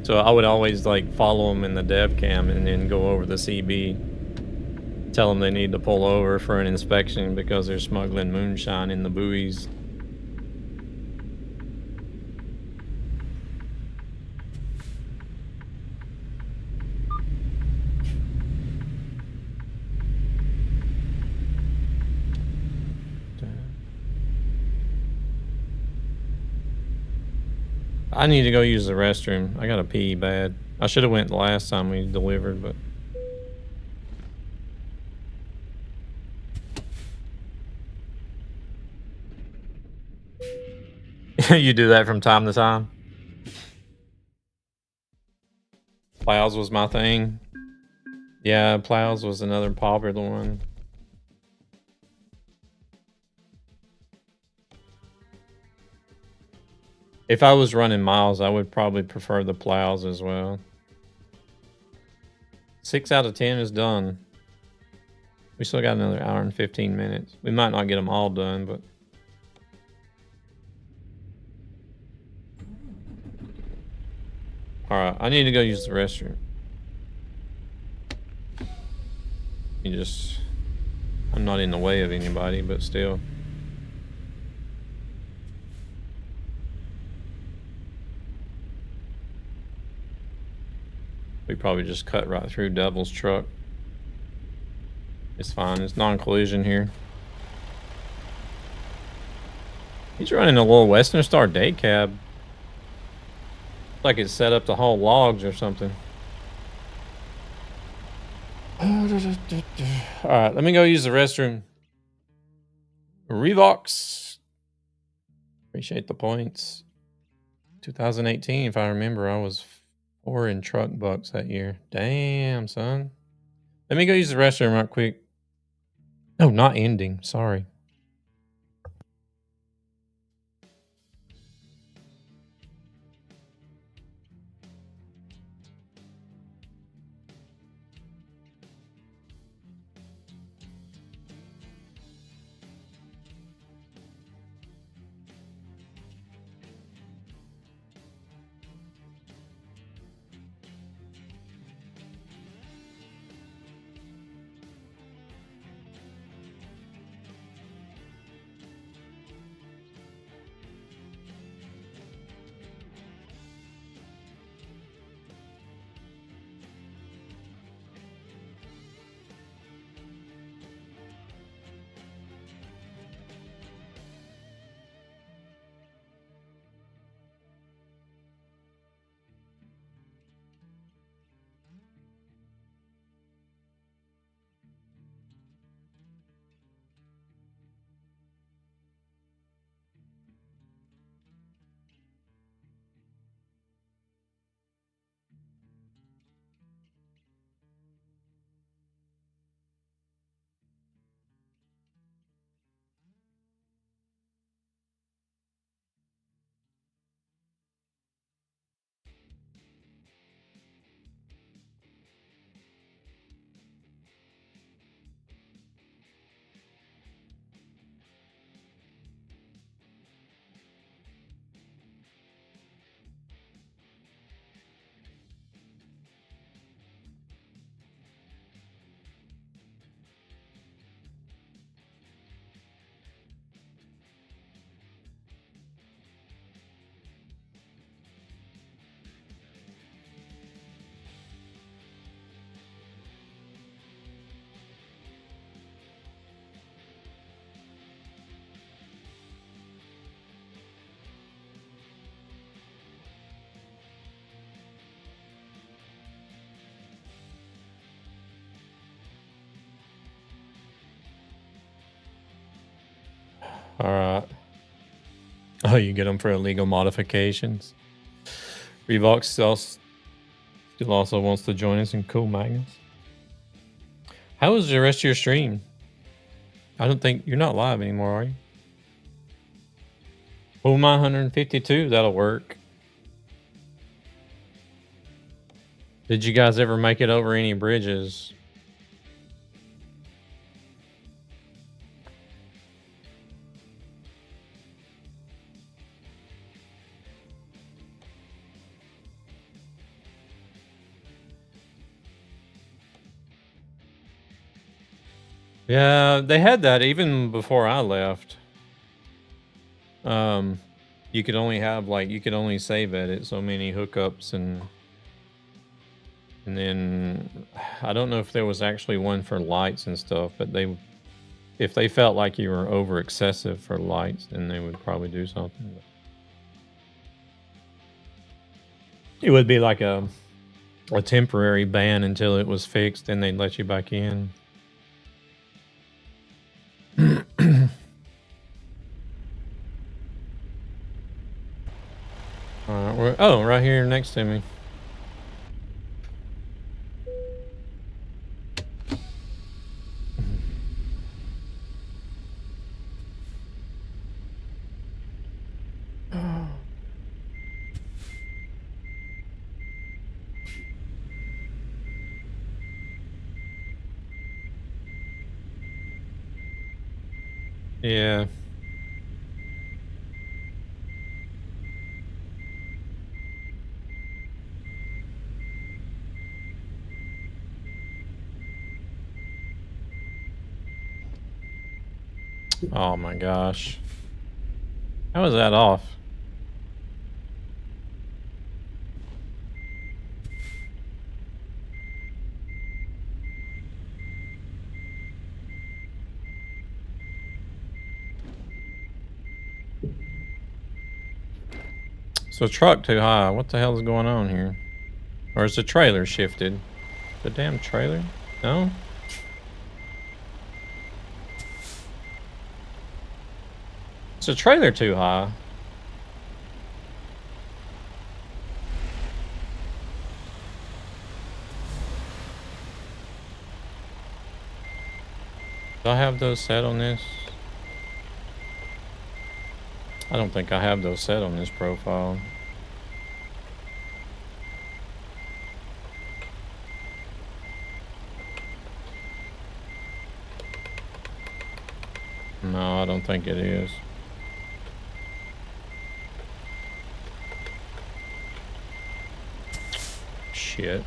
So I would always like follow them in the dev cam and then go over the CB, tell them they need to pull over for an inspection because they're smuggling moonshine in the buoys. I need to go use the restroom. I gotta pee bad. I should have went the last time we delivered, but you do that from time to time. Plows was my thing. Yeah, plows was another popular one. If I was running miles, I would probably prefer the plows as well. 6 out of 10 is done. We still got another hour and 15 minutes. We might not get them all done, but... Alright, I need to go use the restroom. I'm not in the way of anybody, but still. We probably just cut right through Devil's truck. It's fine. It's non-collision here. He's running a little Western Star day cab. Like it's set up to haul logs or something. Alright, let me go use the restroom. Revox. Appreciate the points. 2018, if I remember, I was 4 in truck bucks that year. Damn, son. Let me go use the restroom right quick. No, not ending. Sorry. All right. Oh, you get them for illegal modifications. Revox still also wants to join us in Cool Magnus. How was the rest of your stream? I don't think you're not live anymore, are you? Oh, my 152. That'll work. Did you guys ever make it over any bridges? Yeah, they had that even before I left. You could only have you could only save edit so many hookups and then I don't know if there was actually one for lights and stuff, but if they felt like you were over excessive for lights, then they would probably do something. It would be like a temporary ban until it was fixed, then they'd let you back in. Oh, right here next to me. Yeah. Oh my gosh. How is that off? So truck too high. What the hell is going on here? Or is the trailer shifted? The damn trailer? No? Is the trailer too high? Do I have those set on this? I don't think I have those set on this profile. No, I don't think it is. Shit.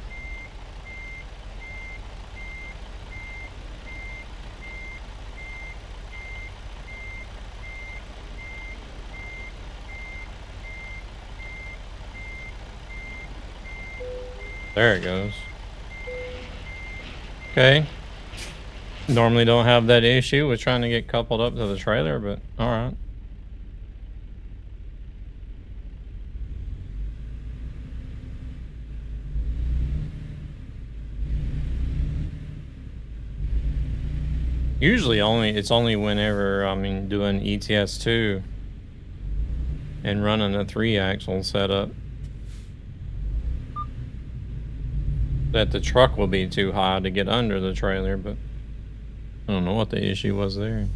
There it goes. Okay. Normally don't have that issue with trying to get coupled up to the trailer, but alright. Usually it's only whenever I'm doing ETS2 and running a 3-axle setup that the truck will be too high to get under the trailer, but I don't know what the issue was there.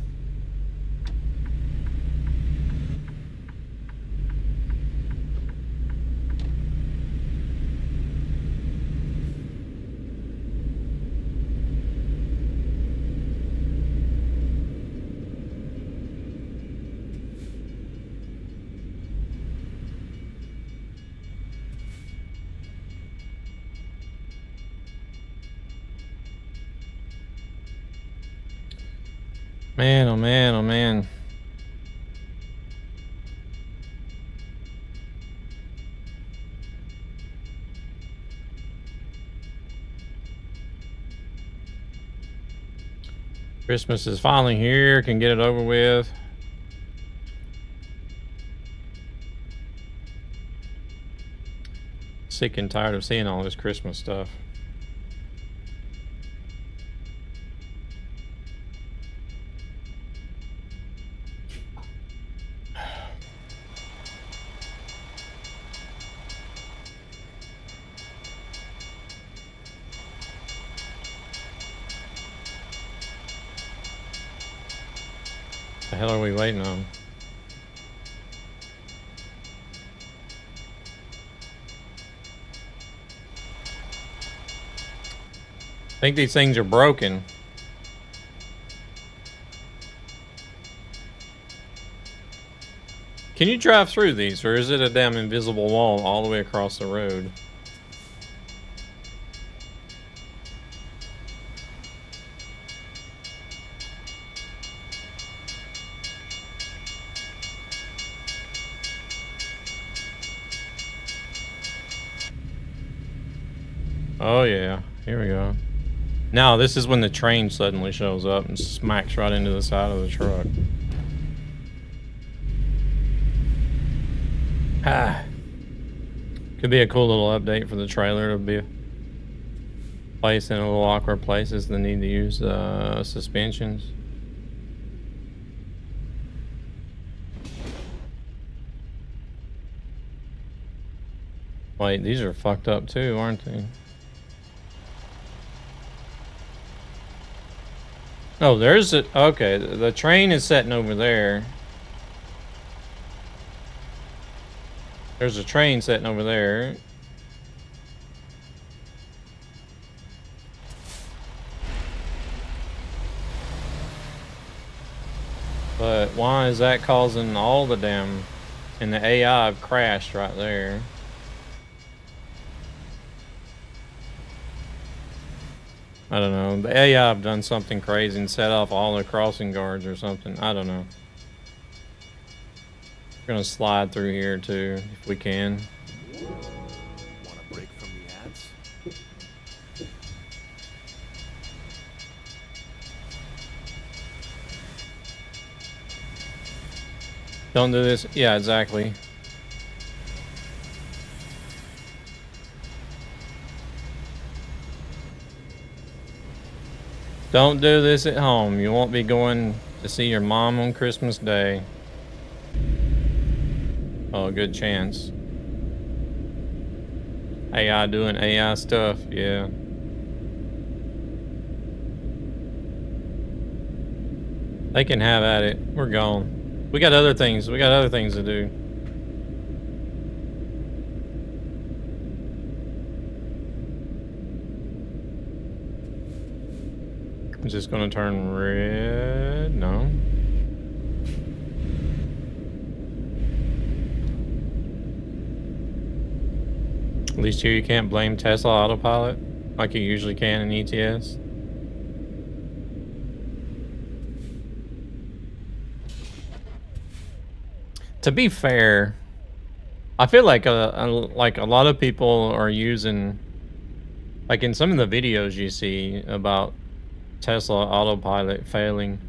Man, oh man, oh man. Christmas is finally here, can get it over with. Sick and tired of seeing all this Christmas stuff. The hell are we waiting on? I think these things are broken. Can you drive through these, or is it a damn invisible wall all the way across the road? Oh yeah, here we go. Now this is when the train suddenly shows up and smacks right into the side of the truck. Ah. Could be a cool little update for the trailer to be placed in a little awkward places that need to use suspensions. Wait, these are fucked up too, aren't they? Oh, there's a... Okay, the train is sitting over there. There's a train sitting over there. But why is that causing all the damn... And the AI crashed right there. I don't know. The AI have done something crazy and set off all the crossing guards or something. I don't know. We're gonna slide through here too, if we can. Want a break from the ads? Don't do this. Yeah, exactly. Don't do this at home. You won't be going to see your mom on Christmas Day. Oh, good chance. AI doing AI stuff, yeah. They can have at it. We're gone. We got other things. We got other things to do. Is this gonna turn red? No. At least here you can't blame Tesla autopilot like you usually can in ETS. To be fair, I feel like a lot of people are using, like in some of the videos you see about Tesla autopilot failing,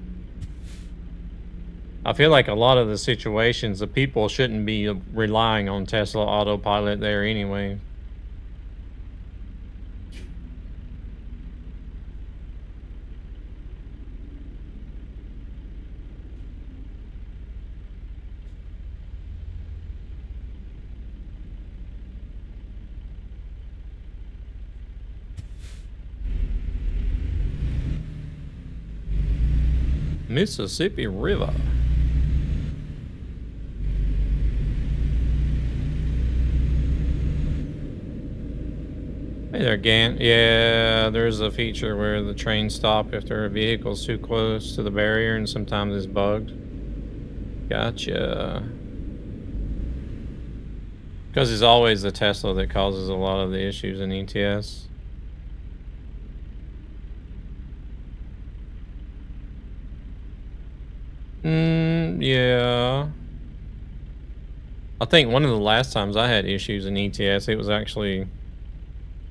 I feel like a lot of the situations, the people shouldn't be relying on Tesla autopilot there anyway. Mississippi River. Hey there, Gant. Yeah, there's a feature where the trains stop if there are vehicles too close to the barrier, and sometimes it's bugged. Gotcha. Because it's always the Tesla that causes a lot of the issues in ETS. Yeah. I think one of the last times I had issues in ETS, it was actually...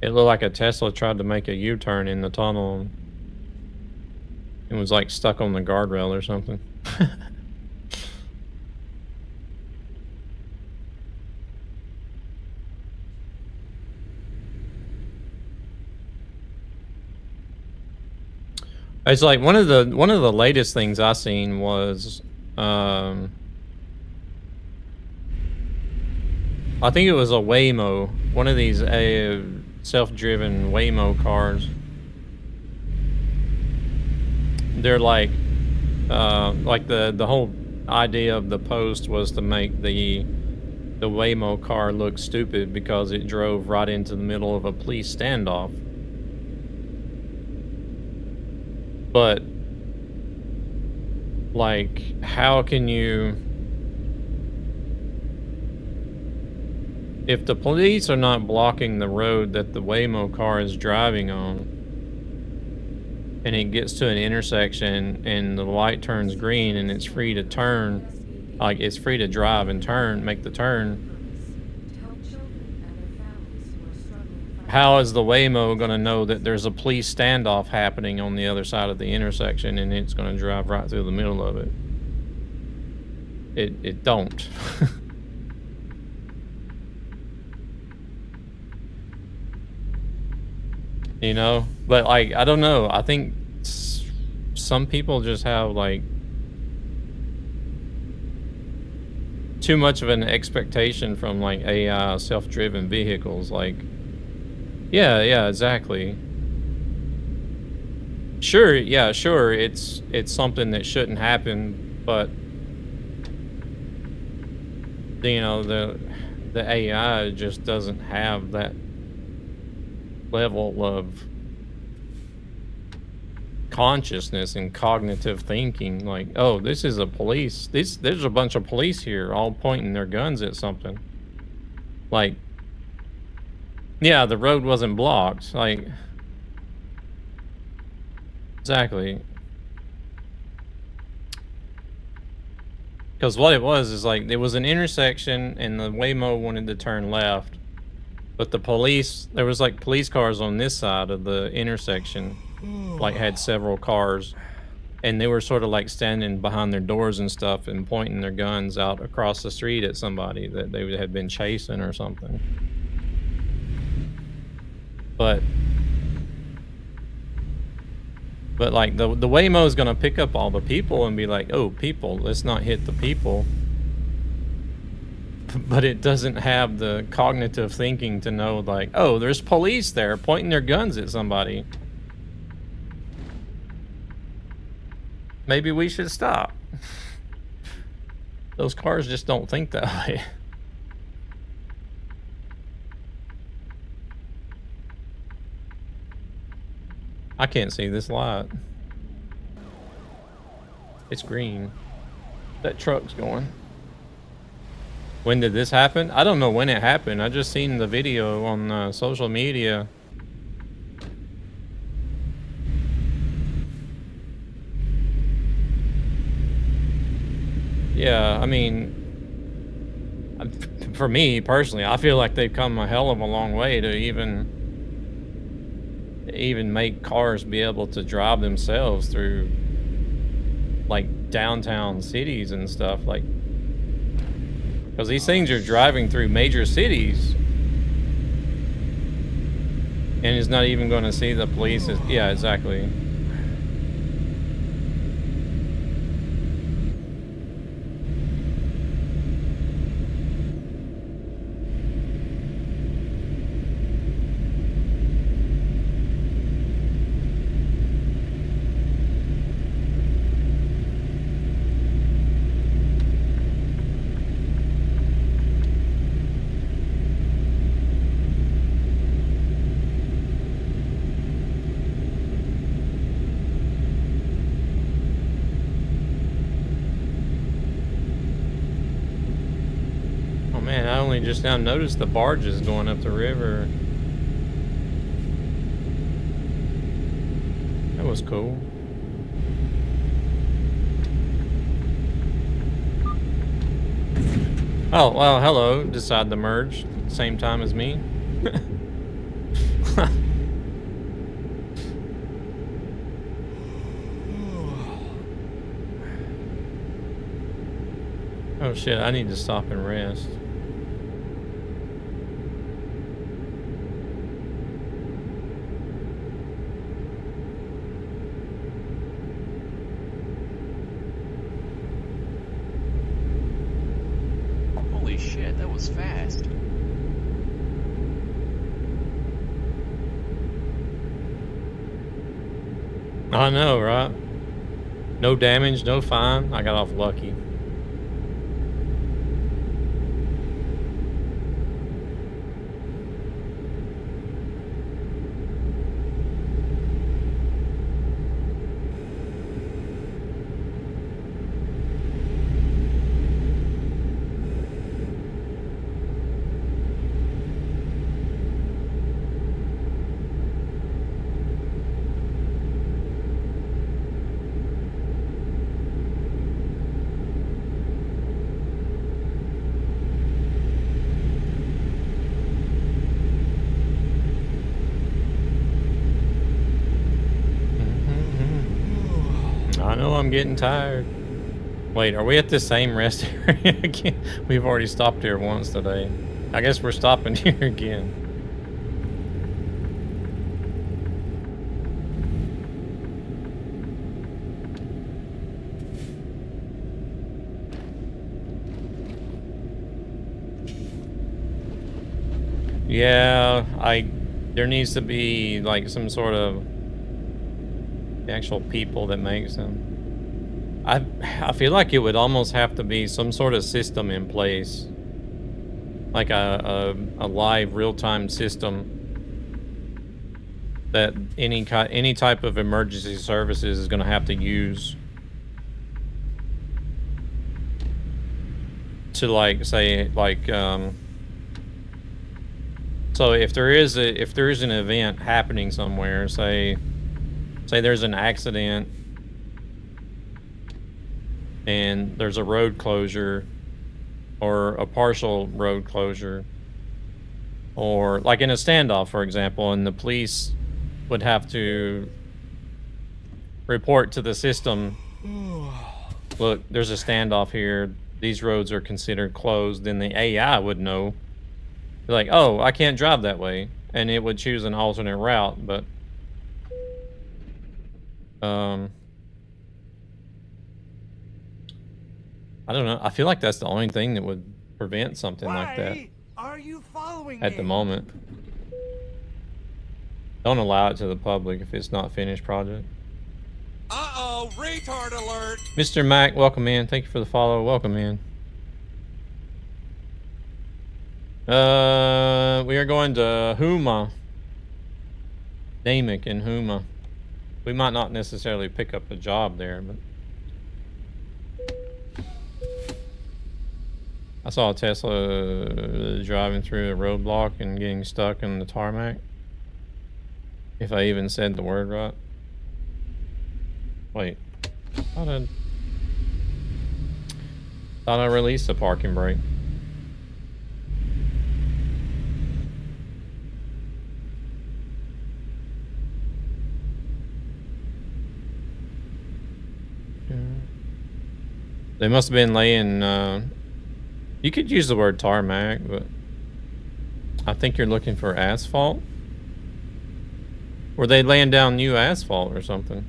It looked like a Tesla tried to make a U-turn in the tunnel. It was like stuck on the guardrail or something. It's like one of the latest things I seen was I think it was a Waymo, one of these self-driven Waymo cars. They're like Like the whole idea of the post was to make the Waymo car look stupid because it drove right into the middle of a police standoff. But like, how can you, if the police are not blocking the road that the Waymo car is driving on, and it gets to an intersection and the light turns green and it's free to turn, like it's free to drive and turn, make the turn, how is the Waymo going to know that there's a police standoff happening on the other side of the intersection and it's going to drive right through the middle of it? It don't. You know, but like, I don't know. I think some people just have like too much of an expectation from like AI self-driven vehicles. Like, yeah, exactly. Sure, yeah, sure. It's something that shouldn't happen, but you know, the AI just doesn't have that level of consciousness and cognitive thinking. Like, oh, this is a police, there's a bunch of police here all pointing their guns at something. Like, yeah, the road wasn't blocked. Like, exactly. Because what it was is like, there was an intersection and the Waymo wanted to turn left, but the police, there was like police cars on this side of the intersection, like had several cars, and they were sort of like standing behind their doors and stuff and pointing their guns out across the street at somebody that they had been chasing or something. But like the Waymo is gonna pick up all the people and be like, oh, people, let's not hit the people. But it doesn't have the cognitive thinking to know, like, oh, there's police there pointing their guns at somebody. Maybe we should stop. Those cars just don't think that way. I can't see this light. It's green. That truck's going. When did this happen? I don't know when it happened. I just seen the video on social media. Yeah, I mean, for me personally, I feel like they've come a hell of a long way to even make cars be able to drive themselves through like downtown cities and stuff. Like, because these things are driving through major cities and it's not even going to see the police. Yeah, exactly. Man, I only just now noticed the barges going up the river. That was cool. Oh, well, hello. Decide to merge. Same time as me. Oh shit, I need to stop and rest. Holy shit, that was fast. I know, right? No damage, no fine. I got off lucky. I know I'm getting tired. Wait, are we at the same rest area again? We've already stopped here once today. I guess we're stopping here again. Yeah, there needs to be like some sort of the actual people that makes them. I feel like it would almost have to be some sort of system in place, like a live real-time system that any type of emergency services is going to have to use to like say like so if there is an event happening somewhere, say there's an accident and there's a road closure or a partial road closure, or like in a standoff, for example, and the police would have to report to the system, look, there's a standoff here, these roads are considered closed, then the AI would know, like, oh, I can't drive that way, and it would choose an alternate route. But I don't know. I feel like that's the only thing that would prevent something like that. Are you following at the moment? Don't allow it to the public if it's not finished project. Uh-oh, retard alert! Mr. Mac, welcome in. Thank you for the follow. Welcome in. We are going to Huma. Namek and Huma. We might not necessarily pick up a job there, but I saw a Tesla driving through a roadblock and getting stuck in the tarmac. If I even said the word right. Wait. Thought I released the parking brake. They must have been laying, you could use the word tarmac, but I think you're looking for asphalt. Were they laying down new asphalt or something?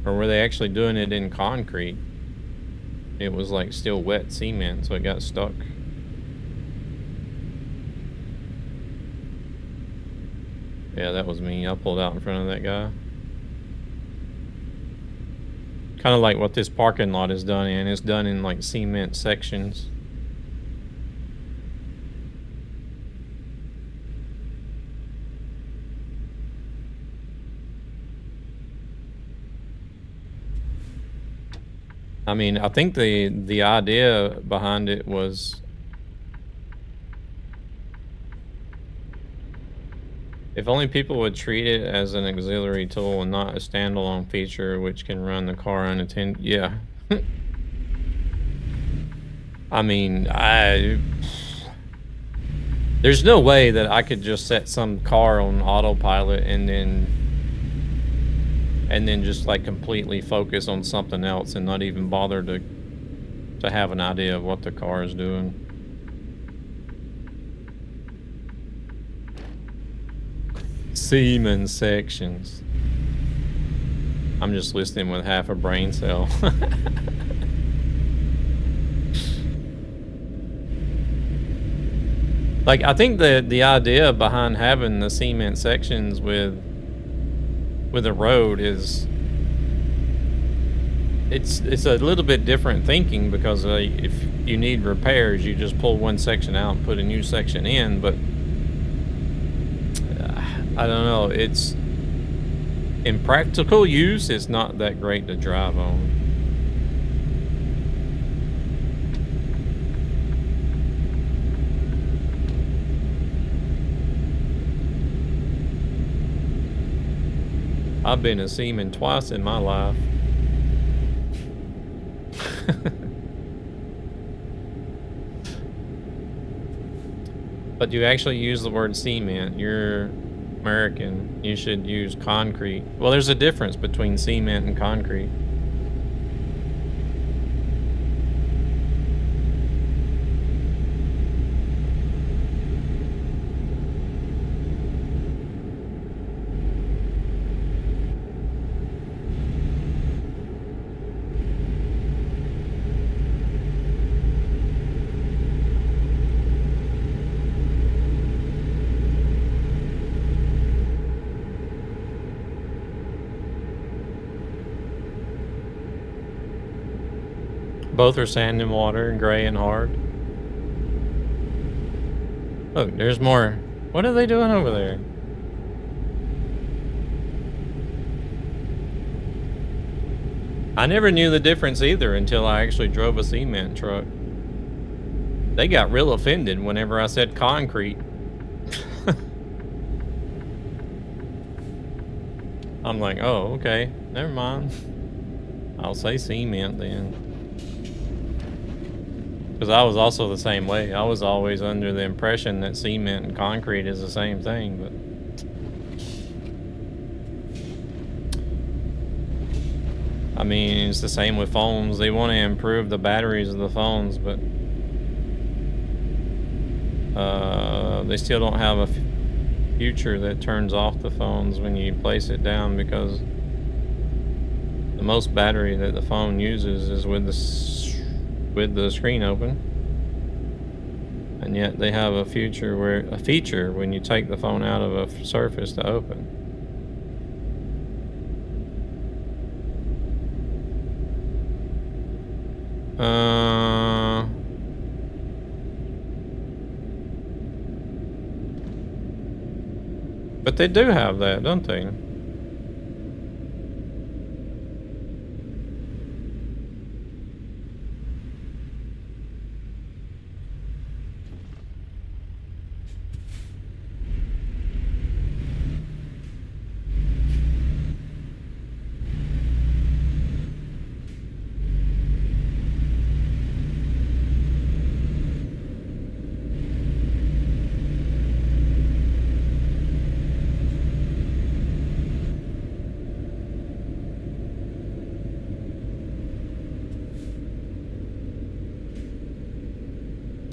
Or were they actually doing it in concrete? It was like still wet cement, so it got stuck. Yeah, that was me. I pulled out in front of that guy. Kind of like what this parking lot is done in. It's done in like cement sections. I mean, I think the idea behind it was if only people would treat it as an auxiliary tool and not a standalone feature which can run the car unattended. Yeah. I mean, there's no way that I could just set some car on autopilot and then just like completely focus on something else and not even bother to have an idea of what the car is doing. Semen sections. I'm just listening with half a brain cell. Like, I think the idea behind having the cement sections with with a road is it's a little bit different thinking because if you need repairs, you just pull one section out and put a new section in. But I don't know. It's in practical use, it's not that great to drive on. I've been a seaman twice in my life. But you actually use the word cement. You're American. You should use concrete. Well, there's a difference between cement and concrete. Both are sand and water, and gray and hard. Look, there's more. What are they doing over there? I never knew the difference either until I actually drove a cement truck. They got real offended whenever I said concrete. I'm like, oh, okay, never mind. I'll say cement then. Because I was also the same way. I was always under the impression that cement and concrete is the same thing, but I mean, it's the same with phones. They want to improve the batteries of the phones, but they still don't have a future that turns off the phones when you place it down, because the most battery that the phone uses is with the screen open, and yet they have a feature when you take the phone out of a surface to open. But they do have that, don't they?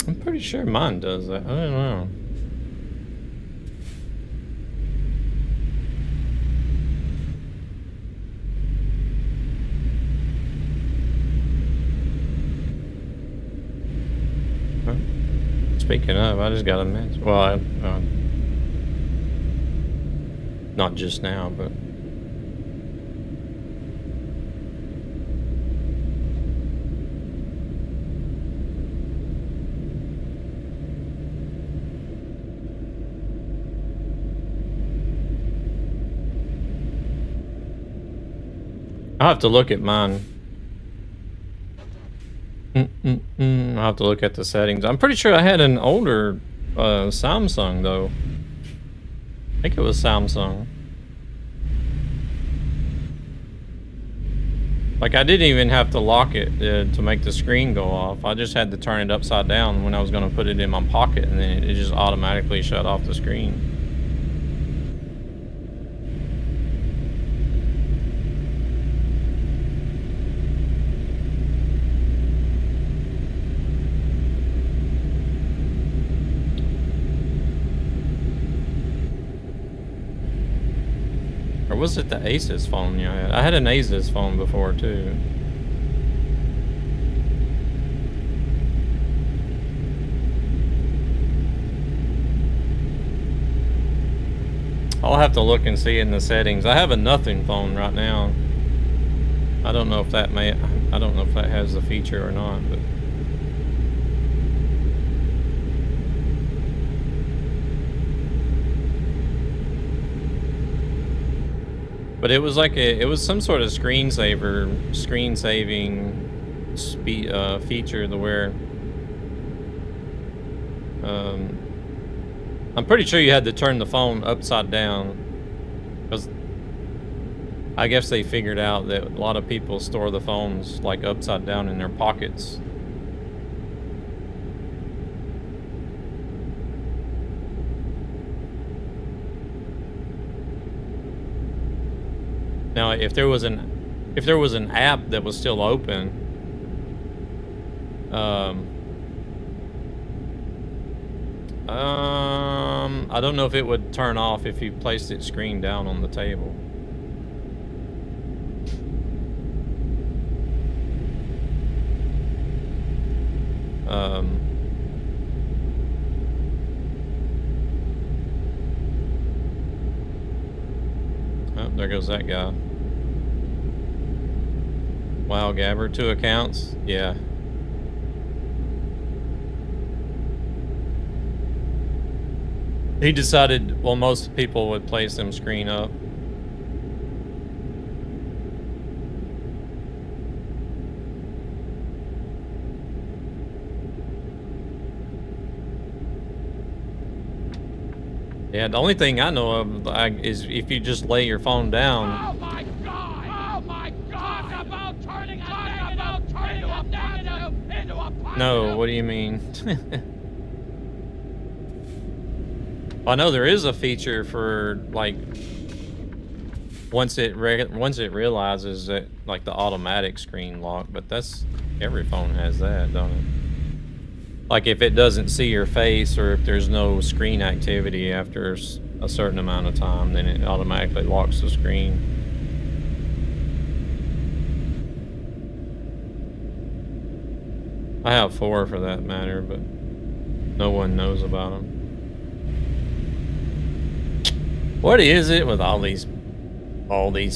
I'm pretty sure mine does that. I don't know. Well, speaking of, I just got a message. Well, not just now, but I'll have to look at mine. I'll have to look at the settings. I'm pretty sure I had an older Samsung though. I think it was Samsung. Like, I didn't even have to lock it to make the screen go off. I just had to turn it upside down when I was going to put it in my pocket, and then it just automatically shut off the screen. Or was it the Asus phone you had? I had an Asus phone before too. I'll have to look and see in the settings. I have a nothing phone right now. I don't know if that has the feature or not, but. But it was like it was some sort of screensaver, screen-saving feature to where I'm pretty sure you had to turn the phone upside down, because I guess they figured out that a lot of people store the phones like upside down in their pockets. Now, if there was an app that was still open, I don't know if it would turn off if you placed it screen down on the table. Oh, there goes that guy. Wow, Gabber, 2 accounts? Yeah. He decided, well, most people would place them screen up. Yeah, the only thing I know of is if you just lay your phone down. Oh my god! Oh my god! Talk about turning a negative into a positive! No, what do you mean? I know there is a feature for like once it realizes that, like, the automatic screen lock, but that's every phone has that, don't it? Like if it doesn't see your face, or if there's no screen activity after a certain amount of time, then it automatically locks the screen. I have 4 for that matter, but no one knows about them. What is it with all these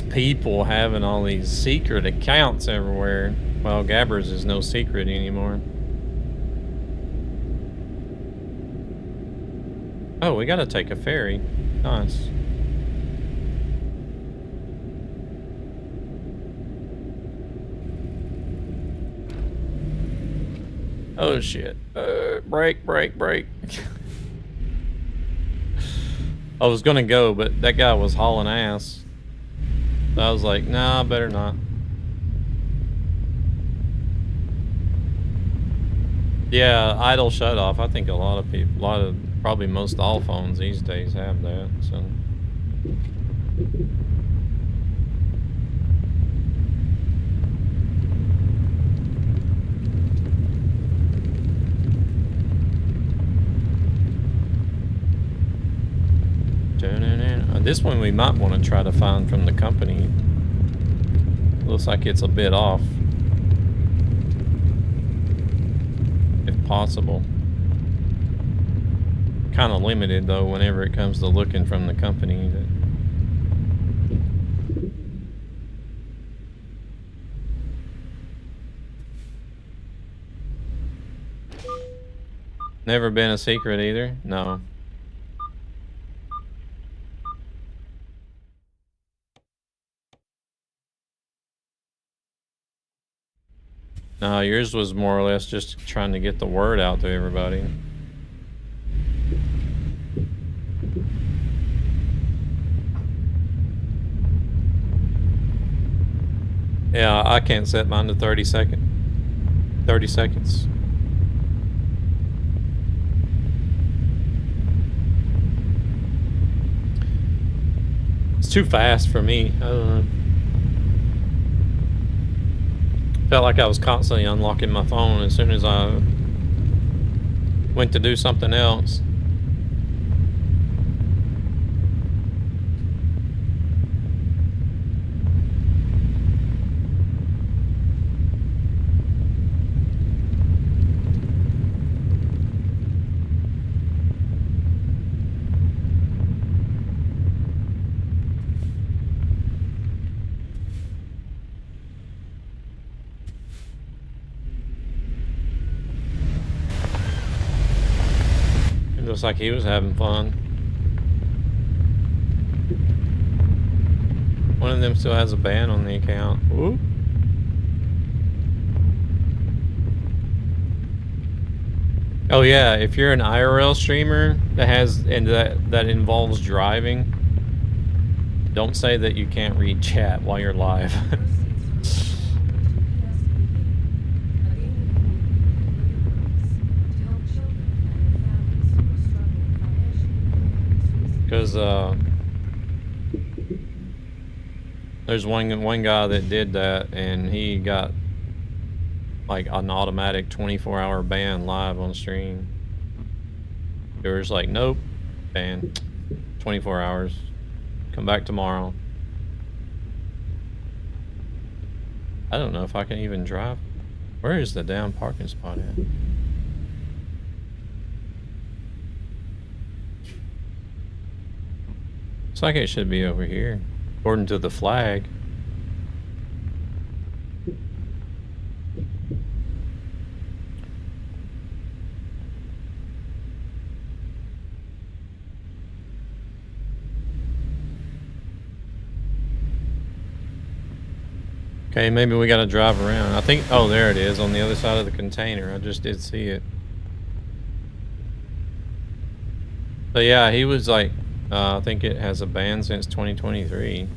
people having all these secret accounts everywhere? Well, Gabbers is no secret anymore. Oh, we gotta take a ferry. Nice. Oh shit. Break. I was gonna go, but that guy was hauling ass. So I was like, nah, better not. Yeah, idle shut off. I think a lot of people, probably most all phones these days have that, so. This one we might want to try to find from the company. Looks like it's a bit off. If possible. Kind of limited though whenever it comes to looking from the company. Never been a secret either? No. No, yours was more or less just trying to get the word out to everybody. Yeah, I can't set mine to 30 seconds. It's too fast for me. I don't know. Felt like I was constantly unlocking my phone as soon as I went to do something else. Looks like he was having fun. One of them still has a ban on the account. Ooh. Oh yeah, if you're an IRL streamer that involves driving, don't say that you can't read chat while you're live. Because there's one guy that did that, and he got like an automatic 24-hour ban live on stream. They were just like, nope, ban, 24 hours, come back tomorrow. I don't know if I can even drive. Where is the damn parking spot at? Looks like it should be over here, according to the flag. Okay, maybe we gotta drive around. I think, oh, there it is on the other side of the container. I just did see it. But yeah, he was like, I think it has a ban since 2023.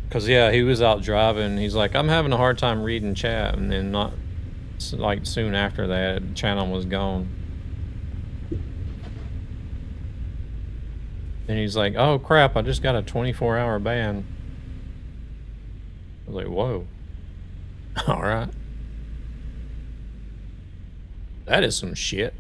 Cause yeah, he was out driving. He's like, I'm having a hard time reading chat, and then not like soon after that, the channel was gone. And he's like, oh crap, I just got a 24-hour ban. I was like, whoa. All right. That is some shit.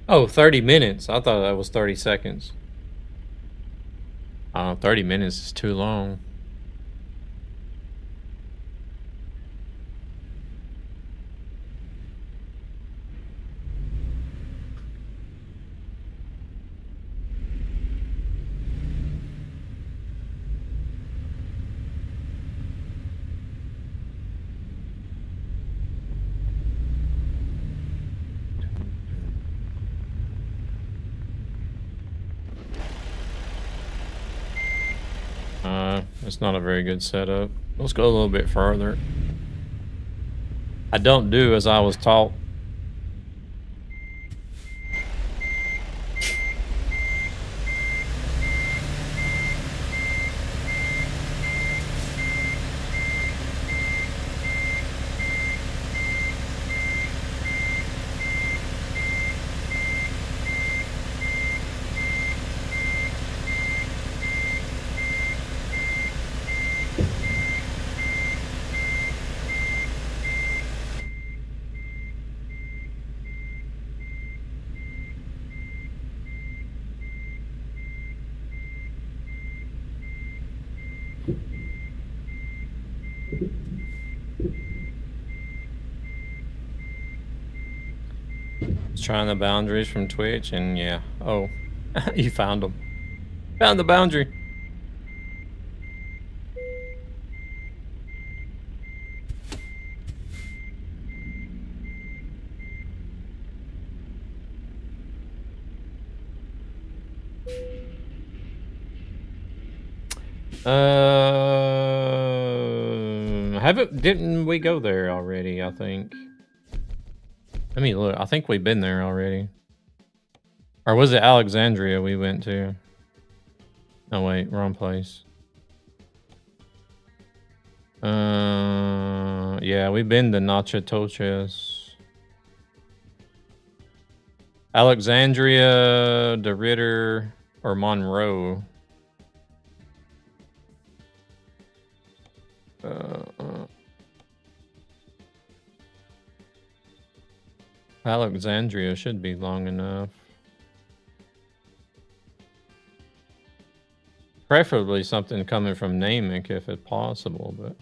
Oh, 30 minutes. I thought that was 30 seconds. 30 minutes is too long. It's not a very good setup. Let's go a little bit further. I don't do as I was taught. Trying the boundaries from Twitch, and yeah. Oh, you found them. Found the boundary. Didn't we go there already? I think. Let me look. I think we've been there already. Or was it Alexandria we went to? Oh wait, wrong place. Yeah, we've been to Natchitoches. Alexandria, DeRitter, or Monroe. Alexandria should be long enough. Preferably something coming from Namek if it's possible, but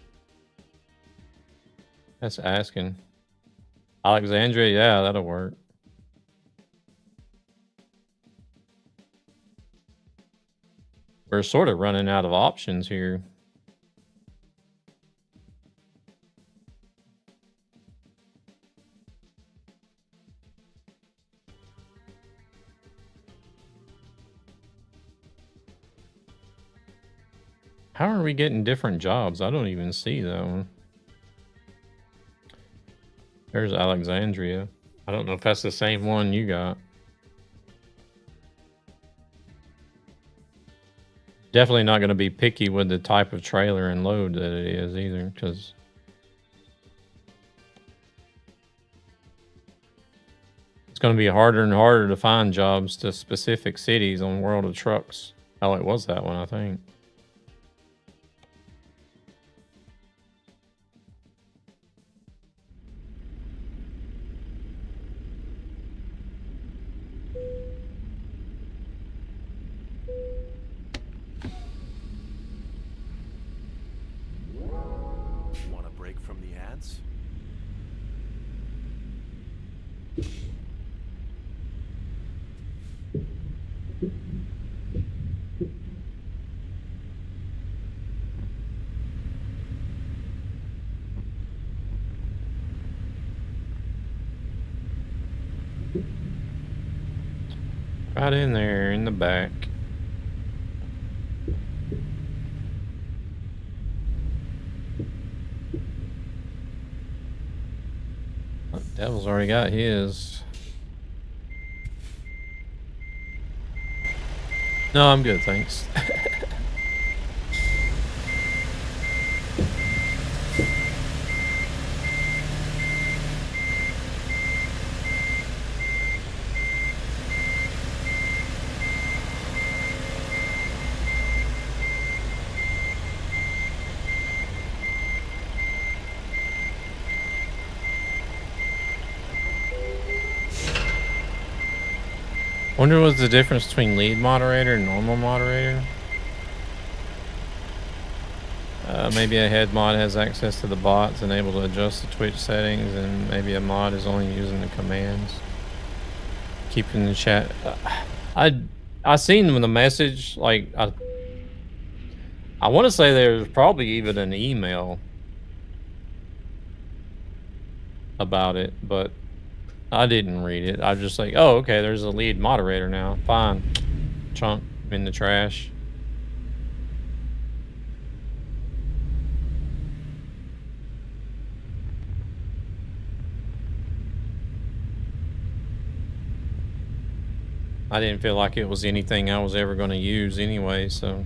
that's asking. Alexandria, yeah, that'll work. We're sort of running out of options here. How are we getting different jobs? I don't even see that one. There's Alexandria. I don't know if that's the same one you got. Definitely not going to be picky with the type of trailer and load that it is either, because it's going to be harder and harder to find jobs to specific cities on World of Trucks. Oh, it was that one, I think. Want a break from the ads? Right in there in the back. Oh, Devil's already got his. No, I'm good, thanks. Wonder what's the difference between lead moderator and normal moderator? Maybe a head mod has access to the bots and able to adjust the Twitch settings, and maybe a mod is only using the commands. Keeping the chat. I seen the message, like I want to say there's probably even an email about it, but I didn't read it. I was just like, oh, okay, there's a lead moderator now. Fine. Chunk in the trash. I didn't feel like it was anything I was ever going to use anyway, so.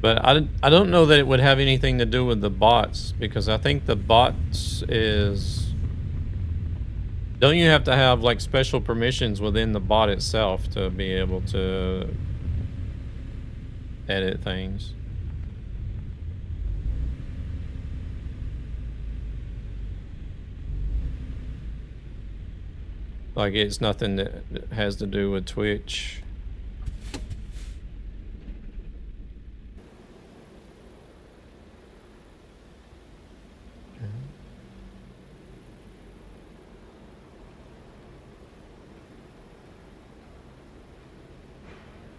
But I don't know that it would have anything to do with the bots, because I think the bots is... Don't you have to have like special permissions within the bot itself to be able to edit things? Like it's nothing that has to do with Twitch.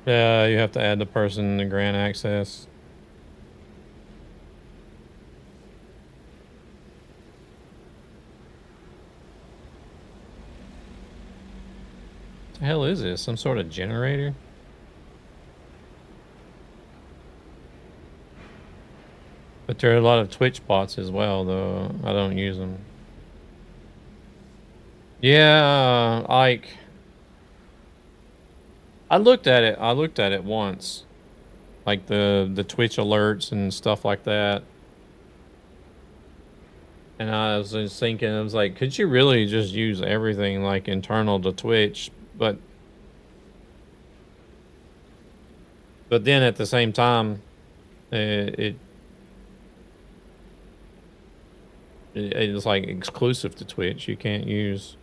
Yeah, you have to add the person to grant access. What the hell is this? Some sort of generator? But there are a lot of Twitch bots as well, though. I don't use them. Yeah, like... I looked at it once. Like the Twitch alerts and stuff like that. And I was just thinking, I was like, could you really just use everything like internal to Twitch? But then at the same time, it It's like exclusive to Twitch. You can't use,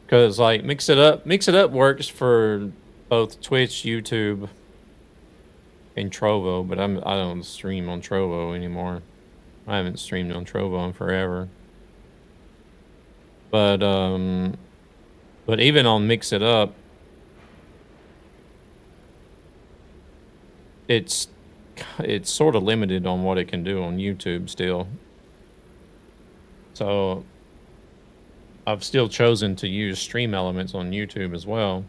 because like Mix It Up works for both Twitch, YouTube, and Trovo, but I don't stream on Trovo anymore. I haven't streamed on Trovo in forever. But even on Mix It Up, it's sort of limited on what it can do on YouTube still. So I've still chosen to use stream elements on YouTube as well.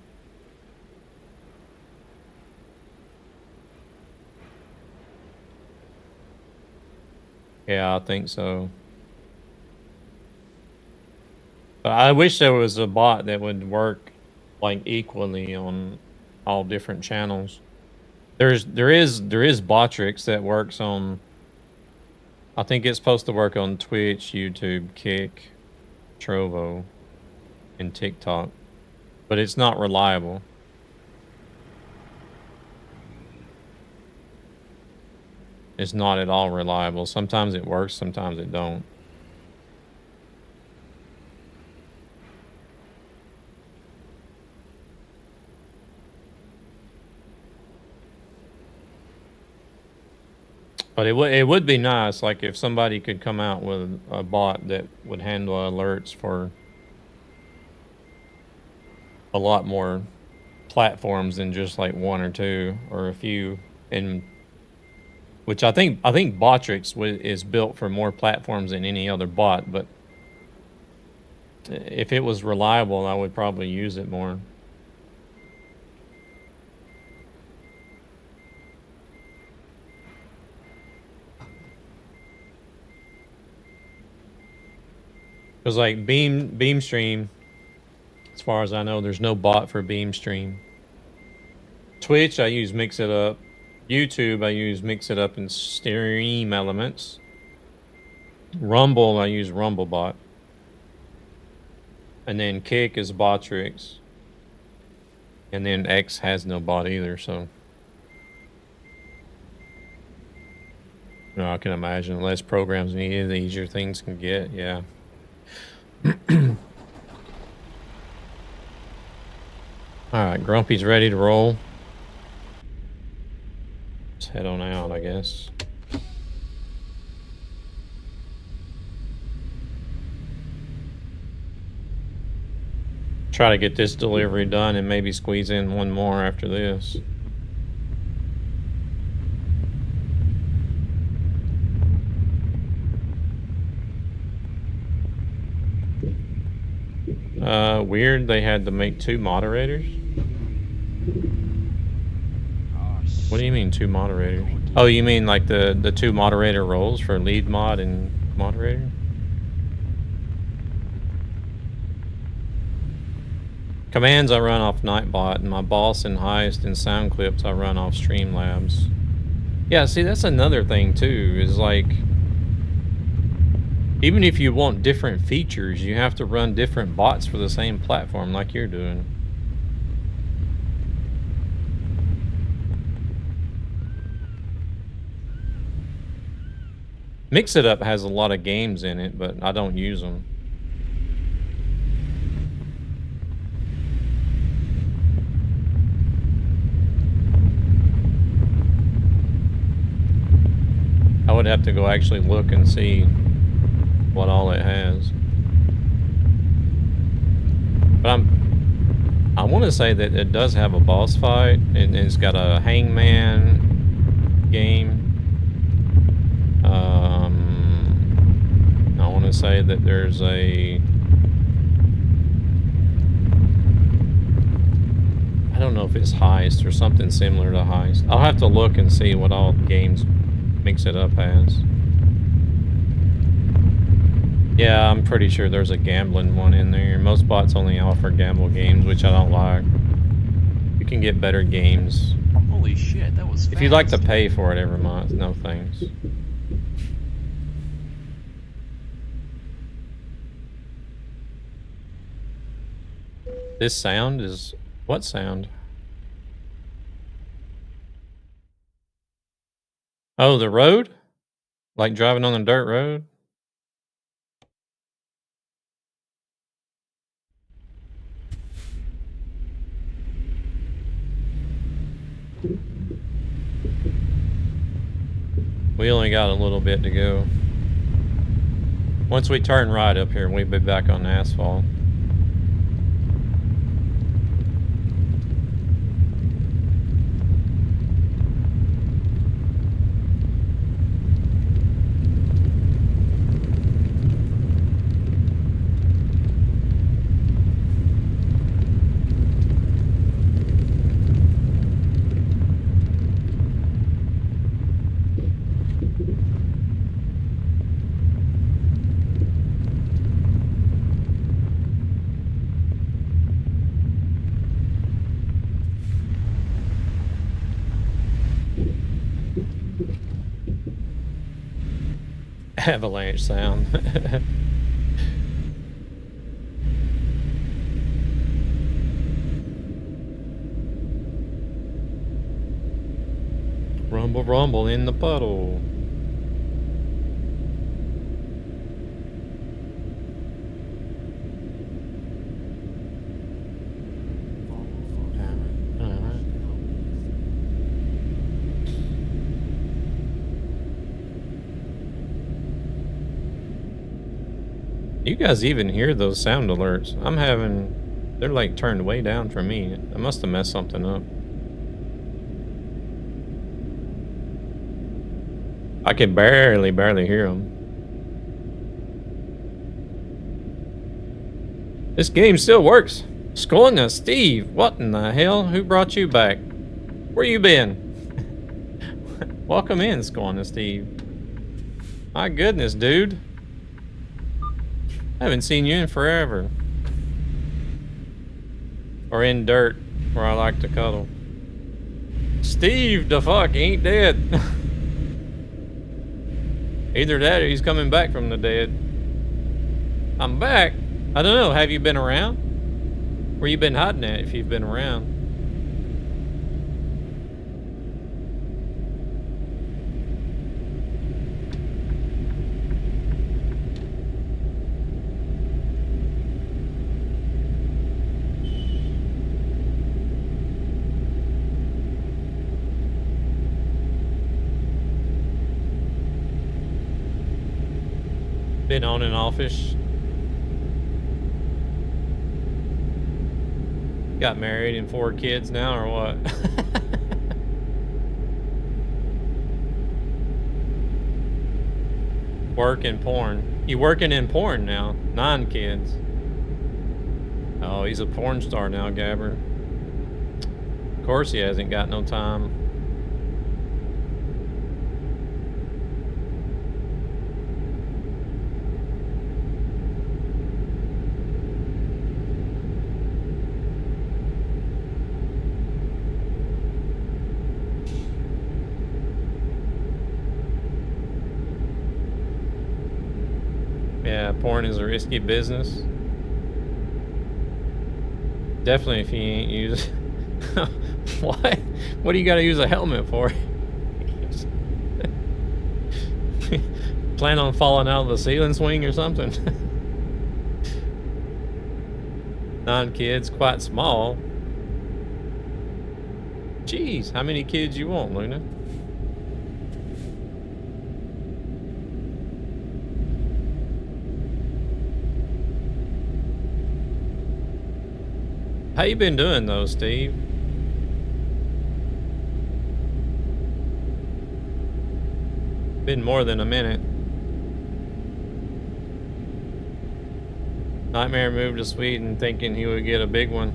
Yeah, I think so. But I wish there was a bot that would work like equally on all different channels. There is Botrix that works on, I think it's supposed to work on Twitch, YouTube, Kick, Trovo, and TikTok, but it's not reliable. It's not at all reliable. Sometimes it works, sometimes it don't. But it would be nice, like if somebody could come out with a bot that would handle alerts for a lot more platforms than just like one or two or a few, and which I think Botrix is built for more platforms than any other bot. But if it was reliable, I would probably use it more. Because like Beamstream, as far as I know, there's no bot for Beamstream. Twitch, I use Mix It Up. YouTube, I use Mix It Up and Stream Elements. Rumble, I use Rumblebot. And then Kick is Botrix. And then X has no bot either, so. No, I can imagine the less programs needed, the easier things can get, yeah. Alright, Grumpy's ready to roll. Let's head on out, I guess. Try to get this delivery done and maybe squeeze in one more after this. Weird they had to make 2 moderators. What do you mean 2 moderators? Oh, you mean like the 2 moderator roles for lead mod and moderator? Commands I run off Nightbot, and my boss and highest and sound clips I run off Streamlabs. Yeah, see, that's another thing too, is like, even if you want different features, you have to run different bots for the same platform like you're doing. Mix It Up has a lot of games in it, but I don't use them. I would have to go actually look and see what all it has. But I want to say that it does have a boss fight, and it's got a hangman game. I want to say that there's a, I don't know if it's Heist or something similar to Heist. I'll have to look and see what all games Mix It Up has. Yeah, I'm pretty sure there's a gambling one in there. Most bots only offer gamble games, which I don't like. You can get better games. Holy shit, that was fast. If you'd like to pay for it every month, no thanks. This sound is... what sound? Oh, the road? Like driving on a dirt road? We only got a little bit to go. Once we turn right up here, we'll be back on the asphalt. Avalanche sound. Rumble, rumble in the puddle. You guys even hear those sound alerts? They're like turned way down for me. I must have messed something up. I can barely hear them. This game still works. Scorna, Steve, what in the hell? Who brought you back? Where you been? Welcome in, Scorna, Steve. My goodness, dude. I haven't seen you in forever. Or in dirt, where I like to cuddle. Steve, the fuck, ain't dead. Either that or he's coming back from the dead. I'm back. I don't know, have you been around? Where you been hiding at if you've been around? Been on and offish. Got married and 4 kids now, or what? Work and porn. You working in porn now? 9 kids. Oh, he's a porn star now, Gabber. Of course he hasn't got no time. Yeah, porn is a risky business. Definitely if you ain't use. What? What do you gotta use a helmet for? Plan on falling out of the ceiling swing or something? 9 kids, quite small. Jeez, how many kids you want, Luna? How you been doing though, Steve? Been more than a minute. Nightmare moved to Sweden thinking he would get a big one.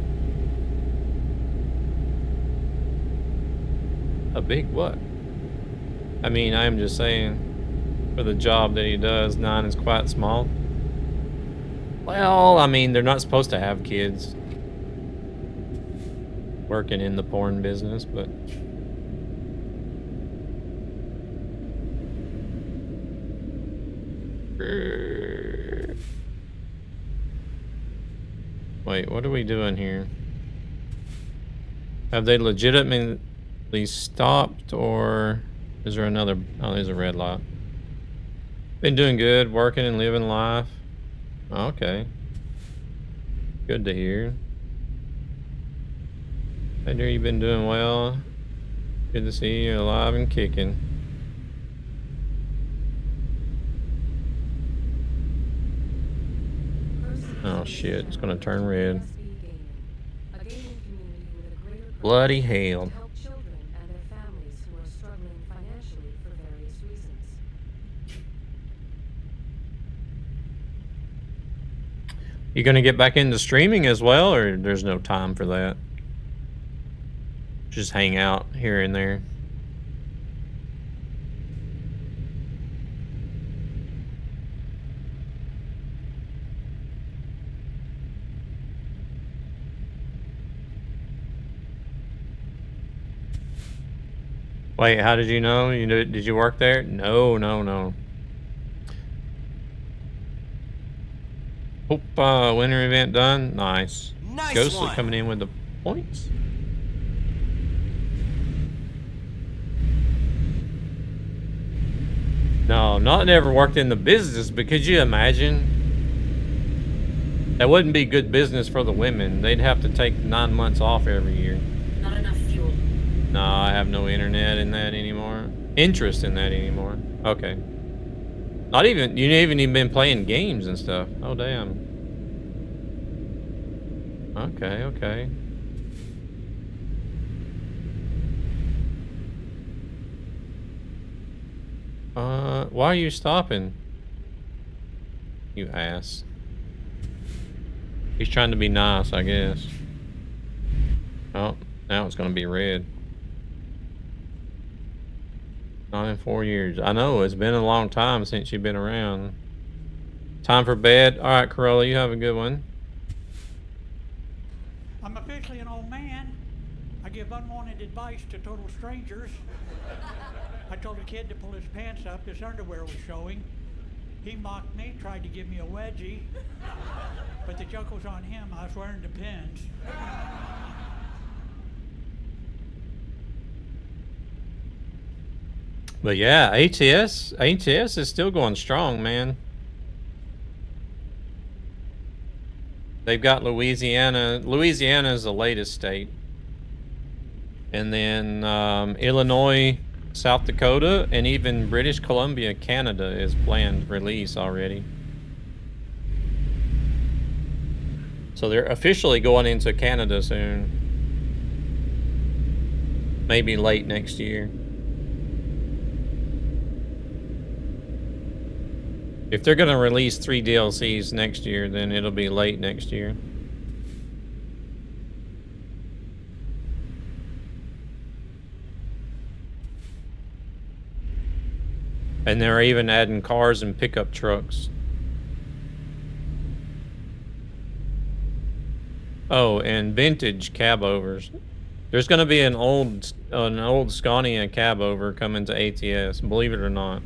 A big what? I mean, I'm just saying, for the job that he does, 9 is quite small. Well, I mean, they're not supposed to have kids working in the porn business, but wait, what are we doing here? Have they legitimately stopped, or is there another? Oh, there's a red light. Been doing good, working and living life. Okay. Good to hear. I hear you've been doing well. Good to see you alive and kicking. Oh shit, it's gonna turn red. A gaming community with a greater purpose Bloody to hell. help children and their families who are struggling financially for various reasons. You gonna get back into streaming as well, or there's no time for that? Just hang out here and there. Wait, how did you know? Did you work there? No. Hope winter event done. Nice. Nice Ghostly one. coming in with the points. No, not never worked in the business, but could you imagine? That wouldn't be good business for the women. They'd have to take 9 months off every year. Not enough fuel. No, I have no internet in that anymore. Interest in that anymore. Okay. Not even, you haven't even been playing games and stuff. Oh, damn. Okay. Why are you stopping? You ass. He's trying to be nice, I guess. Oh, now it's gonna be red. Not in 4 years. I know, it's been a long time since you've been around. Time for bed. All right, Corolla, you have a good one. I'm officially an old man. I give unwanted advice to total strangers. I told a kid to pull his pants up, his underwear was showing. He mocked me, tried to give me a wedgie. But the joke was on him, I was wearing Depends. But yeah, ATS is still going strong, man. They've got Louisiana. Louisiana is the latest state. And then Illinois, South Dakota, and even British Columbia, Canada is planned release already. So they're officially going into Canada soon. Maybe late next year. If they're going to release 3 DLCs next year, then it'll be late next year. And they're even adding cars and pickup trucks. Oh, and vintage cab overs. There's going to be an old Scania cab over coming to ATS, believe it or not.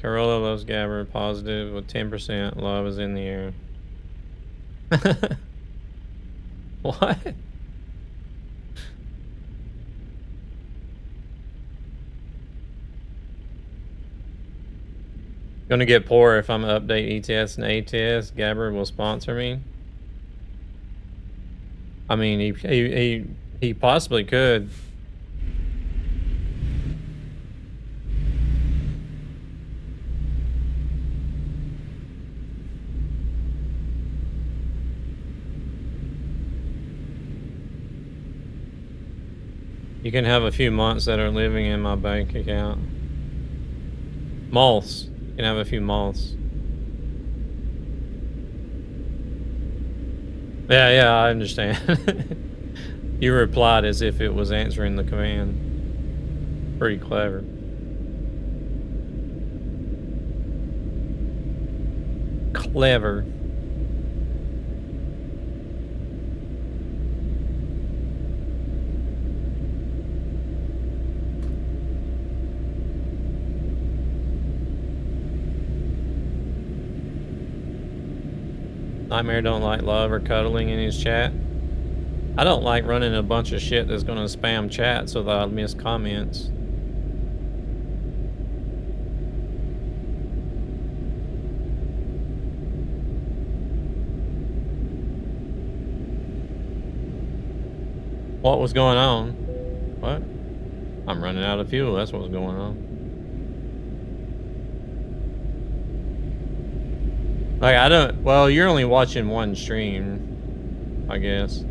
Corolla loves Gabber, positive with 10%. Love is in the air. What? Gonna get poor if I'm gonna update ETS and ATS. Gabber will sponsor me. I mean, he possibly could. You can have a few months that are living in my bank account. Moths. You can have a few moths. Yeah, I understand. You replied as if it was answering the command. Pretty clever. Clever. Nightmare don't like love or cuddling in his chat. I don't like running a bunch of shit that's gonna spam chat so that I'll miss comments. What was going on? What? I'm running out of fuel. That's what's going on. Like, I don't... Well, you're only watching one stream, I guess.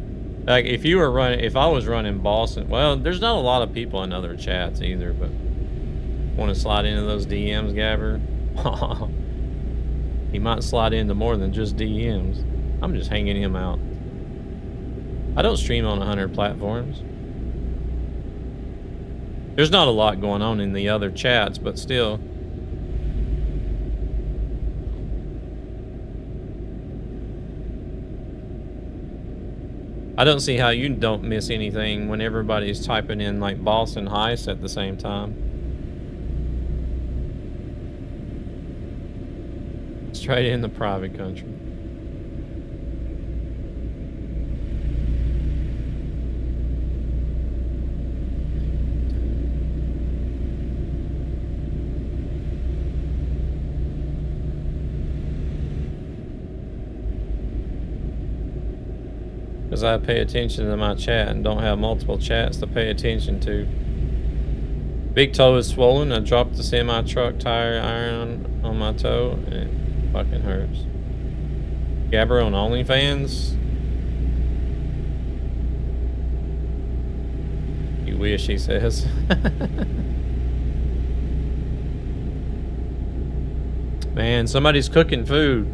Like, if you were running... If I was running Boston... Well, there's not a lot of people in other chats either, but... Want to slide into those DMs, Gabber? He might slide into more than just DMs. I'm just hanging him out. I don't stream on 100 platforms. There's not a lot going on in the other chats, but still. I don't see how you don't miss anything when everybody's typing in like Boston Heist at the same time. Straight in the private country. Because I pay attention to my chat and don't have multiple chats to pay attention to. Big toe is swollen. I dropped the semi-truck tire iron on my toe and it fucking hurts. Gabber on OnlyFans? You wish, he says. Man, somebody's cooking food.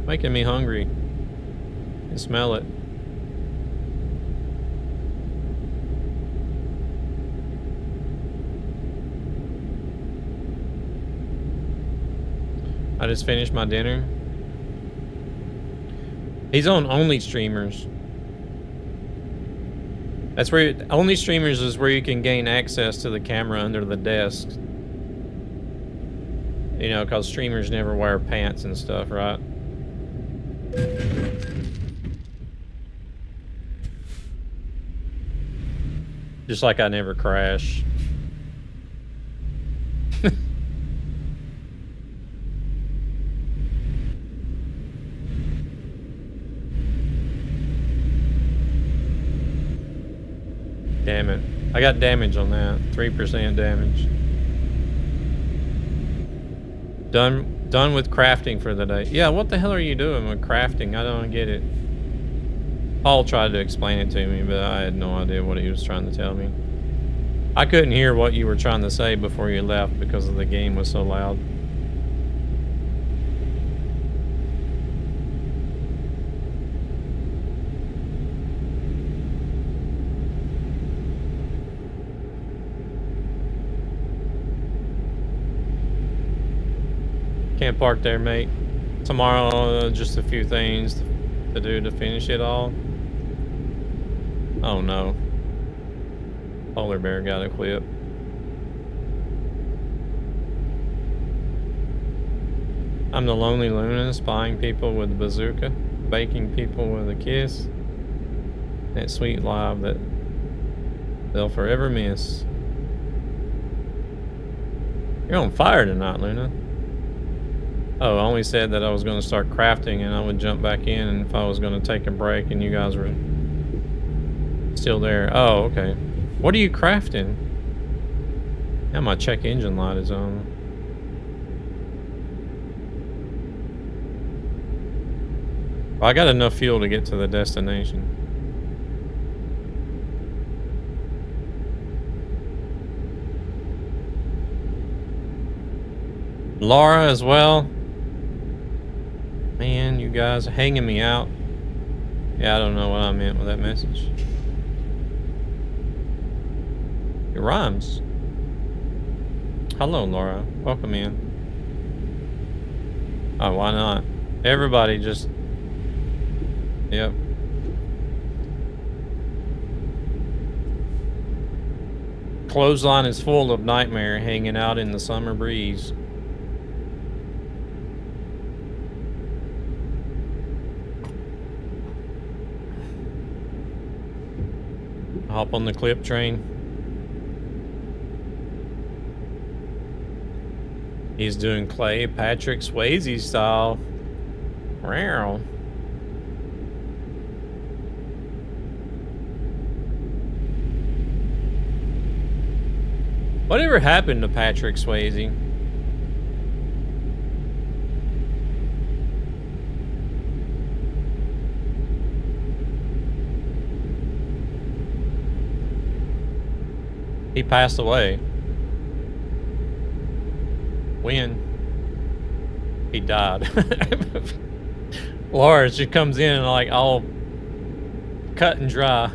Making me hungry. I can smell it. I just finished my dinner. He's on Only Streamers. That's where Only Streamers is where you can gain access to the camera under the desk. You know, because streamers never wear pants and stuff, right? Just like I never crash. Damn it. I got damage on that. 3% damage. Done with crafting for the day. Yeah, what the hell are you doing with crafting? I don't get it. Paul tried to explain it to me, but I had no idea what he was trying to tell me. I couldn't hear what you were trying to say before you left because the game was so loud. Can't park there, mate. Tomorrow, just a few things to do to finish it all. Oh no. Polar bear got a clip. I'm the lonely Luna, spying people with a bazooka, baking people with a kiss. That sweet life that they'll forever miss. You're on fire tonight, Luna. Oh, I only said that I was going to start crafting and I would jump back in and if I was going to take a break and you guys were still there. Oh, okay. What are you crafting? Now my check engine light is on. Well, I got enough fuel to get to the destination. Laura as well. Man, you guys are hanging me out. Yeah, I don't know what I meant with that message. It rhymes. Hello, Laura. Welcome in. Oh, why not? Everybody just... Yep. Clothesline is full of Nightmare hanging out in the summer breeze. Hop on the clip train. He's doing Clay Patrick Swayze style. Wow. Whatever happened to Patrick Swayze? He passed away. When? He died. Laura just comes in and like all cut and dry.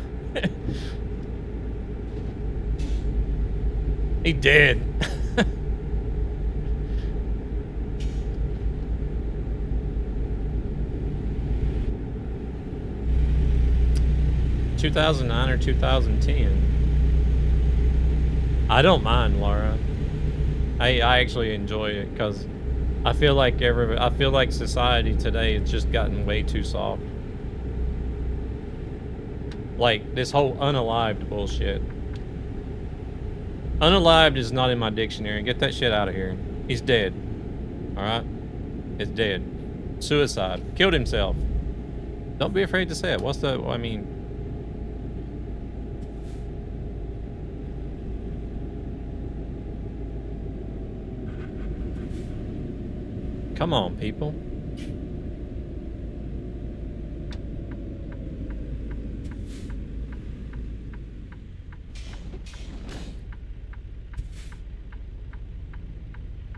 He dead. 2009 or 2010. I don't mind, Laura. I actually enjoy it because I feel like society today has just gotten way too soft. Like this whole unalived bullshit. Unalived is not in my dictionary. Get that shit out of here. He's dead. All right? It's dead. Suicide. Killed himself. Don't be afraid to say it. What's the? I mean. Come on, people.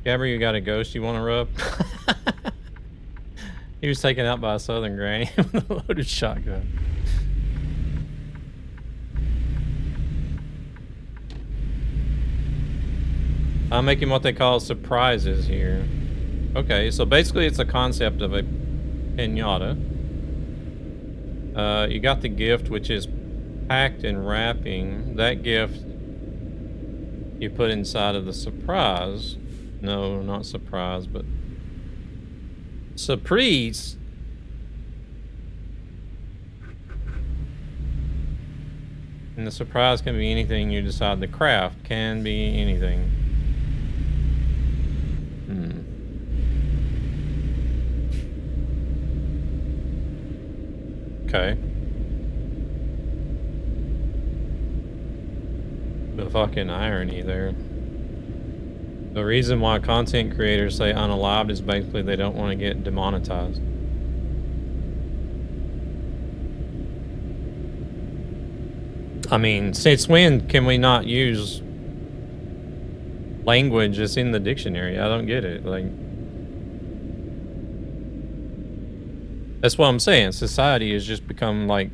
Gabber, you got a ghost you want to rub? He was taken out by a southern granny with a loaded shotgun. I'm making what they call surprises here. Okay, so basically it's a concept of a piñata. You got the gift, which is packed in wrapping. That gift you put inside of the surprise. No, not surprise, but surprise. And the surprise can be anything you decide to craft. Can be anything. Okay. The fucking irony there. The reason why content creators say unalived is basically they don't want to get demonetized. I mean, since when can we not use language that's in the dictionary? I don't get it. Like, that's what I'm saying. Society has just become like,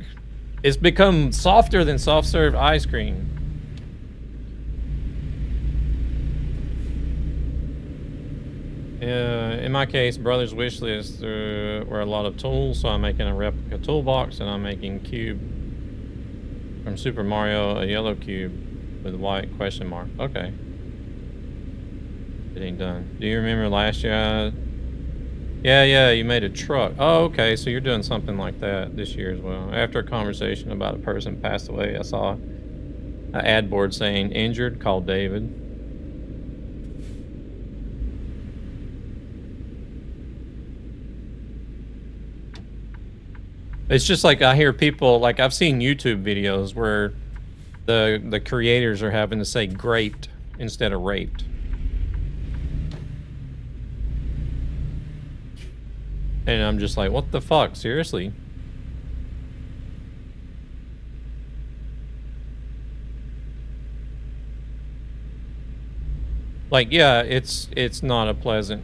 it's become softer than soft-serve ice cream. In my case, brother's wish list were a lot of tools, so I'm making a replica toolbox, and I'm making cube from Super Mario, a yellow cube with a white question mark. Okay. It ain't done. Do you remember last year? Yeah, you made a truck. Oh, okay, so you're doing something like that this year as well. After a conversation about a person passed away, I saw an ad board saying, injured, call David. It's just like I hear people, like I've seen YouTube videos where the creators are having to say graped instead of raped. And I'm just like, what the fuck? Seriously? Like, yeah, it's not a pleasant.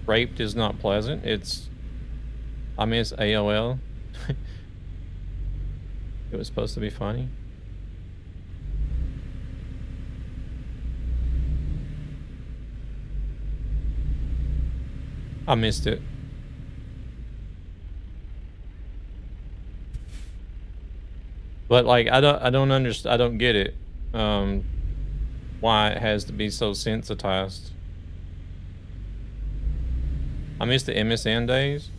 Raped is not pleasant. It's, I mean, it's AOL. It was supposed to be funny. I missed it. But like, I don't understand. I don't get it. Why it has to be so sensitized. I miss the MSN days.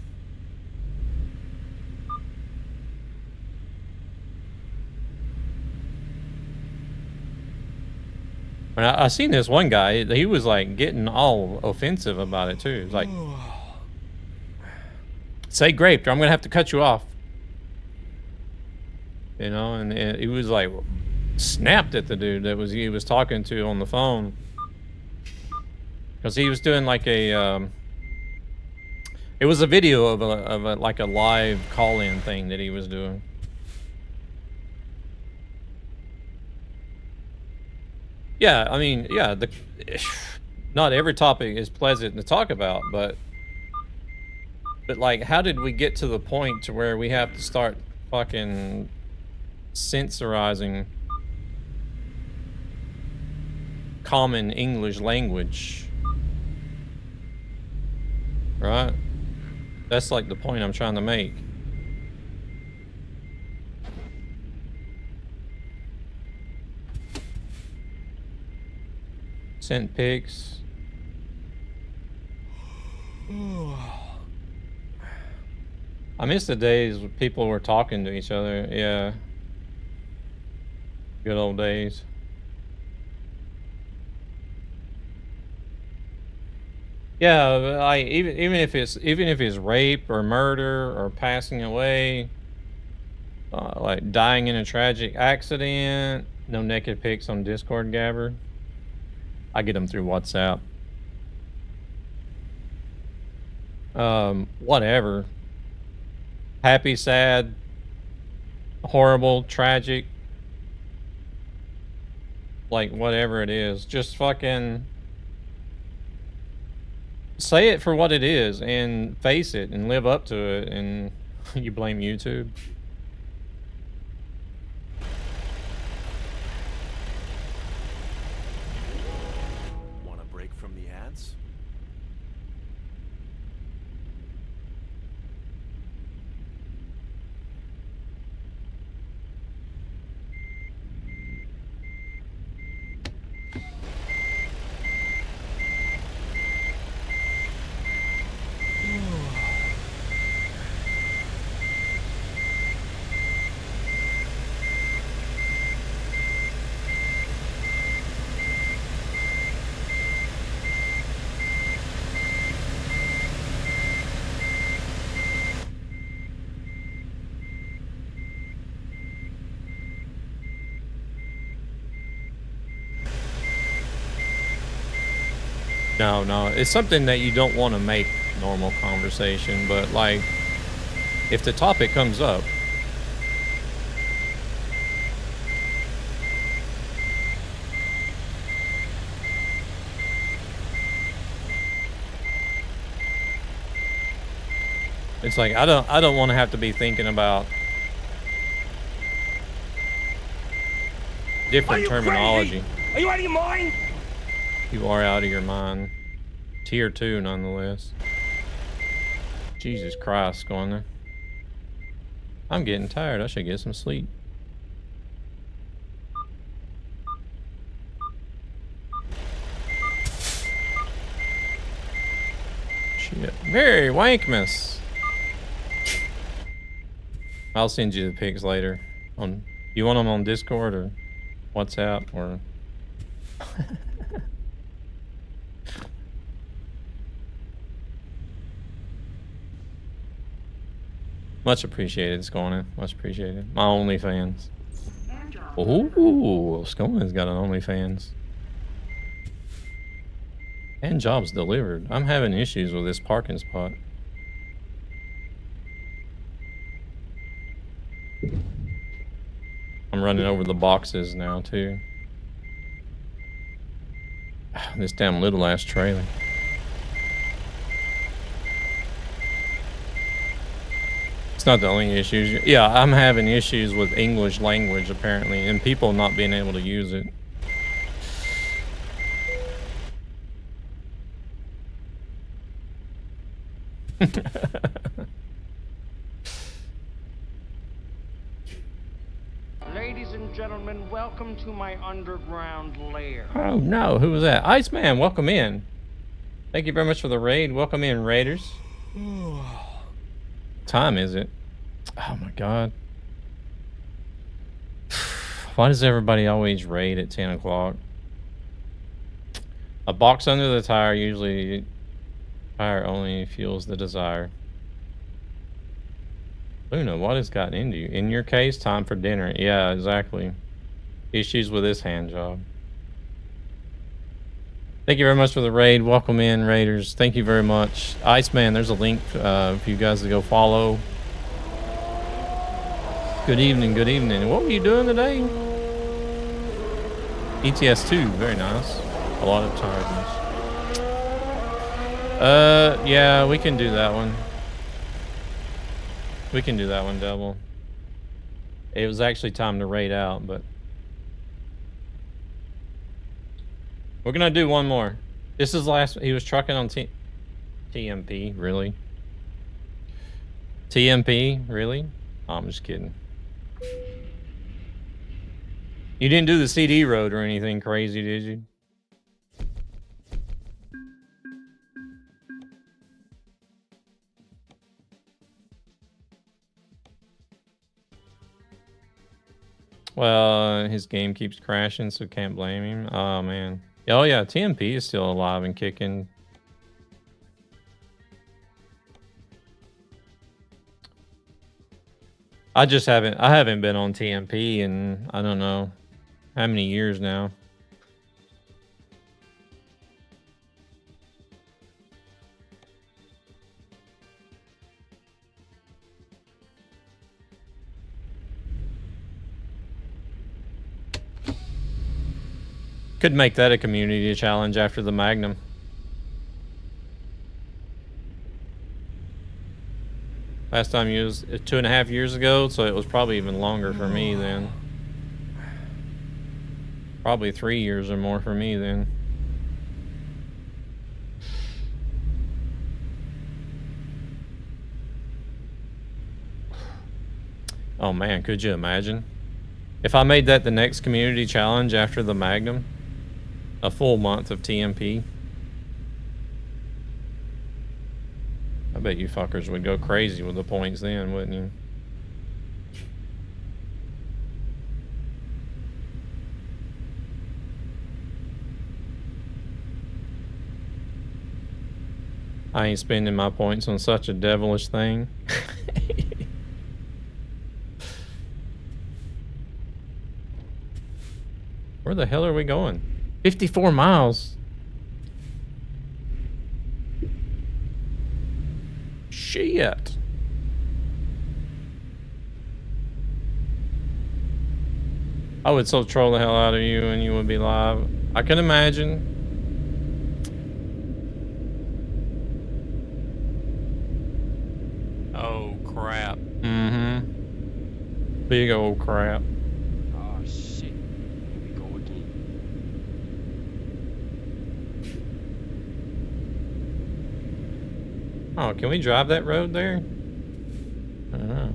And I seen this one guy, he was like getting all offensive about it too. It's like, say graped or I'm gonna have to cut you off. You know, and he was like snapped at the dude that he was talking to on the phone. Because he was doing like a it was a video of a like a live call-in thing that he was doing. Yeah, I mean, yeah, not every topic is pleasant to talk about, but like, how did we get to the point to where we have to start fucking censorizing common English language? Right? That's like the point I'm trying to make. Sent pics. I miss the days when people were talking to each other. Yeah. Good old days. Yeah, but like even if it's rape or murder or passing away, like dying in a tragic accident, no naked pics on Discord, Gabber. I get them through WhatsApp. Whatever. Happy, sad, horrible, tragic, like whatever it is, just fucking say it for what it is and face it and live up to it. And you blame YouTube. Want a break from the ads? No, it's something that you don't want to make normal conversation, but like, if the topic comes up, it's like I don't want to have to be thinking about different terminology. Are you out of your mind? You are out of your mind. Tier 2, nonetheless. Jesus Christ, going there. I'm getting tired. I should get some sleep. Shit. Very wankmas. I'll send you the pics later. You want them on Discord or WhatsApp or... Much appreciated, Sconin. Much appreciated. My OnlyFans. Ooh, Sconin's got an OnlyFans. And jobs delivered. I'm having issues with this parking spot. I'm running over the boxes now, too. This damn little ass trailer. It's not the only issues. Yeah, I'm having issues with English language, apparently, and people not being able to use it. Ladies and gentlemen, welcome to my underground lair. Oh no, who was that? Iceman, welcome in. Thank you very much for the raid. Welcome in, raiders. Time is it? Oh my god. Why does everybody always raid at 10 o'clock? A box under the tire usually tire only fuels the desire. Luna, what has gotten into you? In your case, time for dinner. Yeah, exactly. Issues with this hand job. Thank you very much for the raid. Welcome in, Raiders. Thank you very much. Iceman, there's a link for you guys to go follow. Good evening, good evening. What were you doing today? ETS 2, very nice. A lot of tiredness. Yeah, we can do that one. We can do that one, Devil. It was actually time to raid out, but we're gonna do one more. This is last. He was trucking on TMP, really? TMP, really? Oh, I'm just kidding. You didn't do the CD road or anything crazy, did you? Well, his game keeps crashing, so can't blame him. Oh, man. Oh, yeah, TMP is still alive and kicking. I haven't been on TMP in, I don't know, how many years now. Could make that a community challenge after the Magnum. Last time you was 2.5 years ago, so it was probably even longer for me then. Probably 3 years or more for me then. Oh man, could you imagine? If I made that the next community challenge after the Magnum? A full month of TMP. I bet you fuckers would go crazy with the points then, wouldn't you? I ain't spending my points on such a devilish thing. Where the hell are we going? 54 miles. Shit. I would so troll the hell out of you and you would be live. I can imagine. Oh crap. Mm-hmm. Big old crap. Oh shit. Here we go again. Oh, can we drive that road there? I don't know.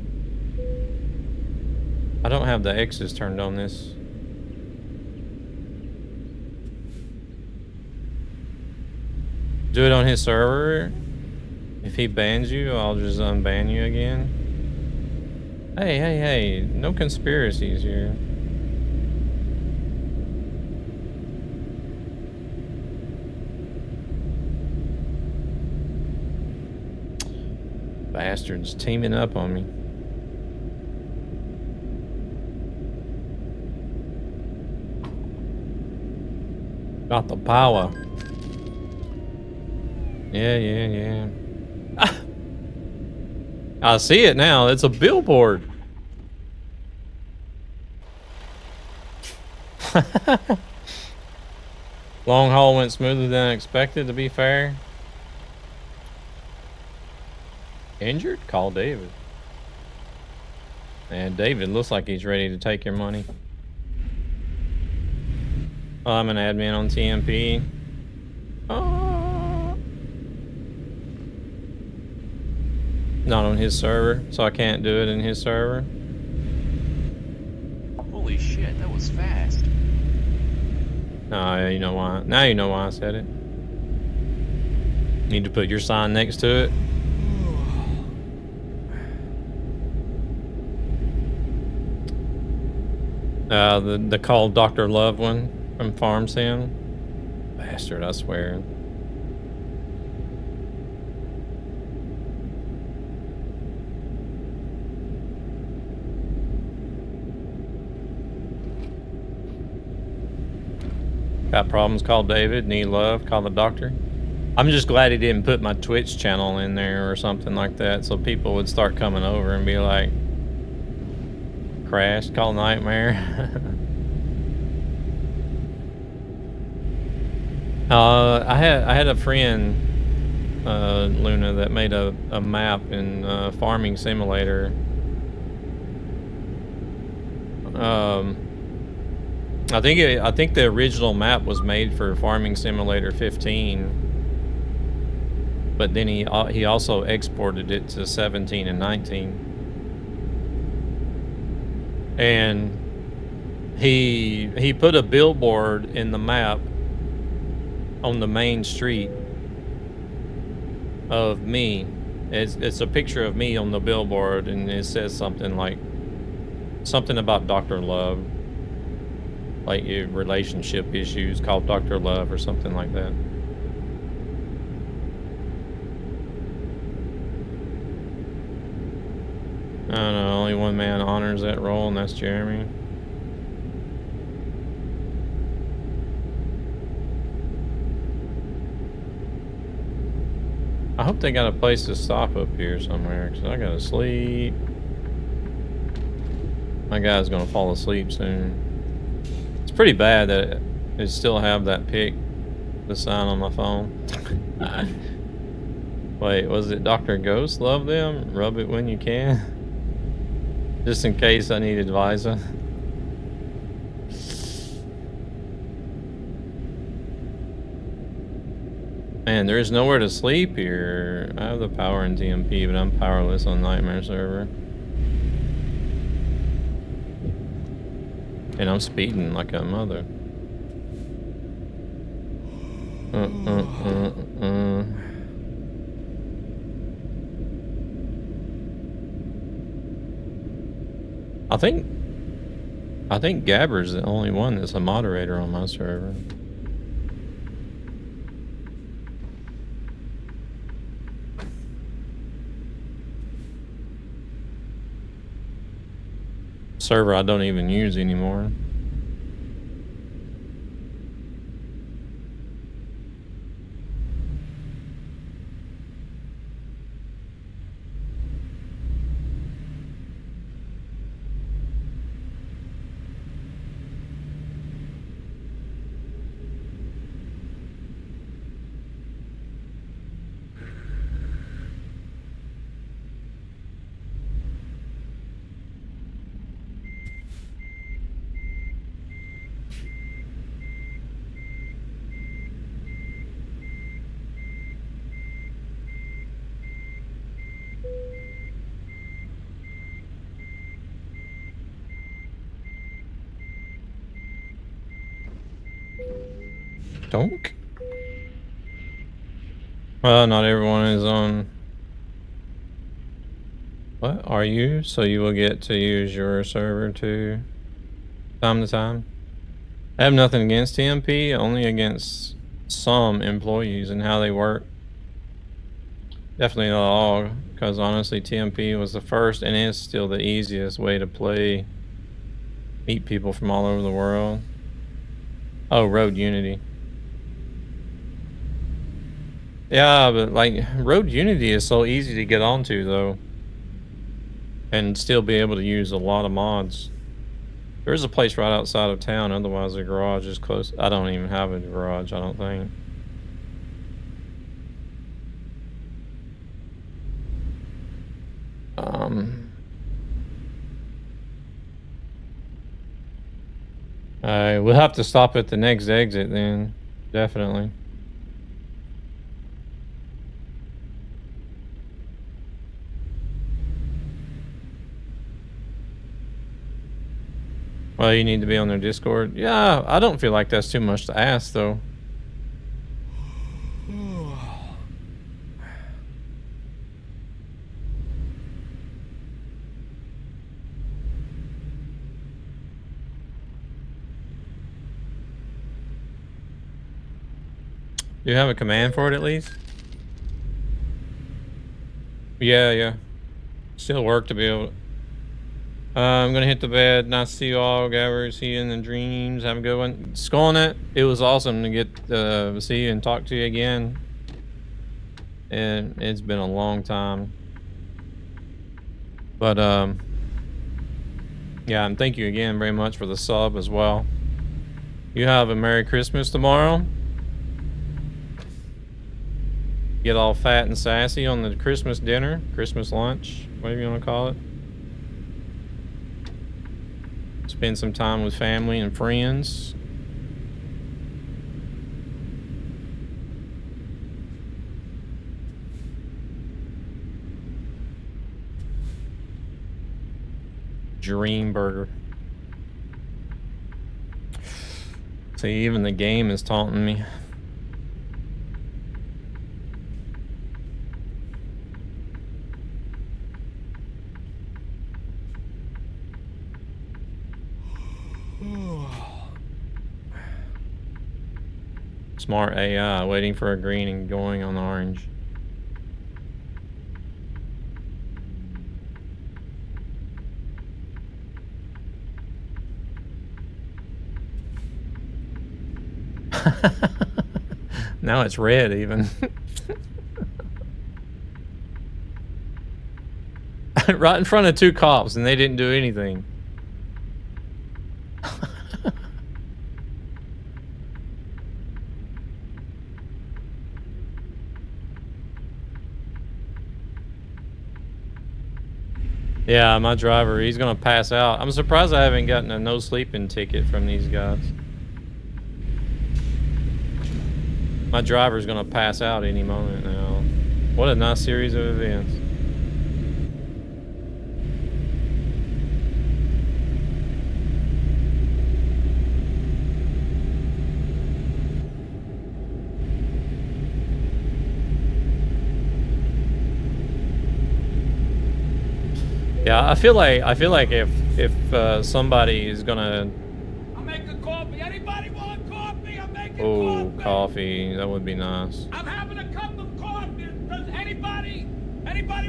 I don't have the X's turned on this. Do it on his server. If he bans you, I'll just unban you again. Hey, hey, hey. No conspiracies here. Bastards teaming up on me. Got the power. Yeah, yeah, yeah. I see it now. It's a billboard. Long haul went smoother than expected, to be fair. Injured? Call David. And David looks like he's ready to take your money. Oh, I'm an admin on TMP. Oh. Not on his server, so I can't do it in his server. Holy shit, that was fast. No, you know why. Now you know why I said it. Need to put your sign next to it. The call Dr. Love one from Farm Sim. Bastard, I swear. Got problems? Call David. Need love? Call the doctor. I'm just glad he didn't put my Twitch channel in there or something like that, so people would start coming over and be like, "Crash, call Nightmare." I had a friend, Luna, that made a map in Farming Simulator. I think the original map was made for Farming Simulator 15, but then he also exported it to 17 and 19, and he put a billboard in the map on the main street of me. It's a picture of me on the billboard, and it says something about Dr. Love, like your relationship issues, called Dr. Love or something like that. I don't know, only one man honors that role, and that's Jeremy. I hope they got a place to stop up here somewhere, because I gotta sleep. My guy's gonna fall asleep soon. It's pretty bad that it still have that the sign on my phone. Wait, was it Dr. Ghost? Love them? Rub it when you can. Just in case I need advisor. Man, there is nowhere to sleep here. I have the power in TMP, but I'm powerless on Nightmare server. And I'm speeding like a mother. I think Gabber's the only one that's a moderator on my server. Server I don't even use anymore. Donk. Well, not everyone is on. What are you? So you will get to use your server too, time to time. I have nothing against TMP, only against some employees and how they work. Definitely not all, because honestly, TMP was the first and is still the easiest way to play. Meet people from all over the world. Oh, Road Unity. Yeah, but like Road Unity is so easy to get onto though, and still be able to use a lot of mods. There's a place right outside of town, otherwise the garage is close. I don't even have a garage, I don't think. We'll have to stop at the next exit then, definitely. Well, you need to be on their Discord. Yeah, I don't feel like that's too much to ask though. Do you have a command for it at least? Yeah. Still work to be able to... I'm gonna hit the bed. Nice to see you all. Gabbard, see you in the dreams. Have a good one. Scoring it was awesome to get to see you and talk to you again. And it's been a long time. But yeah, and thank you again very much for the sub as well. You have a Merry Christmas tomorrow. Get all fat and sassy on the Christmas dinner, Christmas lunch, whatever you want to call it. Spend some time with family and friends. Dream burger. See, even the game is taunting me. Smart AI waiting for a green and going on orange. Now it's red even. Right in front of two cops and they didn't do anything. Yeah, my driver, he's gonna pass out. I'm surprised I haven't gotten a no sleeping ticket from these guys. My driver's gonna pass out any moment now. What a nice series of events. Yeah, I feel like if somebody is gonna. I'm making coffee. Anybody want coffee? I'm making Oh, coffee. That would be nice. I'm having a cup of coffee. Does anybody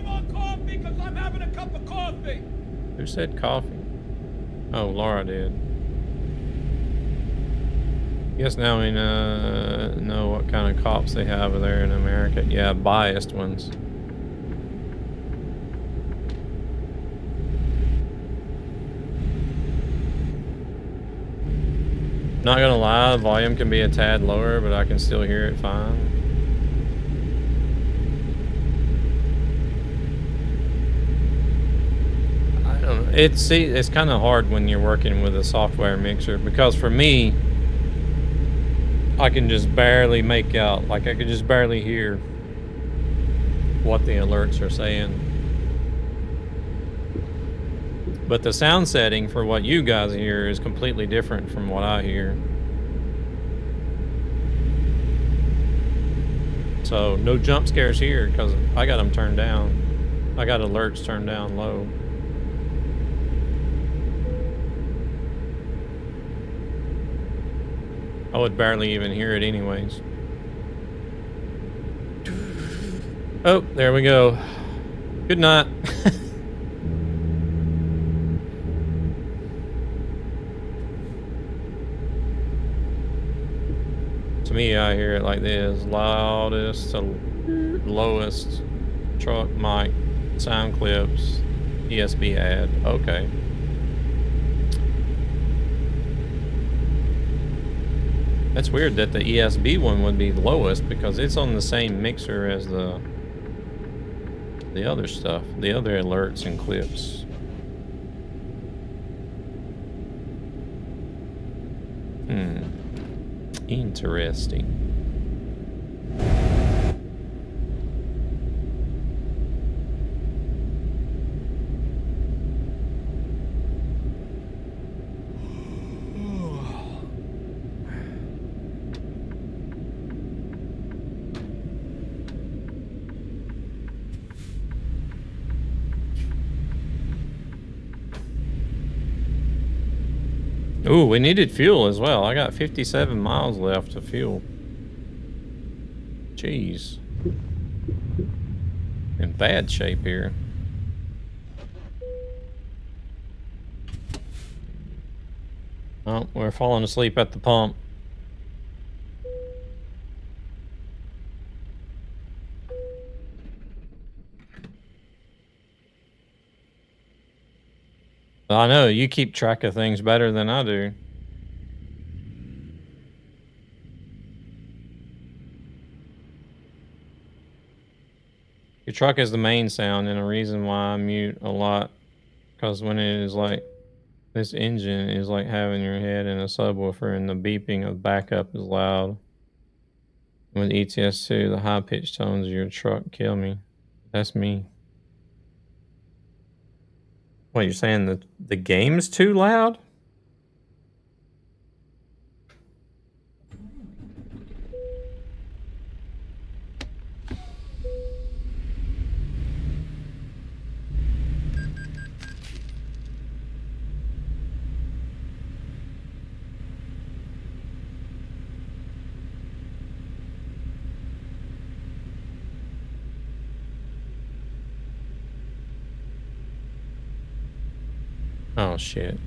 want coffee? Because I'm having a cup of coffee. Who said coffee? Oh, Laura did. Guess now we know what kind of cops they have there in America. Yeah, biased ones. Not gonna lie, the volume can be a tad lower, but I can still hear it fine. I don't know. It's kind of hard when you're working with a software mixer because for me, I can just barely make out, like I could just barely hear what the alerts are saying. But the sound setting for what you guys hear is completely different from what I hear. So no jump scares here because I got them turned down. I got alerts turned down low. I would barely even hear it anyways. Oh, there we go. Good night. To me, I hear it like this: loudest to lowest truck mic, sound clips, ESP ad. Okay. That's weird that the ESB one would be lowest because it's on the same mixer as the other stuff, the other alerts and clips. Interesting. Ooh, we needed fuel as well. I got 57 miles left of fuel. Jeez. In bad shape here. Oh, we're falling asleep at the pump. I know, you keep track of things better than I do. Your truck is the main sound, and a reason why I mute a lot. Because when it is like, this engine is like having your head in a subwoofer, and the beeping of backup is loud. With ETS2, the high-pitched tones of your truck kill me. That's me. What, you're saying that the game's too loud? Oh, shit.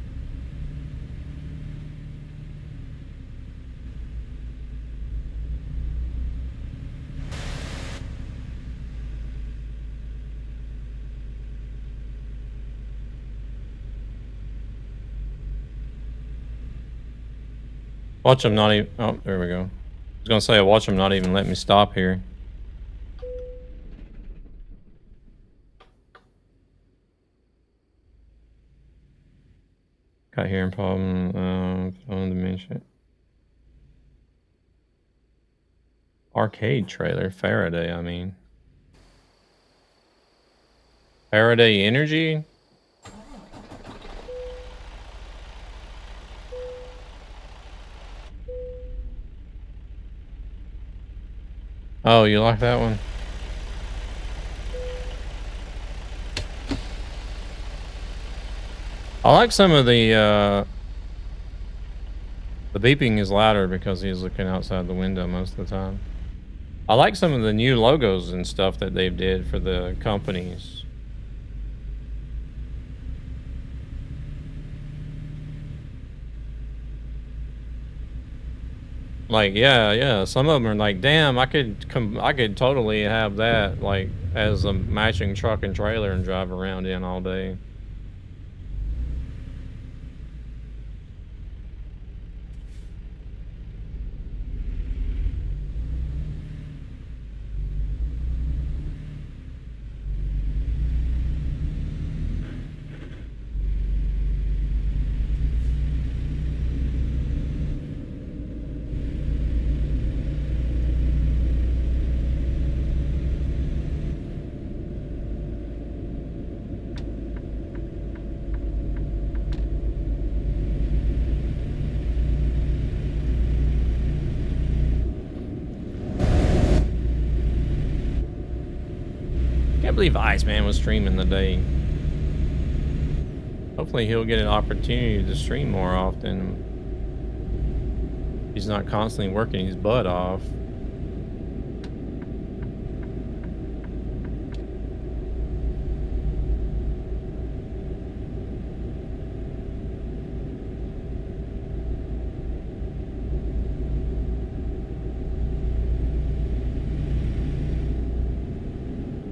Watch them not even... Oh, there we go. I was gonna say, watch them not even let me stop here. Got hearing problem, phone dementia. Arcade trailer, Faraday, I mean. Faraday Energy? Oh, you like that one? I like some of the beeping is louder because he's looking outside the window most of the time. I like some of the new logos and stuff that they've did for the companies. Like, yeah, some of them are like, damn, I could totally have that, like, as a matching truck and trailer and drive around in all day. Can't believe Iceman was streaming today. Hopefully he'll get an opportunity to stream more often. He's not constantly working his butt off.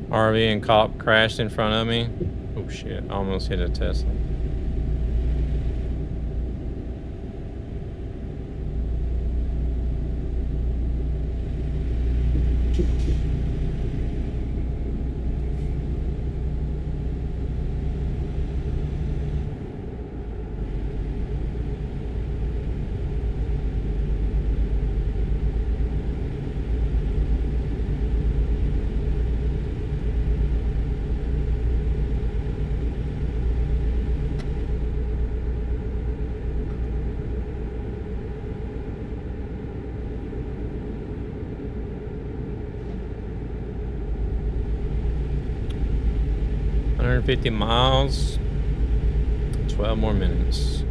RV and cop crashed in front of me. Oh shit, I almost hit a Tesla. $150 miles, 12 more minutes.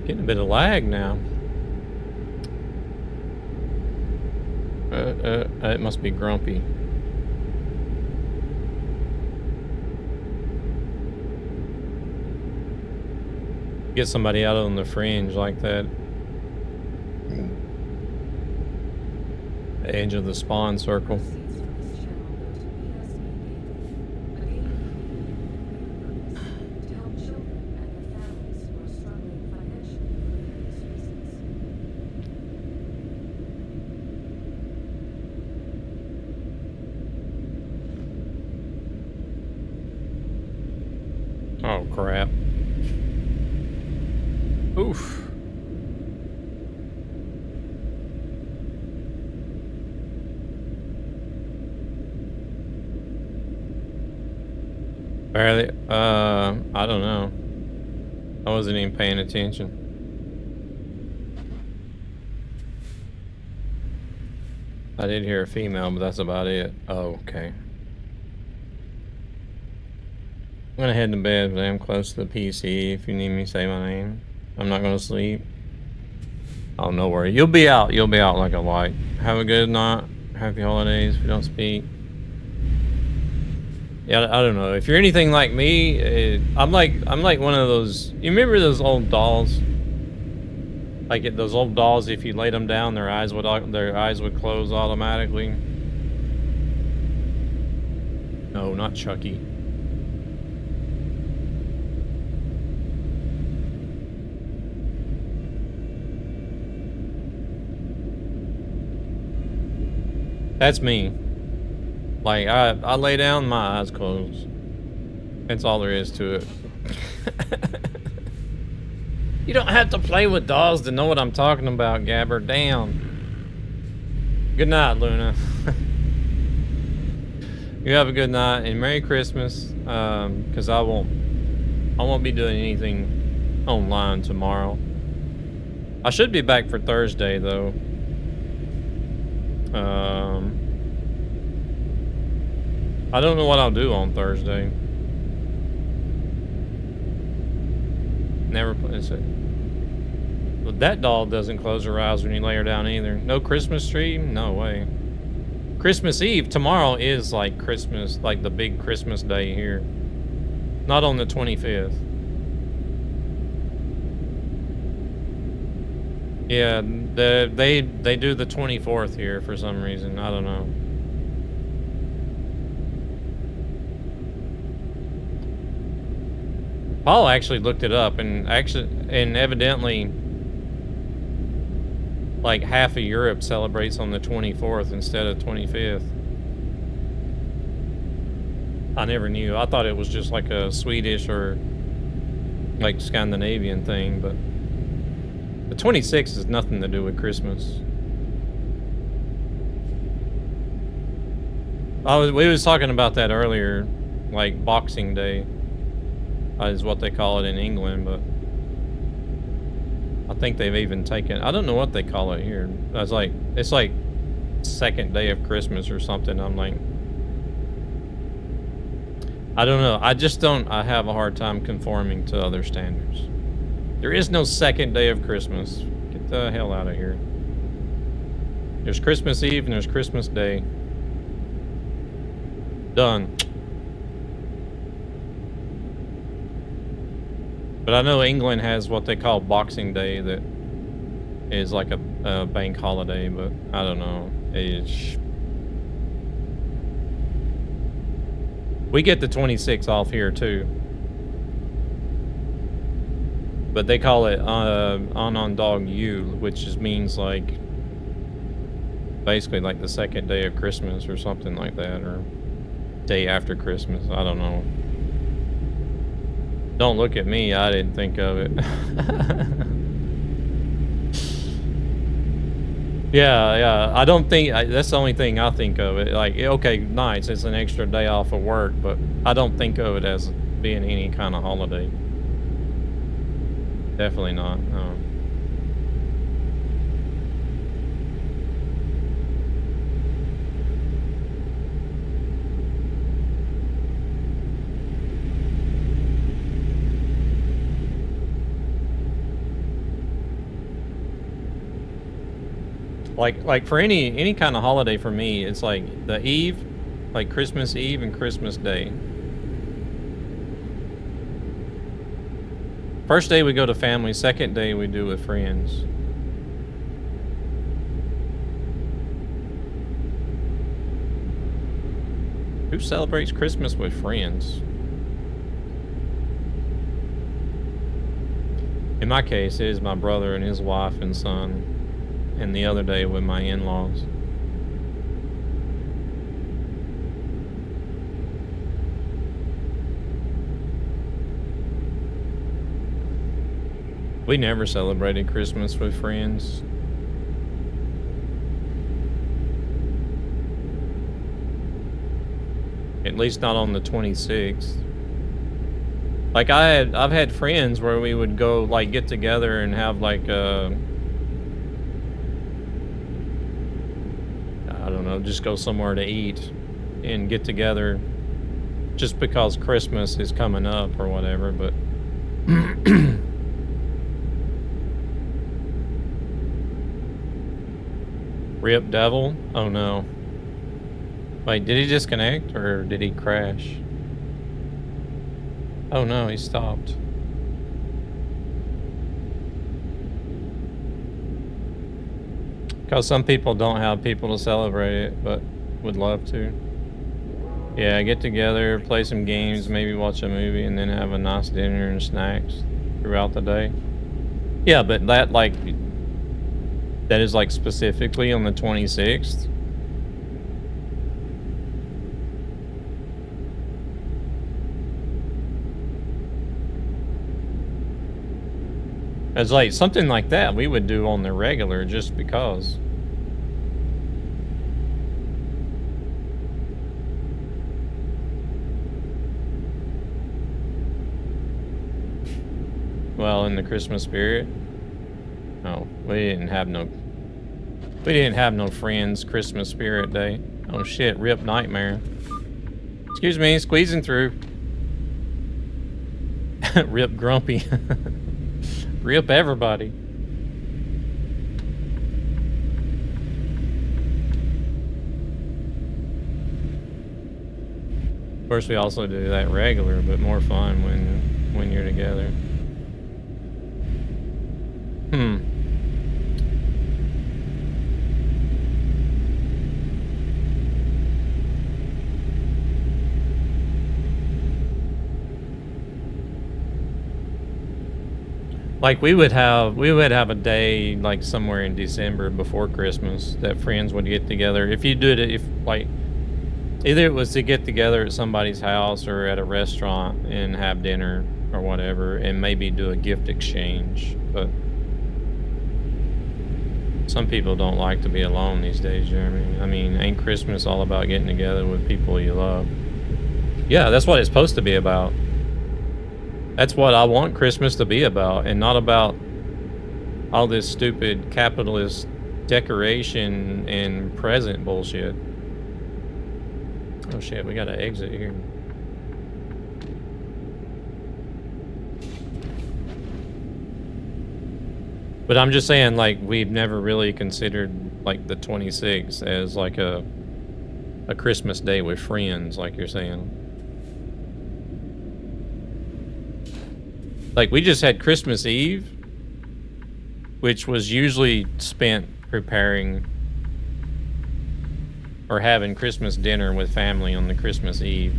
Getting a bit of lag now. It must be grumpy. Get somebody out on the fringe like that. Edge of the spawn circle. Proceeds from this channel go to ESP Gaming, a gaming community with a purpose to help children and their families who are struggling financially for various reasons. Oh crap. Oof. Barely, I don't know. I wasn't even paying attention. I did hear a female, but that's about it. Oh, okay. I'm gonna head to bed, but I'm close to the PC. If you need me, say my name. I'm not gonna sleep. Oh, no worry. You'll be out. You'll be out like a light. Have a good night. Happy holidays if we don't speak. Yeah, I don't know. If you're anything like me, I'm like one of those. You remember those old dolls? Like those old dolls. If you laid them down, their eyes would close automatically. No, not Chucky. That's me. Like, I lay down, my eyes closed. That's all there is to it. You don't have to play with dolls to know what I'm talking about, Gabber. Damn. Good night, Luna. You have a good night and Merry Christmas. Cause I won't be doing anything online tomorrow. I should be back for Thursday though. I don't know what I'll do on Thursday. Never played it. Well, that doll doesn't close her eyes when you lay her down either. No Christmas tree? No way. Christmas Eve tomorrow is like Christmas, like the big Christmas day here. Not on the 25th. Yeah, they do the 24th here for some reason. I don't know. Paul actually looked it up, and evidently, like half of Europe celebrates on the 24th instead of 25th. I never knew. I thought it was just like a Swedish or like Scandinavian thing, but the 26th has nothing to do with Christmas. We was talking about that earlier, like Boxing Day. Is what they call it in England, but I think they've even taken, I don't know what they call it here. It's like second day of Christmas or something. I'm like, I don't know. I have a hard time conforming to other standards. There is no second day of Christmas. Get the hell out of here. There's Christmas Eve and there's Christmas Day. Done. But I know England has what they call Boxing Day that is like a bank holiday, but I don't know. We get the 26th off here too. But they call it Onondag Jul, which means like basically like the second day of Christmas or something like that, or day after Christmas. I don't know. Don't look at me, I didn't think of it. Yeah, I don't think, that's the only thing I think of it. Like, okay, nice, it's an extra day off of work, but I don't think of it as being any kind of holiday. Definitely not, no. Like for any kind of holiday for me, it's like the Eve, like Christmas Eve and Christmas Day. First day we go to family, second day we do with friends. Who celebrates Christmas with friends? In my case, it is my brother and his wife and son, and the other day with my in-laws. We never celebrated Christmas with friends. At least not on the 26th. Like I've had friends where we would go like get together and have like I don't know, just go somewhere to eat and get together just because Christmas is coming up or whatever, but Rip Devil? Oh no. Wait, did he disconnect or did he crash? Oh no, he stopped. Because some people don't have people to celebrate it, but would love to. Yeah, get together, play some games, maybe watch a movie, and then have a nice dinner and snacks throughout the day. Yeah, but that like... That is like specifically on the 26th. It's like something like that we would do on the regular just because. Well, in the Christmas spirit. No, we didn't have no friends Christmas spirit day. Oh shit, Rip Nightmare. Excuse me, squeezing through. Rip Grumpy. Rip everybody. Of course, we also do that regular, but more fun when you're together. Like we would have a day like somewhere in December before Christmas that friends would get together. If you did it, if like either it was to get together at somebody's house or at a restaurant and have dinner or whatever, and maybe do a gift exchange. But some people don't like to be alone these days, Jeremy. I mean, ain't Christmas all about getting together with people you love? Yeah, that's what it's supposed to be about. That's what I want Christmas to be about, and not about all this stupid capitalist decoration and present bullshit. Oh shit, we gotta exit here. But I'm just saying, like, we've never really considered, like, the 26th as, like, a Christmas day with friends, like you're saying. Like, we just had Christmas Eve, which was usually spent preparing or having Christmas dinner with family on the Christmas Eve.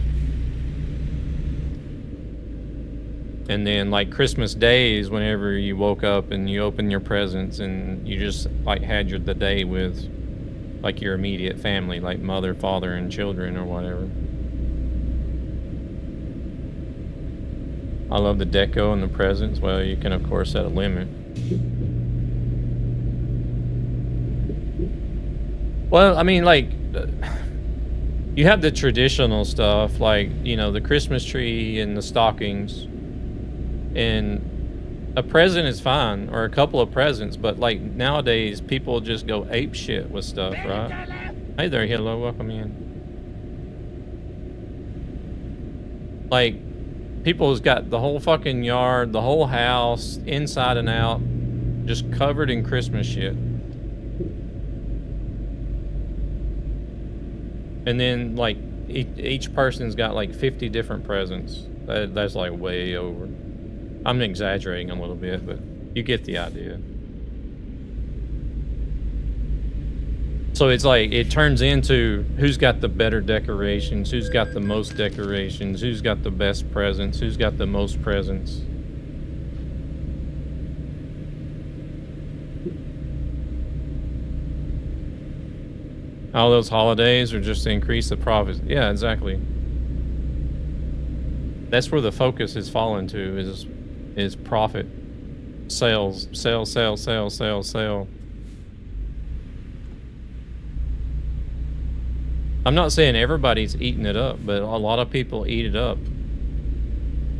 And then, like, Christmas Day is whenever you woke up and you opened your presents and you just, like, had the day with, like, your immediate family, like mother, father, and children or whatever. I love the deco and the presents. Well, you can, of course, set a limit. Well, I mean, like, you have the traditional stuff, like, you know, the Christmas tree and the stockings. And a present is fine, or a couple of presents, but, like, nowadays, people just go ape shit with stuff, right? Hey there, hello, welcome in. Like, people's got the whole fucking yard, the whole house, inside and out, just covered in Christmas shit. And then, like, each person's got, like, 50 different presents. That's, like, way over. I'm exaggerating a little bit, but you get the idea. So it's like, it turns into who's got the better decorations, who's got the most decorations, who's got the best presents, who's got the most presents. All those holidays are just to increase the profits. Yeah, exactly. That's where the focus has fallen to, is profit. Sales, sell, sell, sell, sell, sell. I'm not saying everybody's eating it up, but a lot of people eat it up.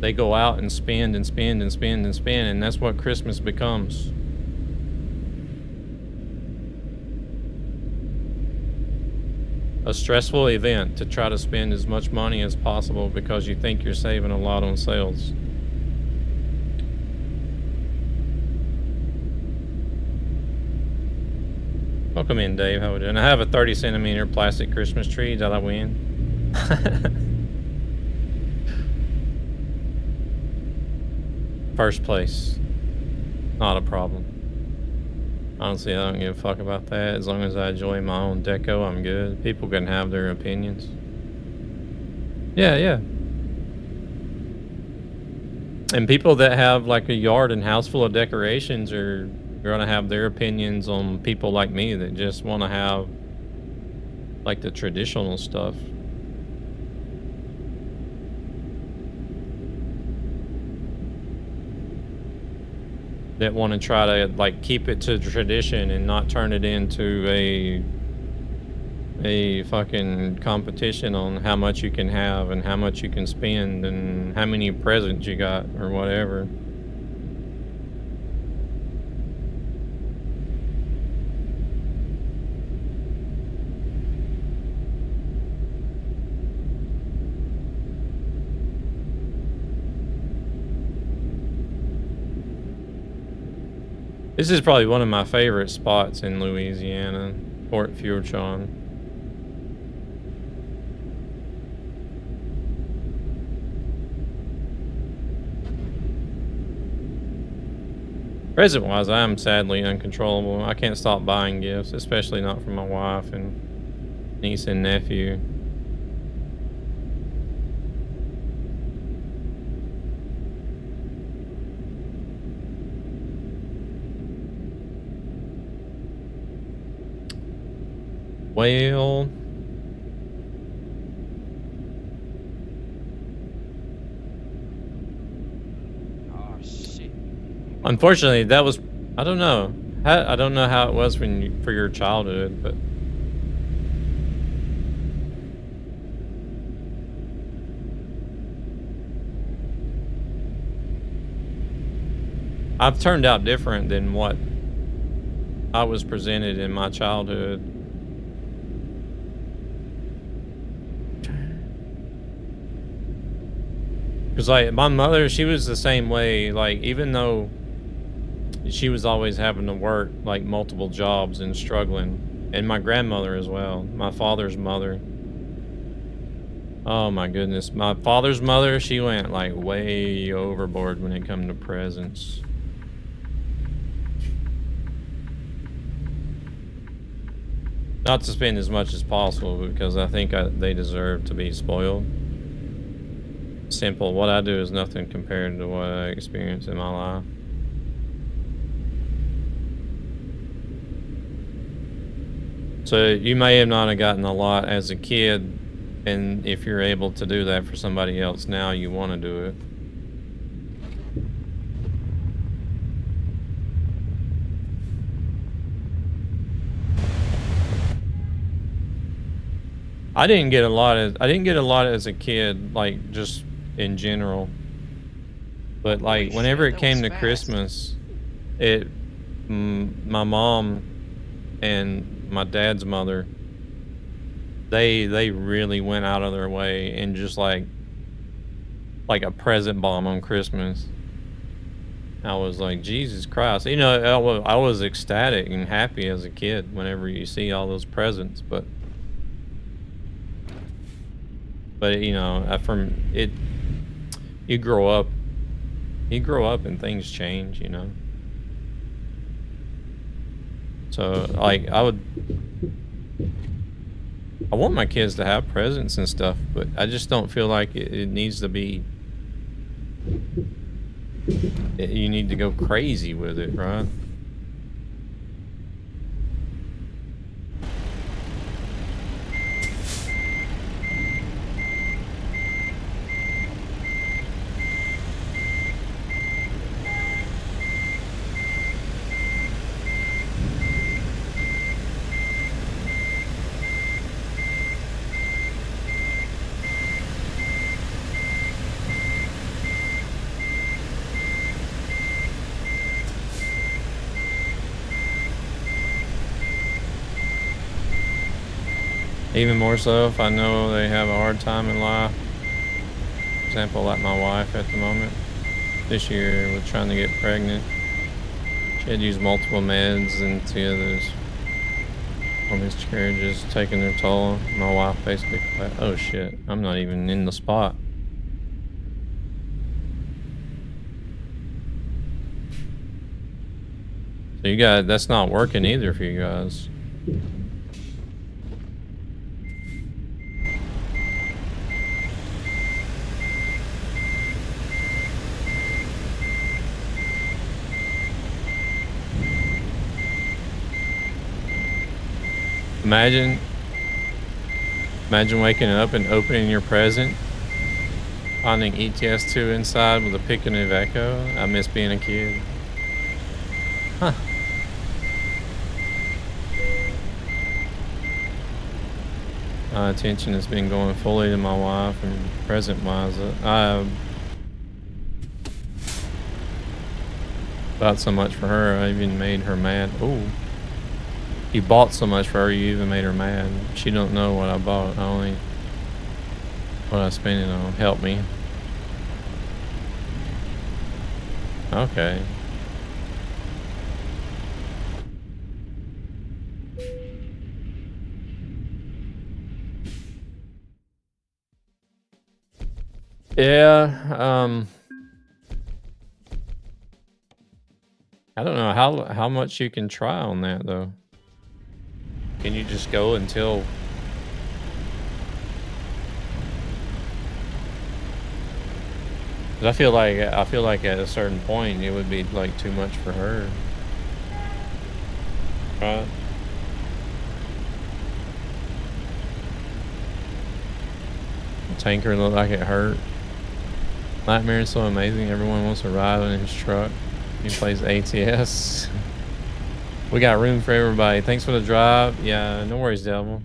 They go out and spend and spend and spend and spend, and that's what Christmas becomes. A stressful event to try to spend as much money as possible because you think you're saving a lot on sales. Welcome in, Dave. How we doing? I have a 30 centimeter plastic Christmas tree. Did I win? First place. Not a problem. Honestly, I don't give a fuck about that. As long as I enjoy my own deco, I'm good. People can have their opinions. Yeah, yeah. And people that have like a yard and house full of decorations are going to have their opinions on people like me that just want to have like the traditional stuff. That want to try to like keep it to tradition and not turn it into a fucking competition on how much you can have and how much you can spend and how many presents you got or whatever. This is probably one of my favorite spots in Louisiana, Fort Fuelchon. Present-wise, I am sadly uncontrollable. I can't stop buying gifts, especially not for my wife and niece and nephew. Well, Oh shit. unfortunately, that was, I don't know. I don't know how it was when for your childhood, but I've turned out different than what I was presented in my childhood. Because like my mother, she was the same way. Like even though she was always having to work like multiple jobs and struggling, and my grandmother as well, my father's mother. Oh my goodness, my father's mother, she went like way overboard when it come to presents. Not to spend as much as possible because I think they deserve to be spoiled. Simple. What I do is nothing compared to what I experience in my life. So you may have not have gotten a lot as a kid, and if you're able to do that for somebody else now, you want to do it. I didn't get a lot as a kid, like just in general. But like Holy whenever shit, it that came was to fast. Christmas, my mom and my dad's mother, they really went out of their way and just like a present bomb on Christmas. I was like, Jesus Christ. You know, I was ecstatic and happy as a kid whenever you see all those presents, but you know, you grow up You grow up and things change, you know. So like I want my kids to have presents and stuff, but I just don't feel like it needs to be. You need to go crazy with it, right? Even more so if I know they have a hard time in life. For example, like my wife at the moment. This year with trying to get pregnant. She had used multiple meds and those miscarriages taking their toll. My wife basically like, oh shit, I'm not even in the spot. So you guys, that's not working either for you guys. Imagine waking up and opening your present, finding ETS2 inside with a picking of echo. I miss being a kid. Huh. My attention has been going fully to my wife and present-wise. I bought so much for her, I even made her mad. Ooh. You bought so much for her, you even made her mad. She don't know what I bought. Only what I spent it on. Help me. Okay. Yeah, I don't know how much you can try on that though. Can you just go until? 'Cause I feel like at a certain point it would be like too much for her. Right? The tanker looked like it hurt. Nightmare is so amazing. Everyone wants to ride in his truck. He plays ATS. We got room for everybody. Thanks for the drive. Yeah, no worries, Devil.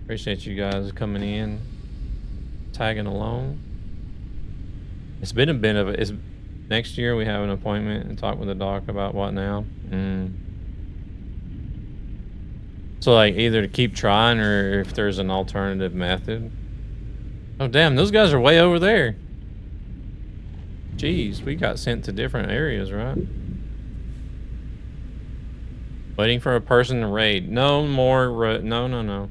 Appreciate you guys coming in, tagging along. It's been a bit of a. It's next year we have an appointment and talk with the doc about what now. So like either to keep trying or if there's an alternative method. Oh damn, those guys are way over there. Jeez, we got sent to different areas, right? Waiting for a person to raid. No more. No.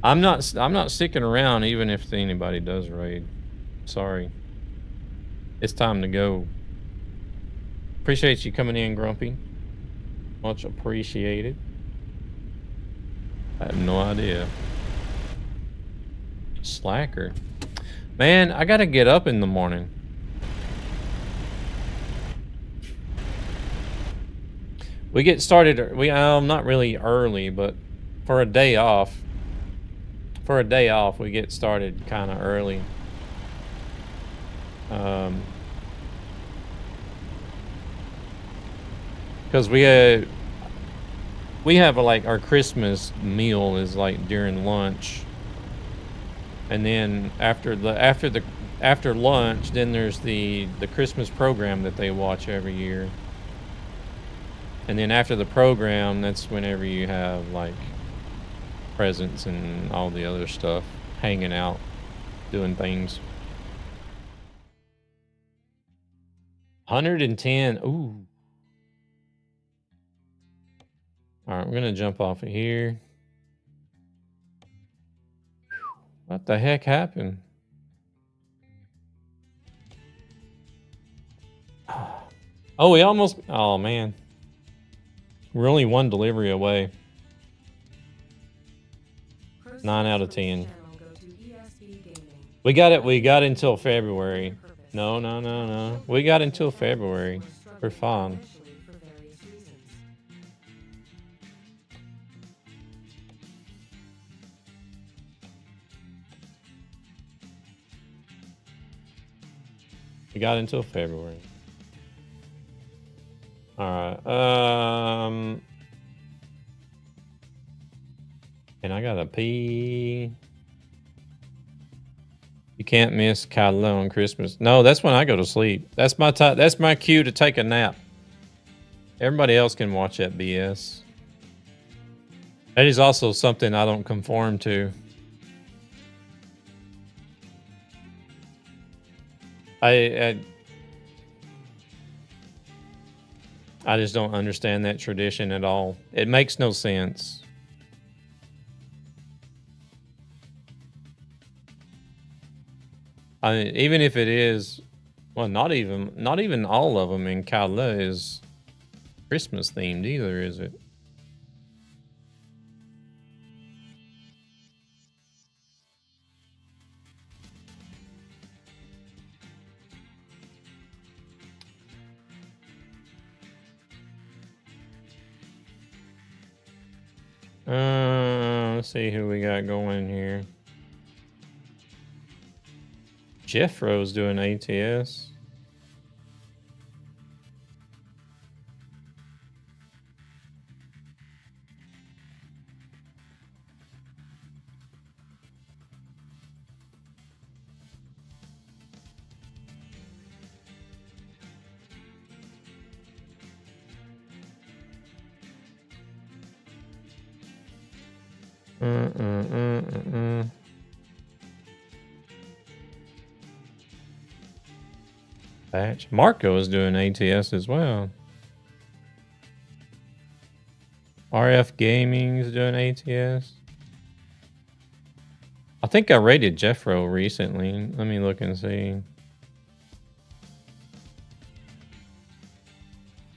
I'm not sticking around even if anybody does raid. Sorry. It's time to go. Appreciate you coming in, Grumpy. Much appreciated. I have no idea. Slacker. Man, I gotta get up in the morning. We get started, not really early, but for a day off, we get started kind of early. Because we have like our Christmas meal is like during lunch, and then after lunch, then there's the Christmas program that they watch every year. And then after the program, that's whenever you have like presents and all the other stuff, hanging out, doing things. 110. Ooh. All right, I'm gonna jump off of here. What the heck happened? Oh, we almost. Oh man, we're only one delivery away. 9 out of 10. We got it. We got until February. No, no, no, no. We got until February. We're fine. We got until February. All right. And I gotta pee. You can't miss Kylo on Christmas. No, that's when I go to sleep. That's my time. That's my cue to take a nap. Everybody else can watch that BS. That is also something I don't conform to. I just don't understand that tradition at all. It makes no sense. I mean, even if it is, well, not even all of them in Kala is Christmas themed either, is it? Let's see who we got going here. Jeffro's doing ATS. Batch. Marco is doing ATS as well. RF Gaming is doing ATS. I think I rated Jeffro recently. Let me look and see.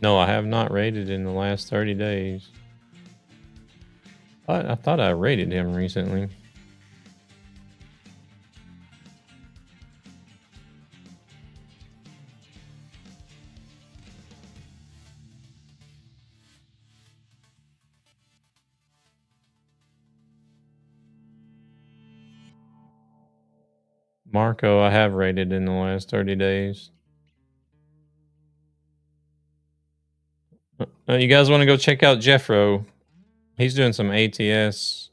No, I have not rated in the last 30 days. I thought I rated him recently. Marco, I have rated in the last 30 days. You guys want to go check out Jeffro? He's doing some ATS.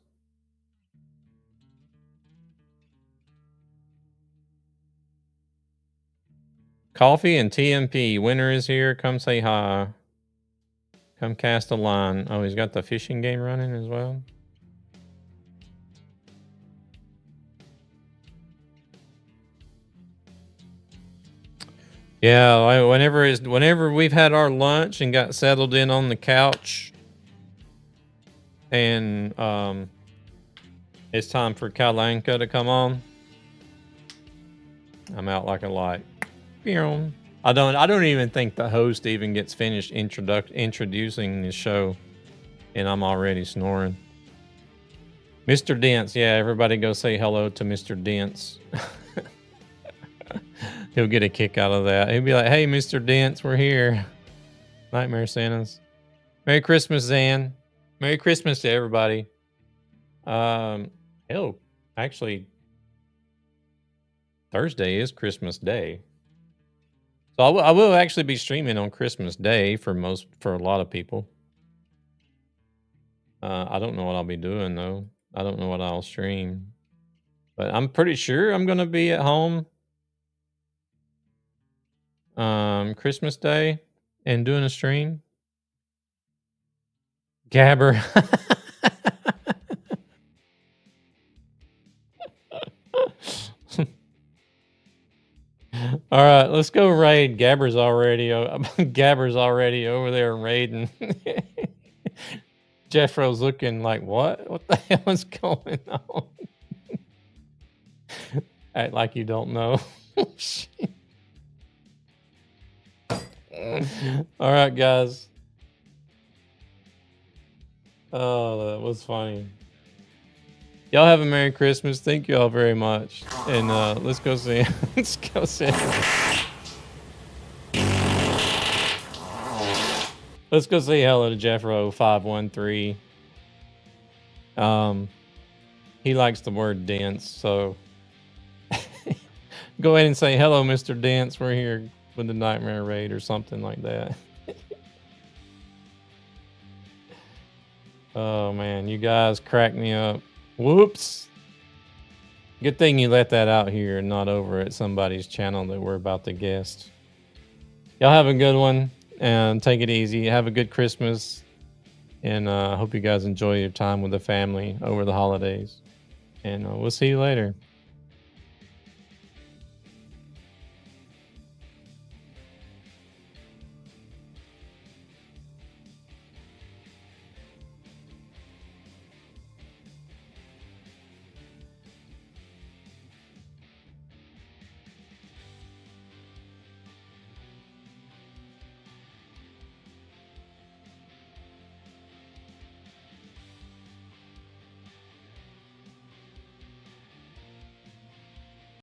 Coffee and TMP. Winter is here. Come say hi. Come cast a line. Oh, he's got the fishing game running as well. Yeah, whenever we've had our lunch and got settled in on the couch, and it's time for Kalanka to come on, I'm out like a light. I don't even think the host even gets finished introducing the show, and I'm already snoring. Mr. Dents, yeah, everybody go say hello to Mr. Dents. He'll get a kick out of that. He'll be like, "Hey, Mr. Dents, we're here." Nightmare Santas. Merry Christmas, Zan. Merry Christmas to everybody. Actually, Thursday is Christmas Day. So I will actually be streaming on Christmas Day for a lot of people. I don't know what I'll be doing though. I don't know what I'll stream, but I'm pretty sure I'm gonna be at home Christmas Day and doing a stream. Gabber. All right, let's go raid. Gabber's already over there raiding. Jeffro's looking like, what? What the hell is going on? Act like you don't know. All right, guys. Oh, that was funny. Y'all have a Merry Christmas. Thank you all very much. And let's go see. Let's go see. Let's go say hello to Jeffro513. He likes the word dance, so go ahead and say hello, Mr. Dance. We're here with the Nightmare Raid or something like that. Oh man, you guys crack me up. Whoops. Good thing you let that out here and not over at somebody's channel that we're about to guest. Y'all have a good one and take it easy. Have a good Christmas. And I hope you guys enjoy your time with the family over the holidays. And we'll see you later.